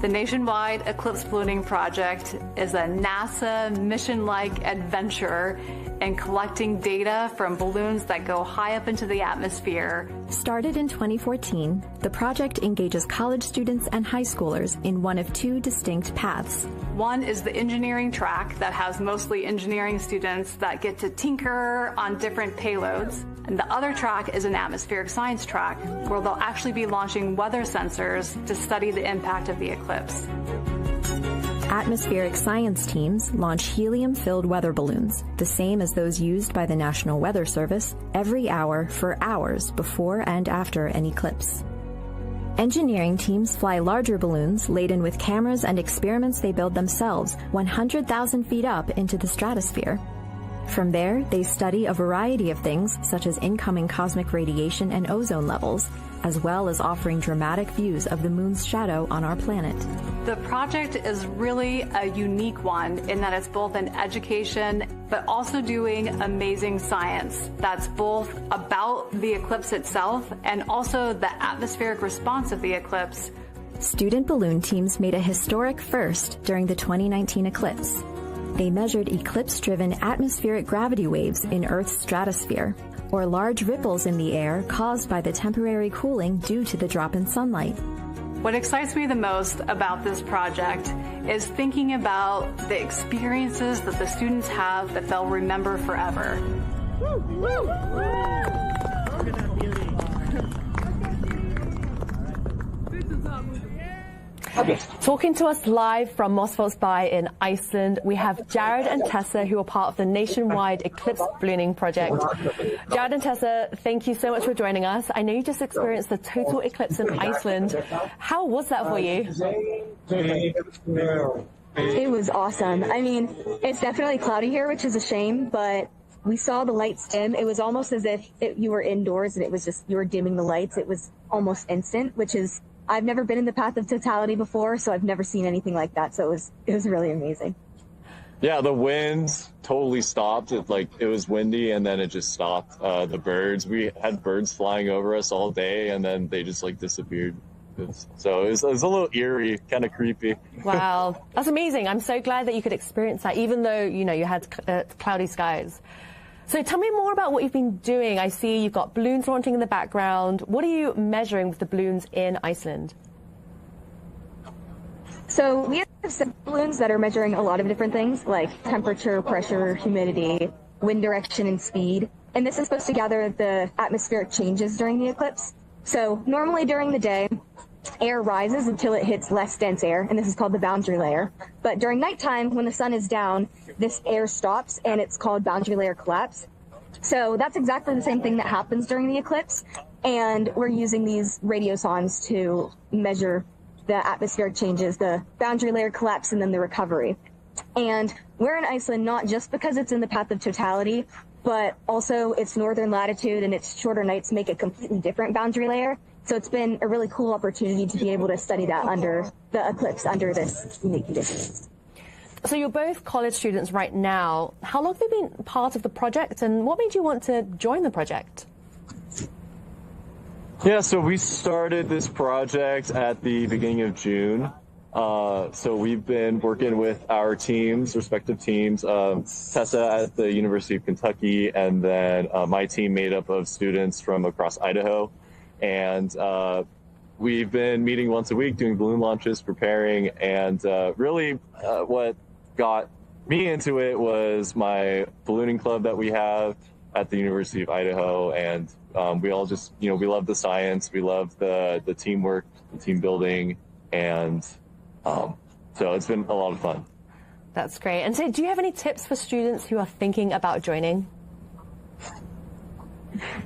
The Nationwide Eclipse Ballooning Project is a NASA mission-like adventure in collecting data from balloons that go high up into the atmosphere. Started in 2014, the project engages college students and high schoolers in one of two distinct paths. One is the engineering track that has mostly engineering students that get to tinker on different payloads. And the other track is an atmospheric science track where they'll actually be launching weather sensors to study the impact of the eclipse. Atmospheric science teams launch helium-filled weather balloons, the same as those used by the National Weather Service, every hour for hours before and after an eclipse. Engineering teams fly larger balloons laden with cameras and experiments they build themselves 100,000 feet up into the stratosphere. From there, they study a variety of things such as incoming cosmic radiation and ozone levels, as well as offering dramatic views of the moon's shadow on our planet. The project is really a unique one in that it's both an education, but also doing amazing science that's both about the eclipse itself and also the atmospheric response of the eclipse. Student balloon teams made a historic first during the 2019 eclipse. They measured eclipse-driven atmospheric gravity waves in Earth's stratosphere, or large ripples in the air caused by the temporary cooling due to the drop in sunlight. What excites me the most about this project is thinking about the experiences that the students have that they'll remember forever. Talking to us live from Mosfellsbæ in Iceland, we have Jared and Tessa, who are part of the nationwide eclipse ballooning project. Jared and Tessa, thank you so much for joining us. I know you just experienced the total eclipse in Iceland. How was that for you? It was awesome. I mean, it's definitely cloudy here, which is a shame, but we saw the lights dim. It was almost as if you were indoors and it was just, you were dimming the lights. It was almost instant, which is, I've never been in the path of totality before, so I've never seen anything like that. So it was really amazing. Yeah, the wind totally stopped. It was windy and then it just stopped. The birds, we had birds flying over us all day and then they just disappeared. So it was a little eerie, kind of creepy. Wow, that's amazing. I'm so glad that you could experience that, even though, you had cloudy skies. So tell me more about what you've been doing. I see you've got balloons launching in the background. What are you measuring with the balloons in Iceland? So we have some balloons that are measuring a lot of different things like temperature, pressure, humidity, wind direction, and speed. And this is supposed to gather the atmospheric changes during the eclipse. So normally during the day, air rises until it hits less dense air, and this is called the boundary layer. But during nighttime, when the sun is down, this air stops, and it's called boundary layer collapse. So that's exactly the same thing that happens during the eclipse, and we're using these radiosondes to measure the atmospheric changes, the boundary layer collapse, and then the recovery. And we're in Iceland not just because it's in the path of totality, but also its northern latitude and its shorter nights make a completely different boundary layer. So it's been a really cool opportunity to be able to study that under the eclipse under this unique conditions. So you're both college students right now. How long have you been part of the project, and what made you want to join the project? Yeah, so we started this project at the beginning of June. So we've been working with our teams, respective teams, Tessa at the University of Kentucky, and then my team made up of students from across Idaho. And we've been meeting once a week, doing balloon launches, preparing, and really what got me into it was my ballooning club that we have at the University of Idaho, and we all just, we love the science, we love the teamwork, the team building, and so it's been a lot of fun. That's great. And so do you have any tips for students who are thinking about joining?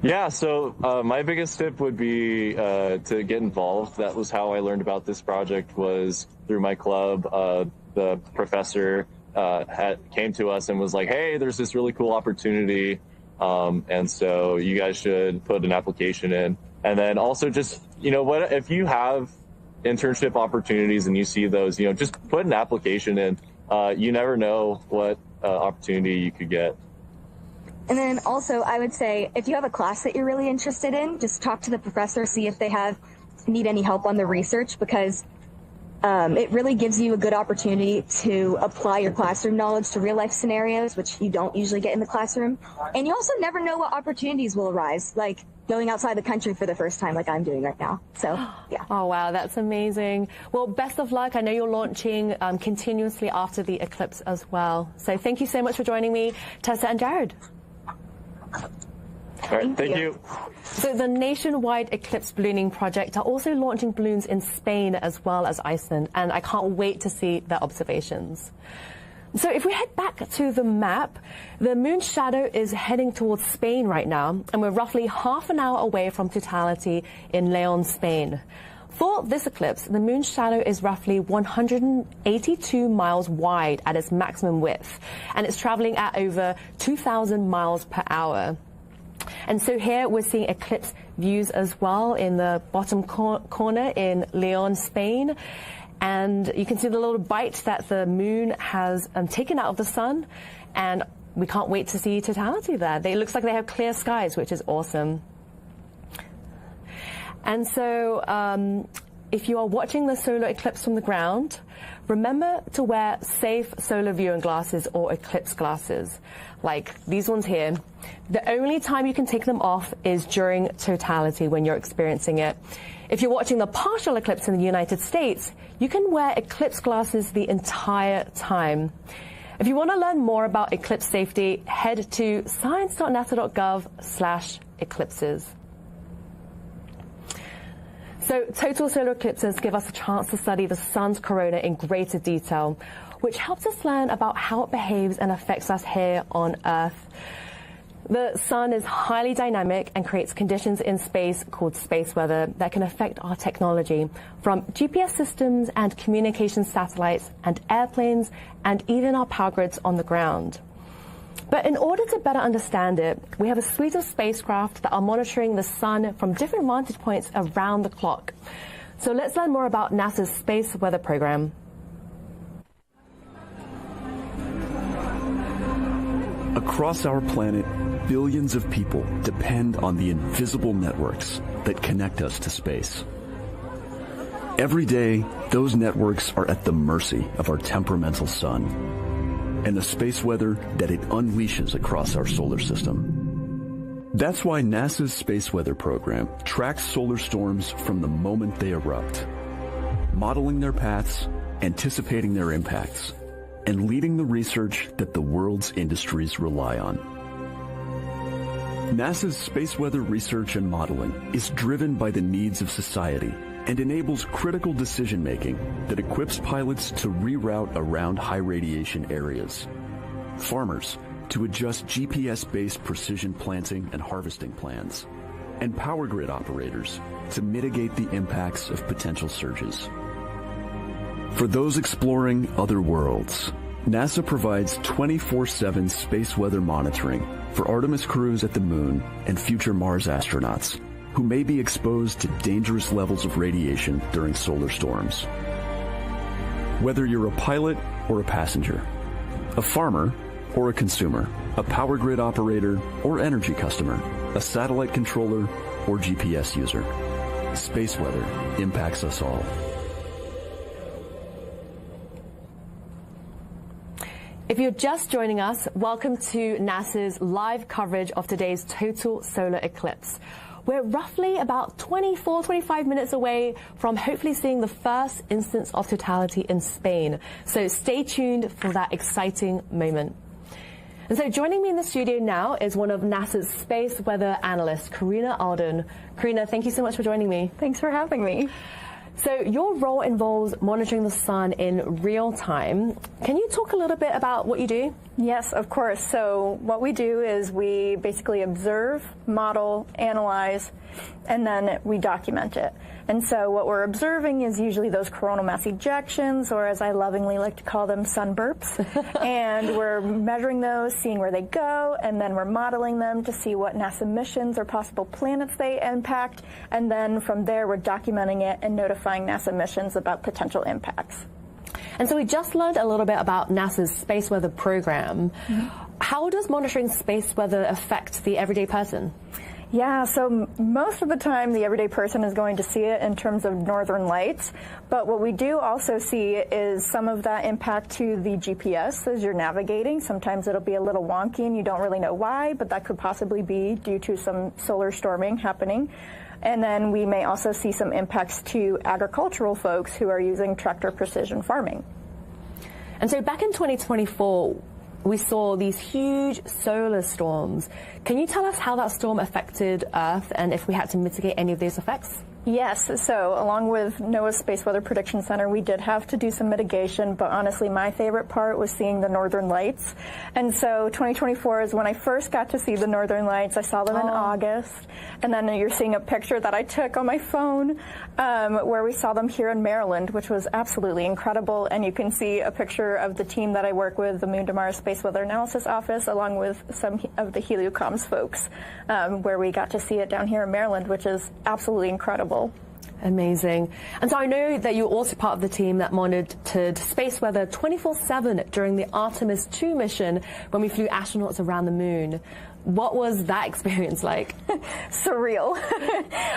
Yeah, so my biggest tip would be to get involved. That was how I learned about this project, was through my club. The professor came to us and was like, hey, there's this really cool opportunity, and so you guys should put an application in. And then also just, what if you have internship opportunities and you see those, just put an application in. You never know what opportunity you could get. And then also, I would say, if you have a class that you're really interested in, just talk to the professor, see if they need any help on the research, because it really gives you a good opportunity to apply your classroom knowledge to real life scenarios, which you don't usually get in the classroom. And you also never know what opportunities will arise, like going outside the country for the first time, like I'm doing right now. So, yeah. Oh, wow, that's amazing. Well, best of luck. I know you're launching continuously after the eclipse as well. So thank you so much for joining me, Tessa and Jared. All right, thank you. So the nationwide eclipse ballooning project are also launching balloons in Spain as well as Iceland, and I can't wait to see their observations. So if we head back to the map, the moon's shadow is heading towards Spain right now, and we're roughly half an hour away from totality in Leon, Spain. For this eclipse, the moon's shadow is roughly 182 miles wide at its maximum width, and it's traveling at over 2,000 miles per hour. And so here we're seeing eclipse views as well in the bottom corner in Leon, Spain. And you can see the little bite that the moon has taken out of the sun, and we can't wait to see totality there. It looks like they have clear skies, which is awesome. And so if you are watching the solar eclipse from the ground, remember to wear safe solar viewing glasses or eclipse glasses, like these ones here. The only time you can take them off is during totality when you're experiencing it. If you're watching the partial eclipse in the United States, you can wear eclipse glasses the entire time. If you want to learn more about eclipse safety, head to science.nasa.gov/eclipses. So total solar eclipses give us a chance to study the sun's corona in greater detail, which helps us learn about how it behaves and affects us here on Earth. The sun is highly dynamic and creates conditions in space called space weather that can affect our technology, from GPS systems and communication satellites and airplanes and even our power grids on the ground. But in order to better understand it, we have a suite of spacecraft that are monitoring the sun from different vantage points around the clock. So let's learn more about NASA's space weather program. Across our planet, billions of people depend on the invisible networks that connect us to space. Every day, those networks are at the mercy of our temperamental sun and the space weather that it unleashes across our solar system. That's why NASA's space weather program tracks solar storms from the moment they erupt, modeling their paths, anticipating their impacts, and leading the research that the world's industries rely on. NASA's space weather research and modeling is driven by the needs of society and enables critical decision-making that equips pilots to reroute around high radiation areas, farmers to adjust GPS-based precision planting and harvesting plans, and power grid operators to mitigate the impacts of potential surges. For those exploring other worlds, NASA provides 24/7 space weather monitoring for Artemis crews at the moon and future Mars astronauts, who may be exposed to dangerous levels of radiation during solar storms. Whether you're a pilot or a passenger, a farmer or a consumer, a power grid operator or energy customer, a satellite controller or GPS user, space weather impacts us all. If you're just joining us, welcome to NASA's live coverage of today's total solar eclipse. We're roughly about 25 minutes away from hopefully seeing the first instance of totality in Spain. So stay tuned for that exciting moment. And so joining me in the studio now is one of NASA's space weather analysts, Karina Alden. Karina, thank you so much for joining me. Thanks for having me. So your role involves monitoring the sun in real time. Can you talk a little bit about what you do? Yes, of course. So what we do is we basically observe, model, analyze, and then we document it. And so what we're observing is usually those coronal mass ejections, or as I lovingly like to call them, sun burps. And we're measuring those, seeing where they go, and then we're modeling them to see what NASA missions or possible planets they impact. And then from there, we're documenting it and notifying NASA missions about potential impacts. And so we just learned a little bit about NASA's space weather program. How does monitoring space weather affect the everyday person? Yeah, so most of the time the everyday person is going to see it in terms of northern lights, but what we do also see is some of that impact to the GPS as you're navigating. Sometimes it'll be a little wonky and you don't really know why, but that could possibly be due to some solar storming happening. And then we may also see some impacts to agricultural folks who are using tractor precision farming. And so back in 2024, we saw these huge solar storms. Can you tell us how that storm affected Earth and if we had to mitigate any of those effects? Yes, so along with NOAA's Space Weather Prediction Center, we did have to do some mitigation, but honestly my favorite part was seeing the northern lights. And so 2024 is when I first got to see the northern lights. I saw them in August, and then you're seeing a picture that I took on my phone where we saw them here in Maryland, which was absolutely incredible. And you can see a picture of the team that I work with, the Moon to Mars Space Weather Analysis Office, along with some of the Heliocomms folks, where we got to see it down here in Maryland, which is absolutely incredible. Amazing. And so I know that you're also part of the team that monitored space weather 24/7 during the Artemis 2 mission when we flew astronauts around the moon. What was that experience like? Surreal.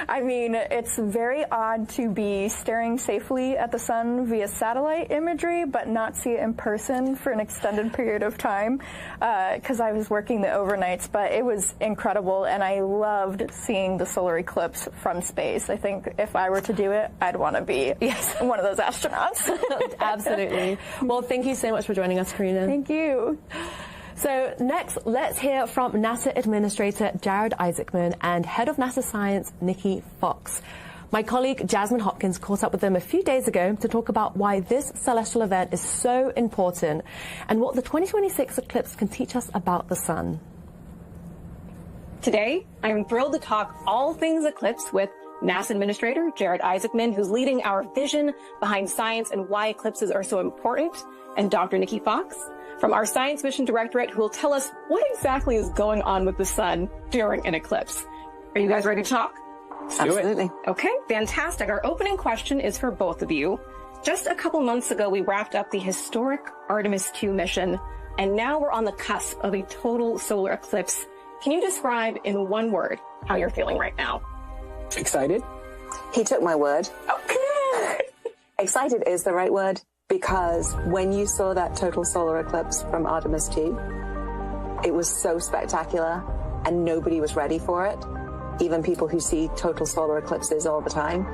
I mean, it's very odd to be staring safely at the sun via satellite imagery, but not see it in person for an extended period of time, because I was working the overnights, but it was incredible, and I loved seeing the solar eclipse from space. I think if I were to do it, I'd want to be one of those astronauts. Absolutely. Well, thank you so much for joining us, Karina. Thank you. So next, let's hear from NASA Administrator Jared Isaacman and Head of NASA Science, Nikki Fox. My colleague Jasmine Hopkins caught up with them a few days ago to talk about why this celestial event is so important and what the 2026 eclipse can teach us about the sun. Today, I'm thrilled to talk all things eclipse with NASA Administrator Jared Isaacman, who's leading our vision behind science and why eclipses are so important, and Dr. Nikki Fox from our Science Mission Directorate, who will tell us what exactly is going on with the sun during an eclipse. Are you guys ready to talk? Absolutely. Okay, fantastic. Our opening question is for both of you. Just a couple months ago, we wrapped up the historic Artemis 2 mission, and now we're on the cusp of a total solar eclipse. Can you describe in one word how you're feeling right now? Excited. He took my word. Okay. Excited is the right word, because when you saw that total solar eclipse from Artemis 2, it was so spectacular and nobody was ready for it, even people who see total solar eclipses all the time.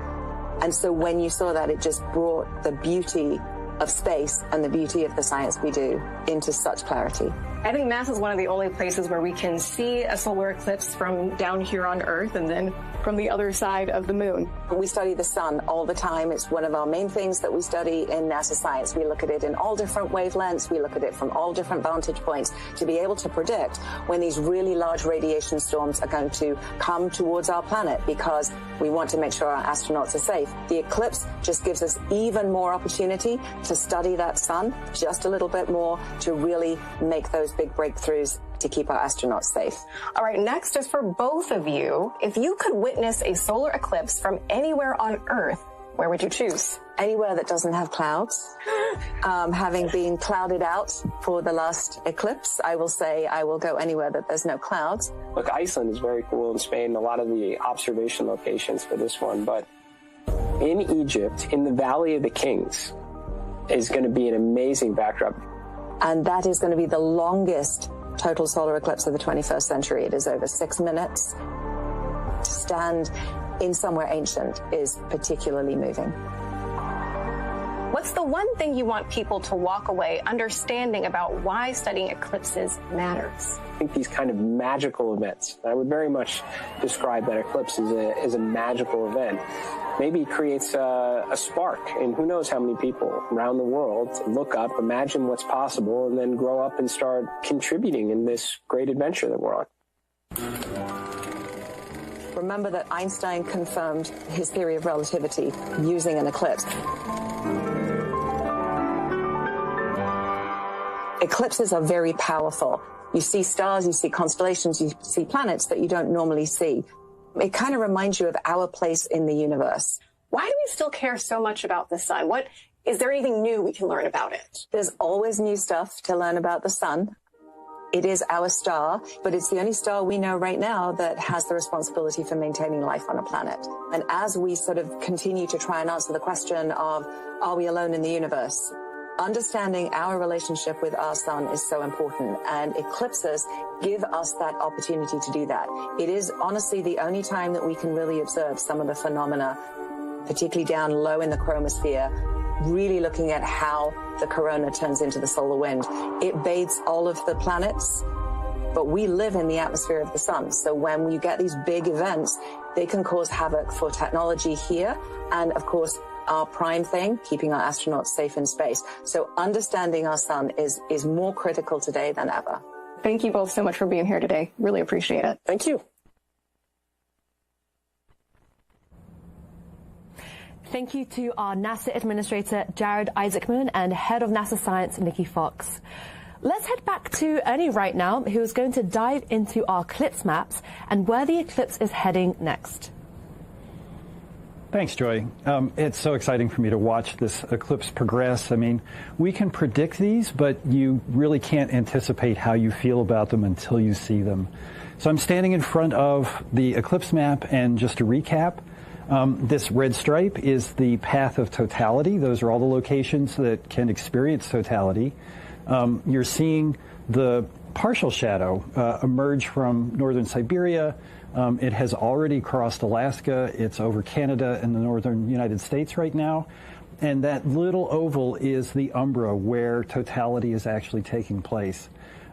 And so when you saw that, it just brought the beauty of space and the beauty of the science we do into such clarity. I think NASA is one of the only places where we can see a solar eclipse from down here on Earth and then from the other side of the moon. We study the sun all the time. It's one of our main things that we study in NASA science. We look at it in all different wavelengths. We look at it from all different vantage points to be able to predict when these really large radiation storms are going to come towards our planet, because we want to make sure our astronauts are safe. The eclipse just gives us even more opportunity to study that sun just a little bit more, to really make those big breakthroughs to keep our astronauts safe. All right, next is for both of you. If you could witness a solar eclipse from anywhere on Earth, where would you choose? Anywhere that doesn't have clouds. Having been clouded out for the last eclipse, I will say I will go anywhere that there's no clouds. Look, Iceland is very cool in Spain, a lot of the observation locations for this one, but in Egypt, in the Valley of the Kings, is going to be an amazing backdrop. And that is going to be the longest total solar eclipse of the 21st century. It is over 6 minutes. To stand in somewhere ancient is particularly moving. What's the one thing you want people to walk away understanding about why studying eclipses matters? I think these kind of magical events, I would very much describe that eclipse as a magical event. Maybe it creates a spark in who knows how many people around the world to look up, imagine what's possible, and then grow up and start contributing in this great adventure that we're on. Remember that Einstein confirmed his theory of relativity using an eclipse. Eclipses are very powerful. You see stars, you see constellations, you see planets that you don't normally see. It kind of reminds you of our place in the universe. Why do we still care so much about the sun? Is there anything new we can learn about it? There's always new stuff to learn about the sun. It is our star, but it's the only star we know right now that has the responsibility for maintaining life on a planet. And as we sort of continue to try and answer the question of, are we alone in the universe? Understanding our relationship with our sun is so important, and eclipses give us that opportunity to do that. It is honestly the only time that we can really observe some of the phenomena, particularly down low in the chromosphere, really looking at how the corona turns into the solar wind. It bathes all of the planets, but we live in the atmosphere of the sun. So when you get these big events, they can cause havoc for technology here, and of course, our prime thing, keeping our astronauts safe in space. So understanding our sun is more critical today than ever. Thank you both so much for being here today. Really appreciate it. Thank you. Thank you to our NASA Administrator, Jared Isaacman, and Head of NASA Science, Nikki Fox. Let's head back to Ernie right now, who is going to dive into our eclipse maps and where the eclipse is heading next. Thanks, Joy. It's so exciting for me to watch this eclipse progress. I mean, we can predict these, but you really can't anticipate how you feel about them until you see them. So I'm standing in front of the eclipse map, and just to recap, this red stripe is the path of totality. Those are all the locations that can experience totality. You're seeing the partial shadow emerge from northern Siberia. It has already crossed Alaska. It's over Canada and the northern United States right now. And that little oval is the umbra where totality is actually taking place.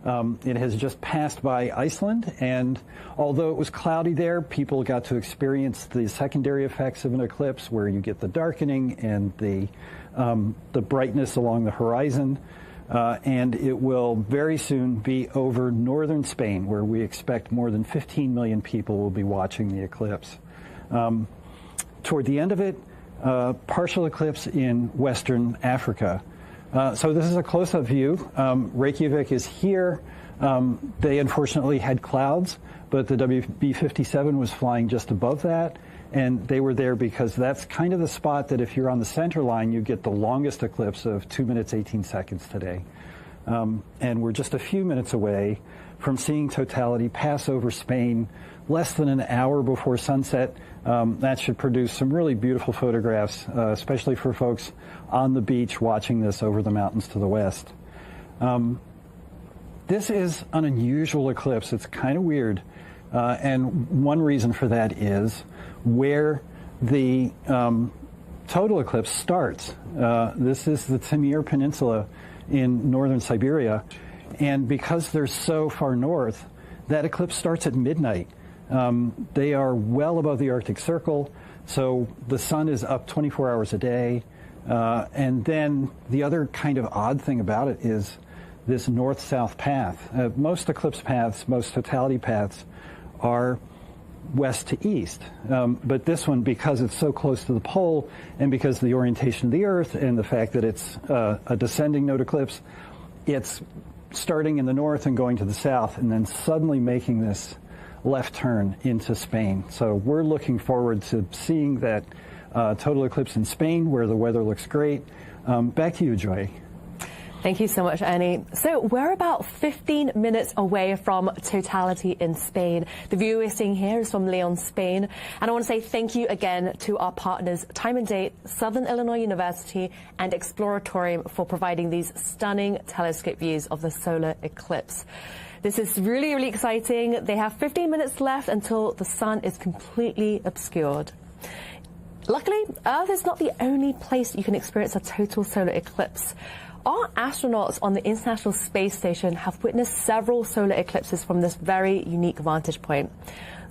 It has just passed by Iceland, and although it was cloudy there, people got to experience the secondary effects of an eclipse where you get the darkening and the brightness along the horizon. And it will very soon be over northern Spain, where we expect more than 15 million people will be watching the eclipse. Toward the end of it, partial eclipse in Western Africa. So this is a close-up view. Reykjavik is here. They unfortunately had clouds, but the WB-57 was flying just above that. And they were there because that's kind of the spot that if you're on the center line, you get the longest eclipse of 2 minutes, 18 seconds today. And we're just a few minutes away from seeing totality pass over Spain less than an hour before sunset. That should produce some really beautiful photographs, especially for folks on the beach watching this over the mountains to the west. This is an unusual eclipse. It's kind of weird. And one reason for that is where the total eclipse starts. This is the Timir Peninsula in northern Siberia. And because they're so far north, that eclipse starts at midnight. They are well above the Arctic Circle, so the sun is up 24 hours a day. And then the other kind of odd thing about it is this north-south path. Most eclipse paths, most totality paths are west to east. But this one, because it's so close to the pole and because of the orientation of the Earth and the fact that it's a descending node eclipse, it's starting in the north and going to the south, and then suddenly making this left turn into Spain. So we're looking forward to seeing that total eclipse in Spain, where the weather looks great. Back to you, Joy. Thank you so much, Annie. So we're about 15 minutes away from totality in Spain. The view we're seeing here is from Leon, Spain. And I want to say thank you again to our partners, Time and Date, Southern Illinois University, and Exploratorium for providing these stunning telescope views of the solar eclipse. This is really, really exciting. They have 15 minutes left until the sun is completely obscured. Luckily, Earth is not the only place you can experience a total solar eclipse. Our astronauts on the International Space Station have witnessed several solar eclipses from this very unique vantage point.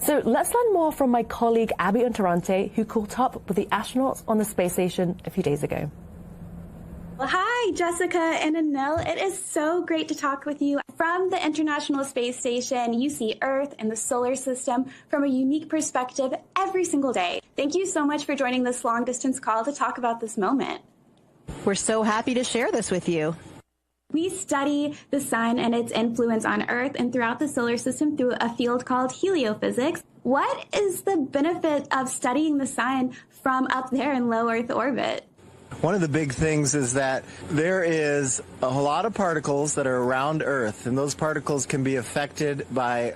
So let's learn more from my colleague Abby Unterante, who caught up with the astronauts on the space station a few days ago. Well, hi, Jessica and Anil. It is so great to talk with you. From the International Space Station, you see Earth and the solar system from a unique perspective every single day. Thank you so much for joining this long-distance call to talk about this moment. We're so happy to share this with you. We study the sun and its influence on Earth and throughout the solar system through a field called heliophysics. What is the benefit of studying the sun from up there in low Earth orbit? One of the big things is that there is a lot of particles that are around Earth, and those particles can be affected by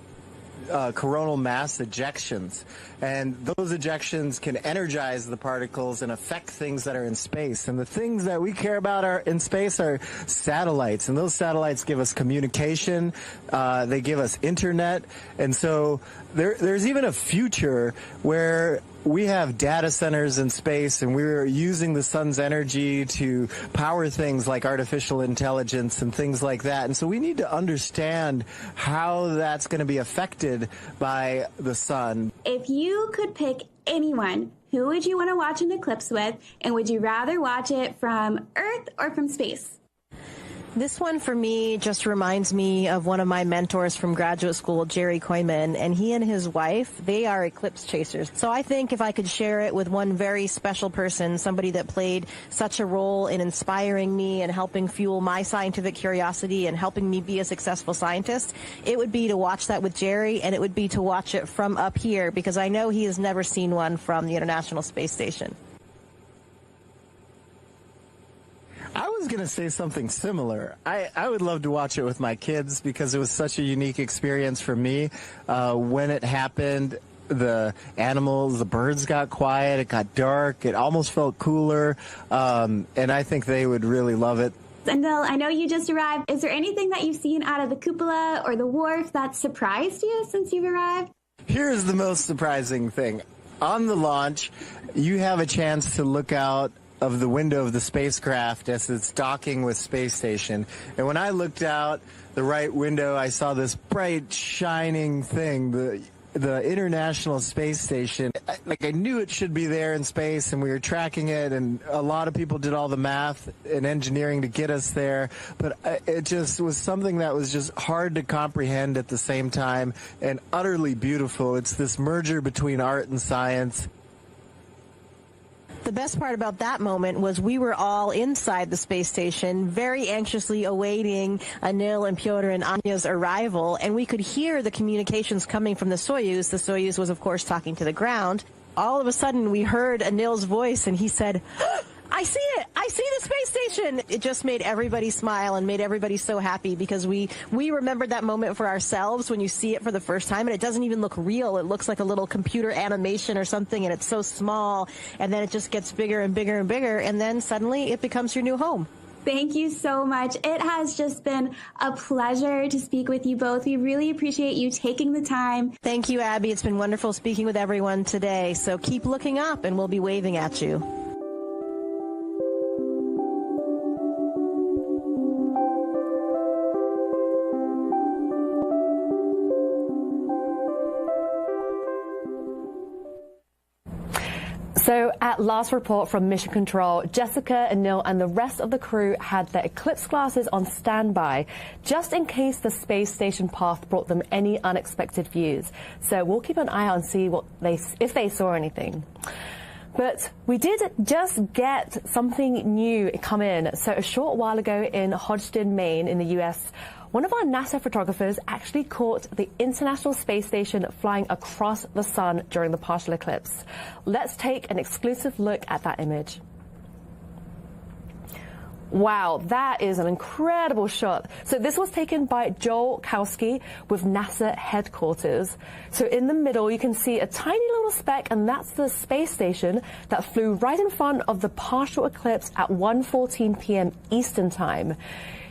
coronal mass ejections. And those ejections can energize the particles and affect things that are in space. And the things that we care about in space are satellites. And those satellites give us communication. They give us internet. And so there's even a future where we have data centers in space, and we're using the sun's energy to power things like artificial intelligence and things like that. And so we need to understand how that's going to be affected by the sun. If you could pick anyone, who would you want to watch an eclipse with, and would you rather watch it from Earth or from space? This one for me just reminds me of one of my mentors from graduate school, Jerry Koyman, and he and his wife, they are eclipse chasers. So I think if I could share it with one very special person, somebody that played such a role in inspiring me and helping fuel my scientific curiosity and helping me be a successful scientist, it would be to watch that with Jerry, and it would be to watch it from up here, because I know he has never seen one from the International Space Station. I was going to say something similar. I would love to watch it with my kids because it was such a unique experience for me. When it happened, the animals, the birds got quiet, it got dark, it almost felt cooler, and I think they would really love it. Sendel, I know you just arrived. Is there anything that you've seen out of the cupola or the wharf that surprised you since you've arrived? Here's the most surprising thing. On the launch, you have a chance to look out of the window of the spacecraft as it's docking with space station. And when I looked out the right window, I saw this bright, shining thing, the International Space Station. I knew it should be there in space, and we were tracking it, and a lot of people did all the math and engineering to get us there. But it just was something that was just hard to comprehend at the same time, and utterly beautiful. It's this merger between art and science. The best part about that moment was we were all inside the space station, very anxiously awaiting Anil and Pyotr and Anya's arrival, and we could hear the communications coming from the Soyuz. The Soyuz was, of course, talking to the ground. All of a sudden, we heard Anil's voice, and he said, "I see it! I see the space station!" It just made everybody smile and made everybody so happy, because we remembered that moment for ourselves when you see it for the first time, and it doesn't even look real. It looks like a little computer animation or something, and it's so small, and then it just gets bigger and bigger and bigger, and then suddenly it becomes your new home. Thank you so much. It has just been a pleasure to speak with you both. We really appreciate you taking the time. Thank you, Abby. It's been wonderful speaking with everyone today, so keep looking up, and we'll be waving at you. So at last report from Mission Control, Jessica, Anil, and the rest of the crew had their eclipse glasses on standby, just in case the space station path brought them any unexpected views. So we'll keep an eye out and see if they saw anything. But we did just get something new come in. So a short while ago in Hodgdon, Maine, in the US, one of our NASA photographers actually caught the International Space Station flying across the sun during the partial eclipse. Let's take an exclusive look at that image. Wow, that is an incredible shot. So this was taken by Joel Kowski with NASA headquarters. So in the middle, you can see a tiny little speck, and that's the space station that flew right in front of the partial eclipse at 1:14 p.m. Eastern Time.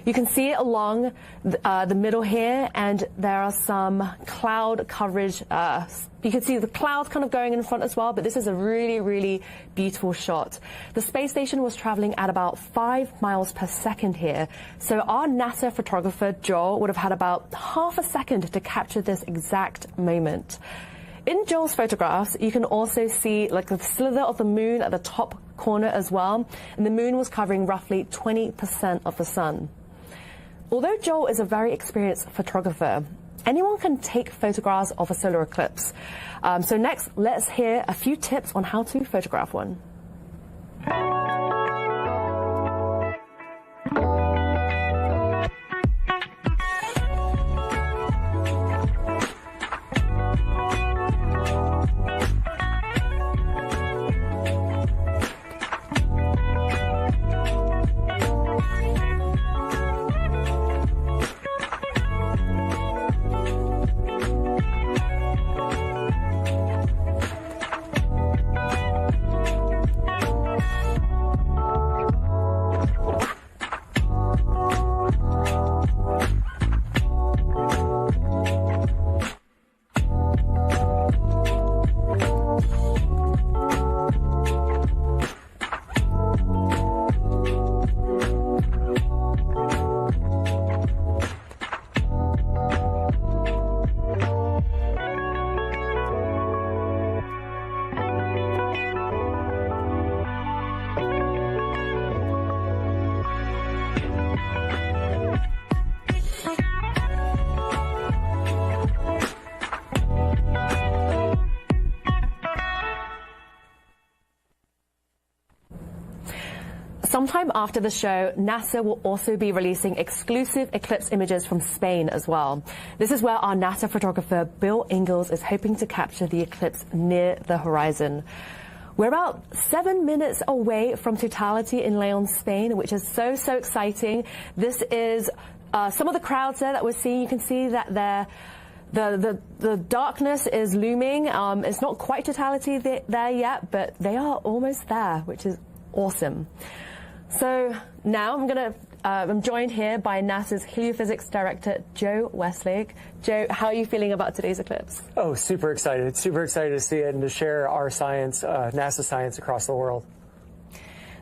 You can see it along the middle here, and there are some cloud coverage. You can see the clouds kind of going in front as well, but this is a really, really beautiful shot. The space station was traveling at about 5 miles per second here, so our NASA photographer, Joel, would have had about half a second to capture this exact moment. In Joel's photographs, you can also see like the slither of the moon at the top corner as well, and the moon was covering roughly 20% of the sun. Although Joel is a very experienced photographer, anyone can take photographs of a solar eclipse. So next, let's hear a few tips on how to photograph one. Sometime after the show, NASA will also be releasing exclusive eclipse images from Spain as well. This is where our NASA photographer, Bill Ingalls, is hoping to capture the eclipse near the horizon. We're about 7 minutes away from totality in Leon, Spain, which is so exciting. This is some of the crowds there that we're seeing. You can see that the darkness is looming. It's not quite totality there yet, but they are almost there, which is awesome. So now I'm joined here by NASA's Heliophysics Director, Joe Westlake. Joe, how are you feeling about today's eclipse? Oh, super excited. Super excited to see it and to share our science, NASA science across the world.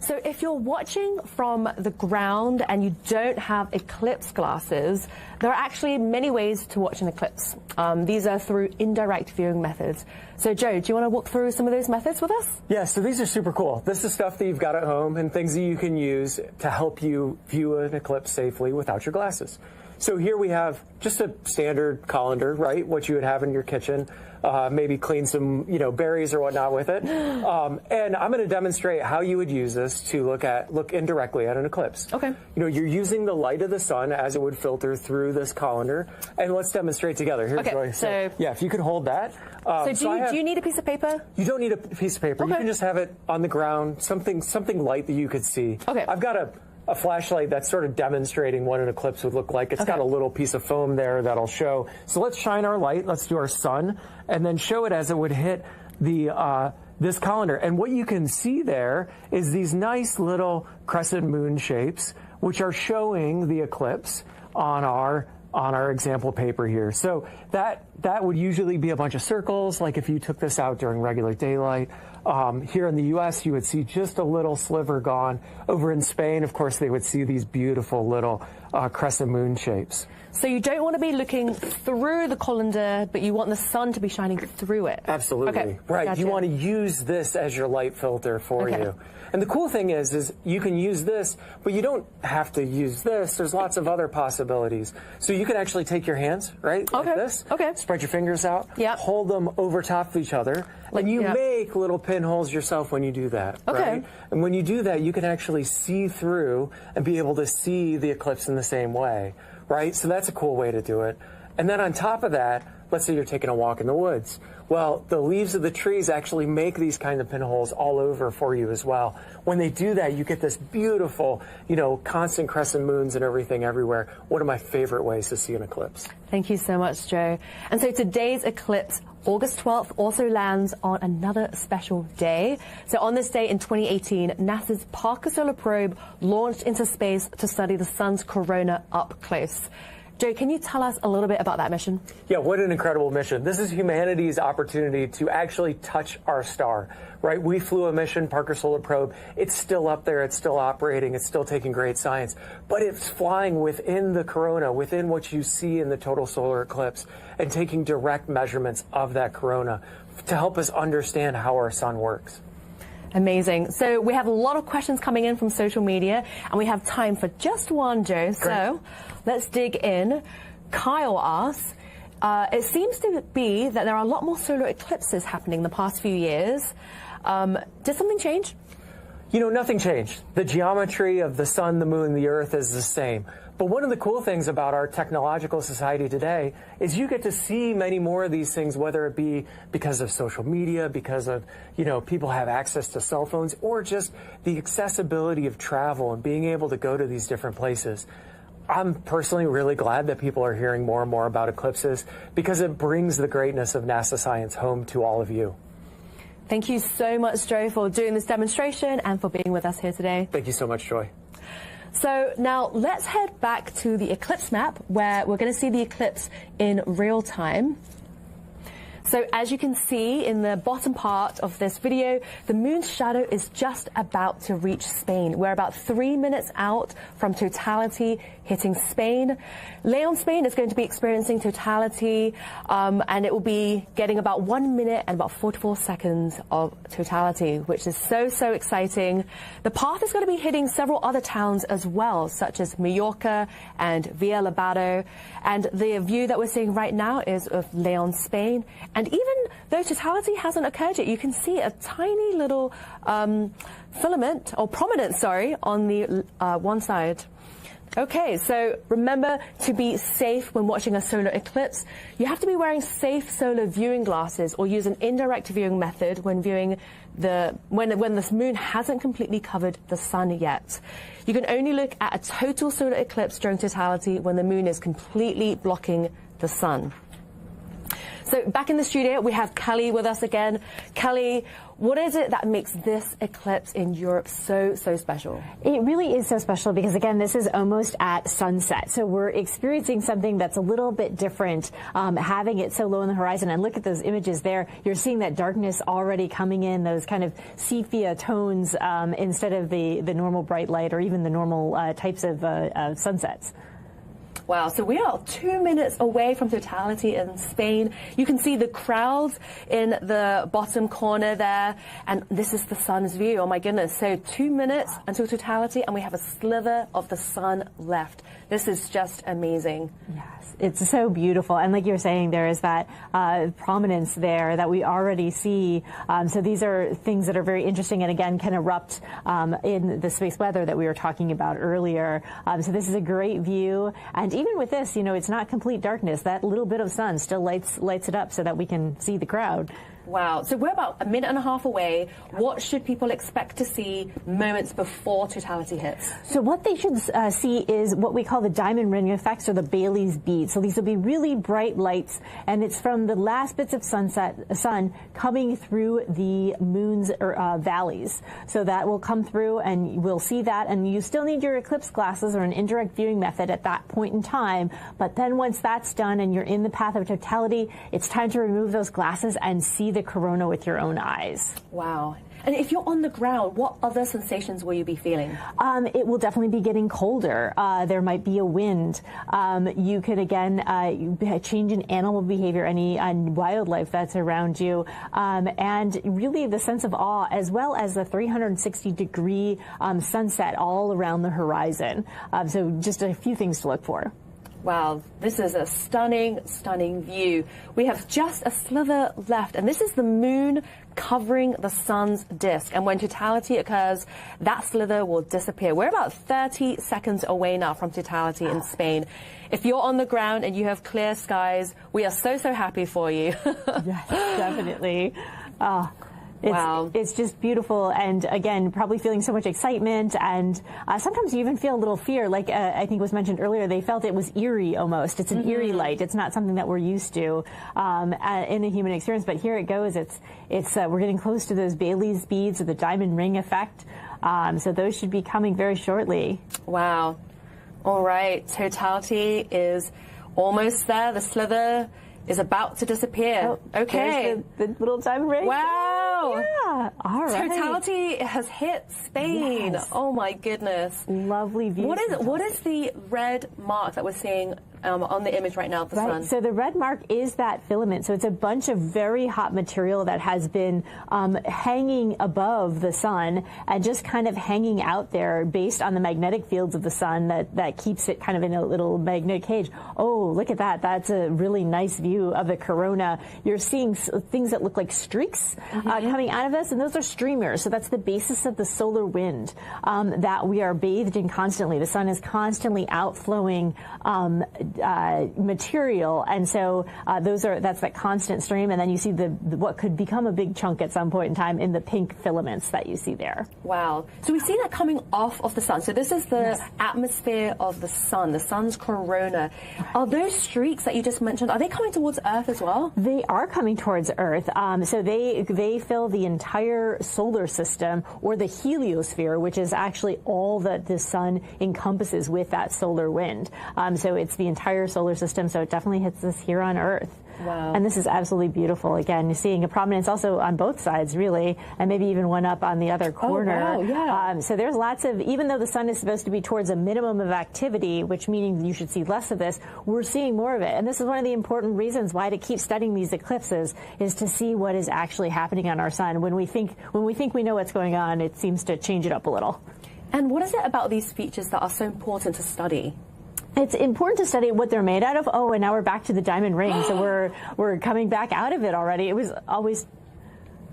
So if you're watching from the ground and you don't have eclipse glasses, there are actually many ways to watch an eclipse. These are through indirect viewing methods. So Joe, do you want to walk through some of those methods with us? Yeah, so these are super cool. This is stuff that you've got at home and things that you can use to help you view an eclipse safely without your glasses. So here we have just a standard colander, right? What you would have in your kitchen. Maybe clean some, berries or whatnot with it. And I'm going to demonstrate how you would use this to look indirectly at an eclipse. Okay. You're using the light of the sun as it would filter through this colander. And let's demonstrate together. Here, okay, Joy. So, yeah, if you could hold that. Do you need a piece of paper? You don't need a piece of paper. Okay. You can just have it on the ground, something light that you could see. Okay. I've got a flashlight that's sort of demonstrating what an eclipse would look like. It's got a little piece of foam there that'll show. So let's shine our light. Let's do our sun and then show it as it would hit this colander. And what you can see there is these nice little crescent moon shapes, which are showing the eclipse on our example paper here. So that would usually be a bunch of circles, like if you took this out during regular daylight. Here in the U.S., you would see just a little sliver gone. Over in Spain, of course, they would see these beautiful little crescent moon shapes. So you don't want to be looking through the colander, but you want the sun to be shining through it. Absolutely. Okay. Right. Gotcha. You want to use this as your light filter for you. And the cool thing is you can use this, but you don't have to use this. There's lots of other possibilities. So you can actually take your hands, right, like this. Spread your fingers out. Hold them over top of each other. And you make little pinholes yourself when you do that. Right? And when you do that, you can actually see through and be able to see the eclipse in the same way. Right? So that's a cool way to do it. And then on top of that, let's say you're taking a walk in the woods. Well, the leaves of the trees actually make these kind of pinholes all over for you as well. When they do that, you get this beautiful, constant crescent moons and everything everywhere. One of my favorite ways to see an eclipse. Thank you so much, Joe. And so today's eclipse, August 12th, also lands on another special day. So on this day in 2018, NASA's Parker Solar Probe launched into space to study the sun's corona up close. Joe, can you tell us a little bit about that mission? Yeah, what an incredible mission. This is humanity's opportunity to actually touch our star, right? We flew a mission, Parker Solar Probe. It's still up there. It's still operating. It's still taking great science. But it's flying within the corona, within what you see in the total solar eclipse, and taking direct measurements of that corona to help us understand how our sun works. Amazing. So we have a lot of questions coming in from social media, and we have time for just one, Joe. Great. So let's dig in. Kyle asks, it seems to be that there are a lot more solar eclipses happening the past few years. Did something change? Nothing changed. The geometry of the sun, the moon, the earth is the same. But one of the cool things about our technological society today is you get to see many more of these things, whether it be because of social media, because of, people have access to cell phones, or just the accessibility of travel and being able to go to these different places. I'm personally really glad that people are hearing more and more about eclipses because it brings the greatness of NASA science home to all of you. Thank you so much, Joe, for doing this demonstration and for being with us here today. Thank you so much, Joy. So now let's head back to the eclipse map where we're going to see the eclipse in real time. So as you can see in the bottom part of this video, the moon's shadow is just about to reach Spain. We're about 3 minutes out from totality hitting Spain. Leon, Spain is going to be experiencing totality, and it will be getting about 1 minute and about 44 seconds of totality, which is so exciting. The path is going to be hitting several other towns as well, such as Mallorca and Villalobado. And the view that we're seeing right now is of Leon, Spain. And even though totality hasn't occurred yet, you can see a tiny little prominence, on the one side. Okay, so remember to be safe when watching a solar eclipse. You have to be wearing safe solar viewing glasses or use an indirect viewing method when viewing when the moon hasn't completely covered the sun yet. You can only look at a total solar eclipse during totality when the moon is completely blocking the sun. So back in the studio, we have Kelly with us again. Kelly, what is it that makes this eclipse in Europe so special? It really is so special because, again, this is almost at sunset. So we're experiencing something that's a little bit different, having it so low on the horizon. And look at those images there. You're seeing that darkness already coming in, those kind of sepia tones instead of the normal bright light or even the normal types of sunsets. Wow, so we are 2 minutes away from totality in Spain. You can see the crowds in the bottom corner there, and this is the sun's view. Oh my goodness, so 2 minutes until totality, and we have a sliver of the sun left. This is just amazing. Yes, it's so beautiful. And like you were saying, there is that prominence there that we already see. So these are things that are very interesting and, again, can erupt in the space weather that we were talking about earlier. So this is a great view. And even with this, it's not complete darkness. That little bit of sun still lights it up so that we can see the crowd. Wow. So we're about a minute and a half away. What should people expect to see moments before totality hits? So what they should see is what we call the diamond ring effects, or the Bailey's bead. So these will be really bright lights, and it's from the last bits of sun coming through the moon's valleys. So that will come through, and we'll see that. And you still need your eclipse glasses or an indirect viewing method at that point in time. But then once that's done and you're in the path of totality, it's time to remove those glasses and see the corona with your own eyes. Wow. And if you're on the ground, what other sensations will you be feeling? It will definitely be getting colder. There might be a wind. You could, again, change in animal behavior, any wildlife that's around you. And really the sense of awe, as well as the 360-degree sunset all around the horizon. So just a few things to look for. Wow, this is a stunning, stunning view. We have just a slither left, and this is the moon covering the sun's disk. And when totality occurs, that slither will disappear. We're about 30 seconds away now from totality in Spain. If you're on the ground and you have clear skies, we are so, so happy for you. Yes, definitely. Wow. It's just beautiful, and again, probably feeling so much excitement, and sometimes you even feel a little fear, like I think was mentioned earlier, they felt it was eerie almost. It's an eerie light. It's not something that we're used to in a human experience, but here it goes. We're getting close to those Bailey's beads or the diamond ring effect, so those should be coming very shortly. Wow. All right, totality is almost there. The slither is about to disappear. Oh, okay. The little diamond ring. Wow. Yeah. All right. Totality has hit Spain. Yes. Oh my goodness. Lovely view. What is the red mark that we're seeing on the image right now of the sun? So the red mark is that filament. So it's a bunch of very hot material that has been hanging above the sun and just kind of hanging out there based on the magnetic fields of the sun that keeps it kind of in a little magnetic cage. Oh, look at that. That's a really nice view of the corona. You're seeing things that look like streaks coming out of us, and those are streamers. So that's the basis of the solar wind that we are bathed in constantly. The sun is constantly outflowing material, and so that's that constant stream, and then you see what could become a big chunk at some point in time in the pink filaments that you see there. Wow. So we see that coming off of the sun. So this is the atmosphere of the sun, the sun's corona. Are those streaks that you just mentioned, are they coming towards Earth as well? They are coming towards Earth. So they fill the entire solar system, or the heliosphere, which is actually all that the sun encompasses with that solar wind. So it's the entire solar system, so it definitely hits us here on Earth. Wow. And this is absolutely beautiful. Again, you're seeing a prominence also on both sides, really, and maybe even one up on the other corner. Oh, wow, yeah. So there's lots of, even though the sun is supposed to be towards a minimum of activity, which meaning you should see less of this, we're seeing more of it. And this is one of the important reasons why to keep studying these eclipses, is to see what is actually happening on our sun. When we think we know what's going on, it seems to change it up a little. And what is it about these features that are so important to study? It's important to study what they're made out of. Oh, and now we're back to the diamond ring. So we're coming back out of it already. It was always,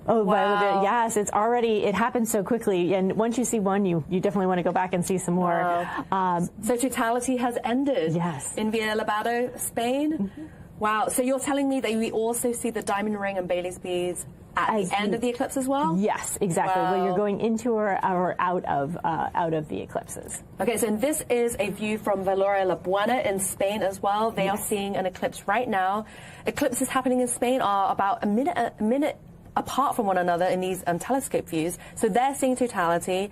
wow. Yes, it happens so quickly. And once you see one, you definitely want to go back and see some more. Wow. So totality has ended. Yes. In Villabado, Spain. Wow. So you're telling me that we also see the diamond ring and Bailey's beads at the end of the eclipse as well? Yes, exactly. Wow. Well, you're going into or out of the eclipses. Okay, so this is a view from Valoria La Buena in Spain as well. They are seeing an eclipse right now. Eclipses happening in Spain are about a minute apart from one another in these telescope views. So they're seeing totality.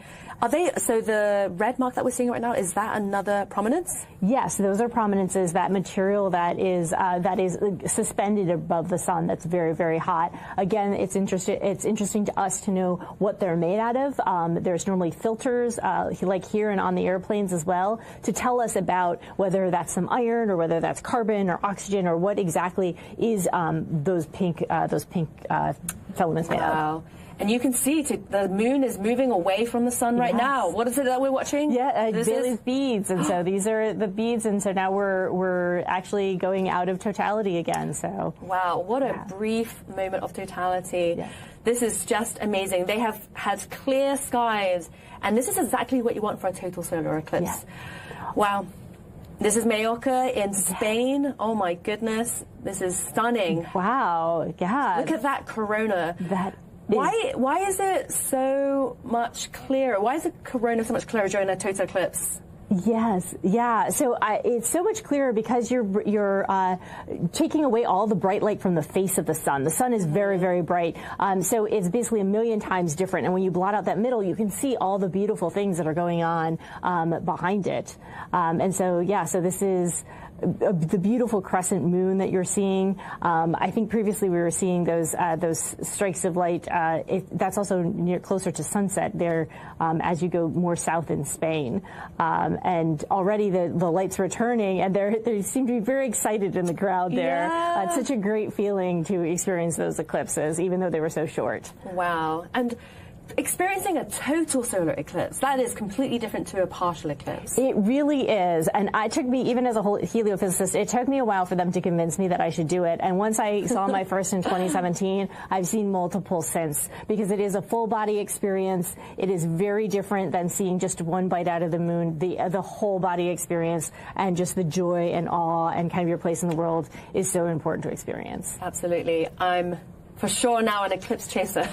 So the red mark that we're seeing right now, is that another prominence? Yes, those are prominences, that material that is suspended above the sun that's very, very hot. Again, it's interesting to us to know what they're made out of. There's normally filters, like here and on the airplanes as well, to tell us about whether that's some iron or whether that's carbon or oxygen or what exactly is those pink filaments made of. And you can see the moon is moving away from the sun right now. What is it that we're watching? Yeah, Bailey's beads, and so these are the beads, and so now we're actually going out of totality again. So wow, what a brief moment of totality. Yeah. This is just amazing. They have had clear skies, and this is exactly what you want for a total solar eclipse. Yeah. Wow. This is Mallorca in Spain. Oh my goodness, this is stunning. Wow, yeah. Look at that corona. Why is it so much clearer? Why is the corona so much clearer during a total eclipse? Yes, yeah. So it's so much clearer because you're taking away all the bright light from the face of the sun. The sun is very, very bright. So it's basically a million times different. And when you blot out that middle, you can see all the beautiful things that are going on behind it. And so, yeah, so this is the beautiful crescent moon that you're seeing. I think previously we were seeing those strikes of light. That's also closer to sunset there as you go more south in Spain. And already the light's returning, and they seem to be very excited in the crowd there. Yeah. It's such a great feeling to experience those eclipses, even though they were so short. Wow. And experiencing a total solar eclipse, that is completely different to a partial eclipse. It really is. And it took me, even as a heliophysicist, it took me a while for them to convince me that I should do it. And once I saw my first in 2017, I've seen multiple since, because it is a full body experience. It is very different than seeing just one bite out of the moon. The whole body experience and just the joy and awe and kind of your place in the world is so important to experience. Absolutely. I'm for sure now an eclipse chaser.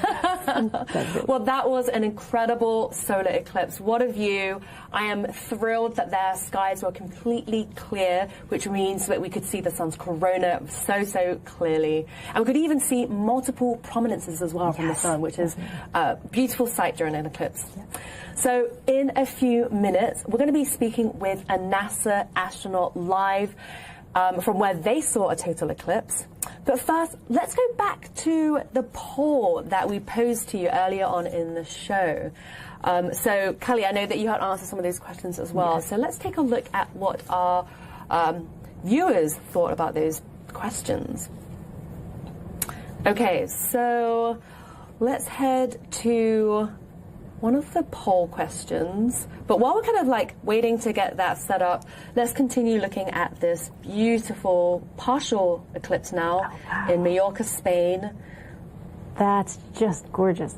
Well, that was an incredible solar eclipse. What a view. I am thrilled that their skies were completely clear, which means that we could see the sun's corona so clearly. And we could even see multiple prominences as well from the sun, which is a beautiful sight during an eclipse. So in a few minutes, we're going to be speaking with a NASA astronaut live from where they saw a total eclipse. But first, let's go back to the poll that we posed to you earlier on in the show. So, Kelly, I know that you had answered some of these questions as well. Yes. So let's take a look at what our viewers thought about those questions. Okay, so let's head to one of the poll questions. But while we're kind of like waiting to get that set up, let's continue looking at this beautiful partial eclipse now in Mallorca, Spain. That's just gorgeous.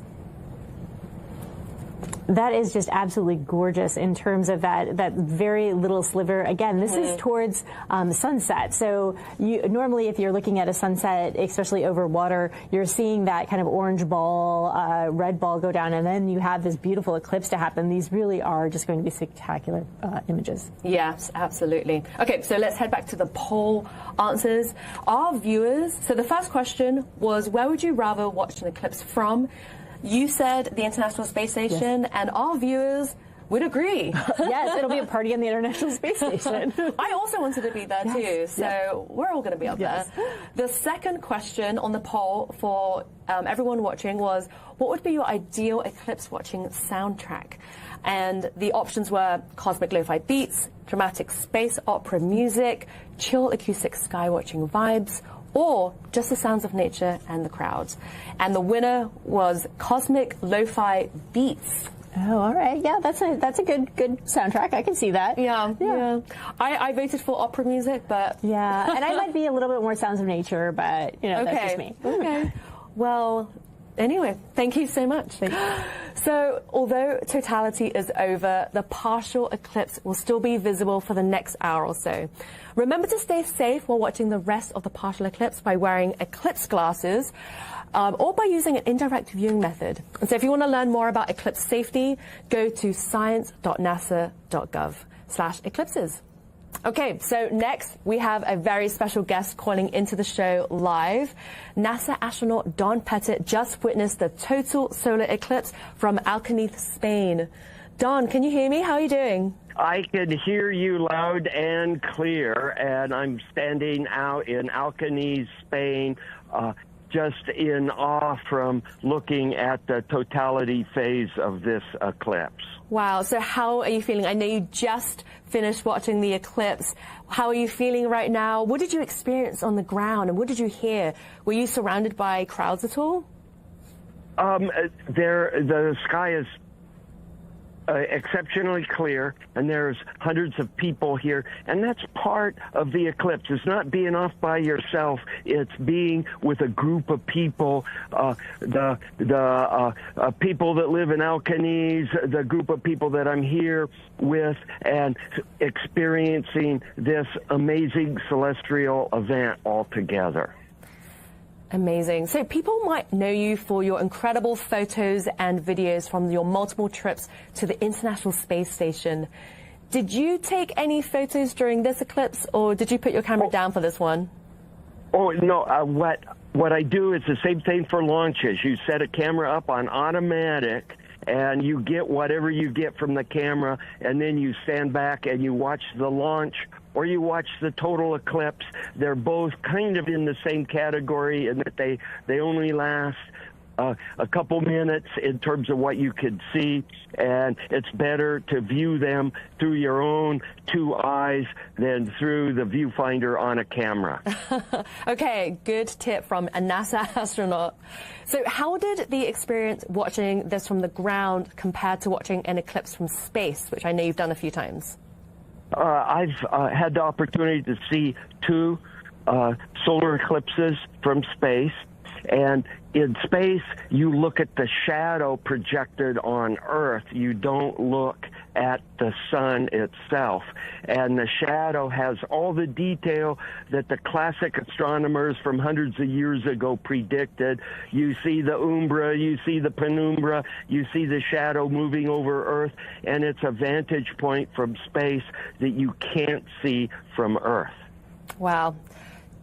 That is just absolutely gorgeous in terms of that very little sliver. Again, this is towards sunset. So normally if you're looking at a sunset, especially over water, you're seeing that kind of orange ball, red ball go down, and then you have this beautiful eclipse to happen. These really are just going to be spectacular images. Yes, absolutely. Okay, so let's head back to the poll answers. Our viewers, so the first question was, where would you rather watch an eclipse from? You said the International Space Station, and our viewers would agree. Yes, it'll be a party on the International Space Station. I also wanted to be there too, so we're all going to be up there. The second question on the poll for everyone watching was, what would be your ideal eclipse watching soundtrack? And the options were cosmic lo-fi beats, dramatic space opera music, chill acoustic sky watching vibes, or just the sounds of nature and the crowds. And the winner was cosmic lo-fi beats. Oh, all right. Yeah, that's a good soundtrack. I can see that. Yeah. I voted for opera music, but yeah, and I might be a little bit more sounds of nature, but that's just me. Okay. Well, anyway, thank you so much. So, although totality is over, the partial eclipse will still be visible for the next hour or so. Remember to stay safe while watching the rest of the partial eclipse by wearing eclipse glasses or by using an indirect viewing method. And so if you want to learn more about eclipse safety, go to science.nasa.gov/eclipses. Okay, so next we have a very special guest calling into the show live. NASA astronaut Don Pettit just witnessed the total solar eclipse from Alcañiz, Spain. Don, can you hear me? How are you doing? I can hear you loud and clear, and I'm standing out in Alcañiz, Spain, just in awe from looking at the totality phase of this eclipse. Wow, so how are you feeling? I know you just finished watching the eclipse. How are you feeling right now? What did you experience on the ground, and what did you hear? Were you surrounded by crowds at all? The sky is exceptionally clear, and there's hundreds of people here, and that's part of the eclipse. It's not being off by yourself, it's being with a group of people, the people that live in Alcañiz, the group of people that I'm here with, and experiencing this amazing celestial event all together. Amazing. So people might know you for your incredible photos and videos from your multiple trips to the International Space Station. Did you take any photos during this eclipse, or did you put your camera down for this one? Oh, no. What I do is the same thing for launches. You set a camera up on automatic, and you get whatever you get from the camera, and then you stand back and you watch the launch or you watch the total eclipse. They're both kind of in the same category in that they only last a couple minutes in terms of what you could see, and it's better to view them through your own two eyes than through the viewfinder on a camera. Okay, good tip from a NASA astronaut. So how did the experience watching this from the ground compare to watching an eclipse from space, which I know you've done a few times? I've had the opportunity to see two solar eclipses from space. And in space, you look at the shadow projected on Earth. You don't look at the sun itself. And the shadow has all the detail that the classic astronomers from hundreds of years ago predicted. You see the umbra, you see the penumbra, you see the shadow moving over Earth, and it's a vantage point from space that you can't see from Earth. Wow.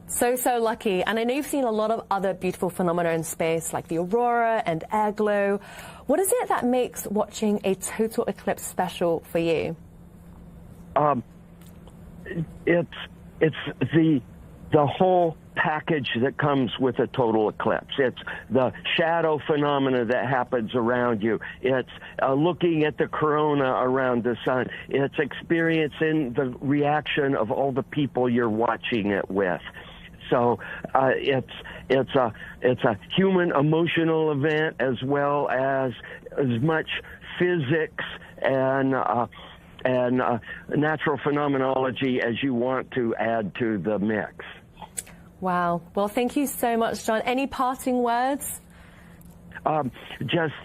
So lucky. And I know you've seen a lot of other beautiful phenomena in space, like the aurora and air glow. What is it that makes watching a total eclipse special for you? It's the whole package that comes with a total eclipse. It's the shadow phenomena that happens around you. It's looking at the corona around the sun. It's experiencing the reaction of all the people you're watching it with. So it's a human emotional event as well as much physics and natural phenomenology as you want to add to the mix. Wow. Well, thank you so much, John. Any parting words? Just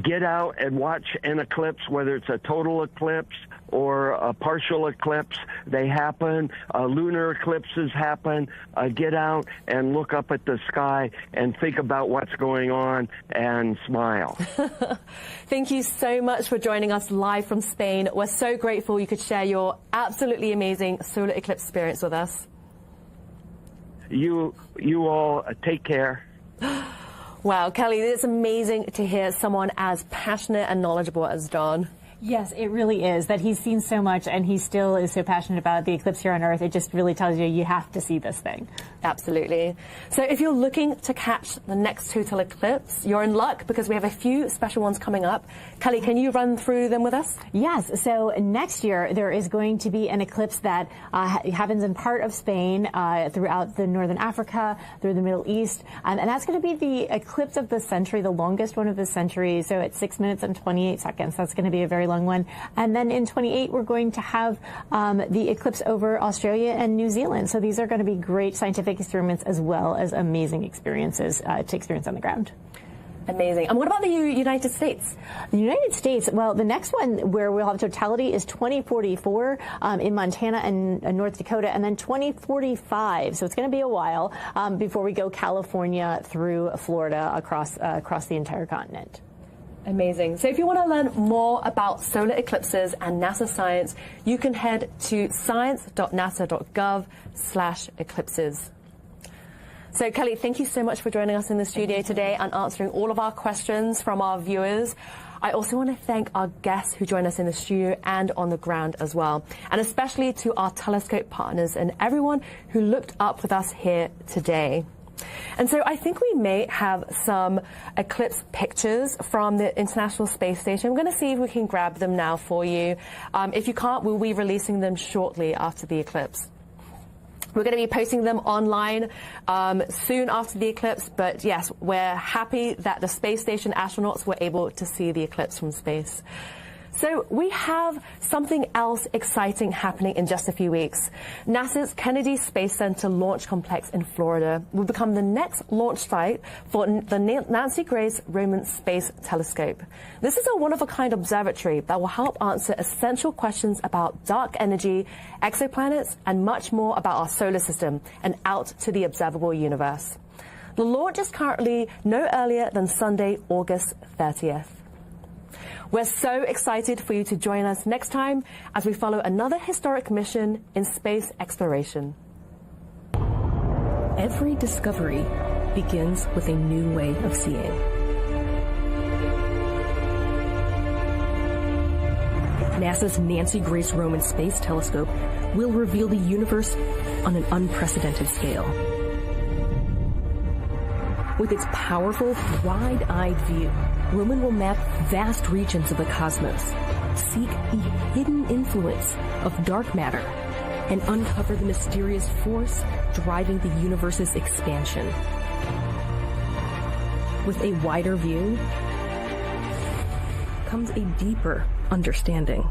get out and watch an eclipse, whether it's a total eclipse or a partial eclipse. They happen. Lunar eclipses happen. Get out and look up at the sky and think about what's going on and smile. Thank you so much for joining us live from Spain. We're so grateful you could share your absolutely amazing solar eclipse experience with us. You all take care. Wow, Kelly, it's amazing to hear someone as passionate and knowledgeable as John. Yes, it really is. That he's seen so much and he still is so passionate about the eclipse here on Earth. It just really tells you have to see this thing. Absolutely. So if you're looking to catch the next total eclipse, you're in luck because we have a few special ones coming up. Kelly, can you run through them with us? Yes. So next year there is going to be an eclipse that happens in part of Spain, throughout the northern Africa, through the Middle East. And that's going to be the eclipse of the century, the longest one of the century. So it's 6 minutes and 28 seconds. That's going to be a very long one. And then in 28, we're going to have the eclipse over Australia and New Zealand. So these are going to be great scientific experiments as well as amazing experiences to experience on the ground. Amazing. And what about the United States? The United States, well, the next one where we'll have totality is 2044 in Montana and North Dakota, and then 2045. So it's going to be a while before we go California through Florida across the entire continent. Amazing. So if you want to learn more about solar eclipses and NASA science, you can head to science.nasa.gov/eclipses. So Kelly, thank you so much for joining us in the studio today and answering all of our questions from our viewers. I also want to thank our guests who joined us in the studio and on the ground as well, and especially to our telescope partners and everyone who looked up with us here today. And so I think we may have some eclipse pictures from the International Space Station. I'm going to see if we can grab them now for you. If you can't, we'll be releasing them shortly after the eclipse. We're going to be posting them online soon after the eclipse, but yes, we're happy that the space station astronauts were able to see the eclipse from space. So we have something else exciting happening in just a few weeks. NASA's Kennedy Space Center Launch Complex in Florida will become the next launch site for the Nancy Grace Roman Space Telescope. This is a one-of-a-kind observatory that will help answer essential questions about dark energy, exoplanets, and much more about our solar system and out to the observable universe. The launch is currently no earlier than Sunday, August 30th. We're so excited for you to join us next time as we follow another historic mission in space exploration. Every discovery begins with a new way of seeing. NASA's Nancy Grace Roman Space Telescope will reveal the universe on an unprecedented scale. With its powerful, wide-eyed view, Roman will map vast regions of the cosmos, seek the hidden influence of dark matter, and uncover the mysterious force driving the universe's expansion. With a wider view comes a deeper understanding.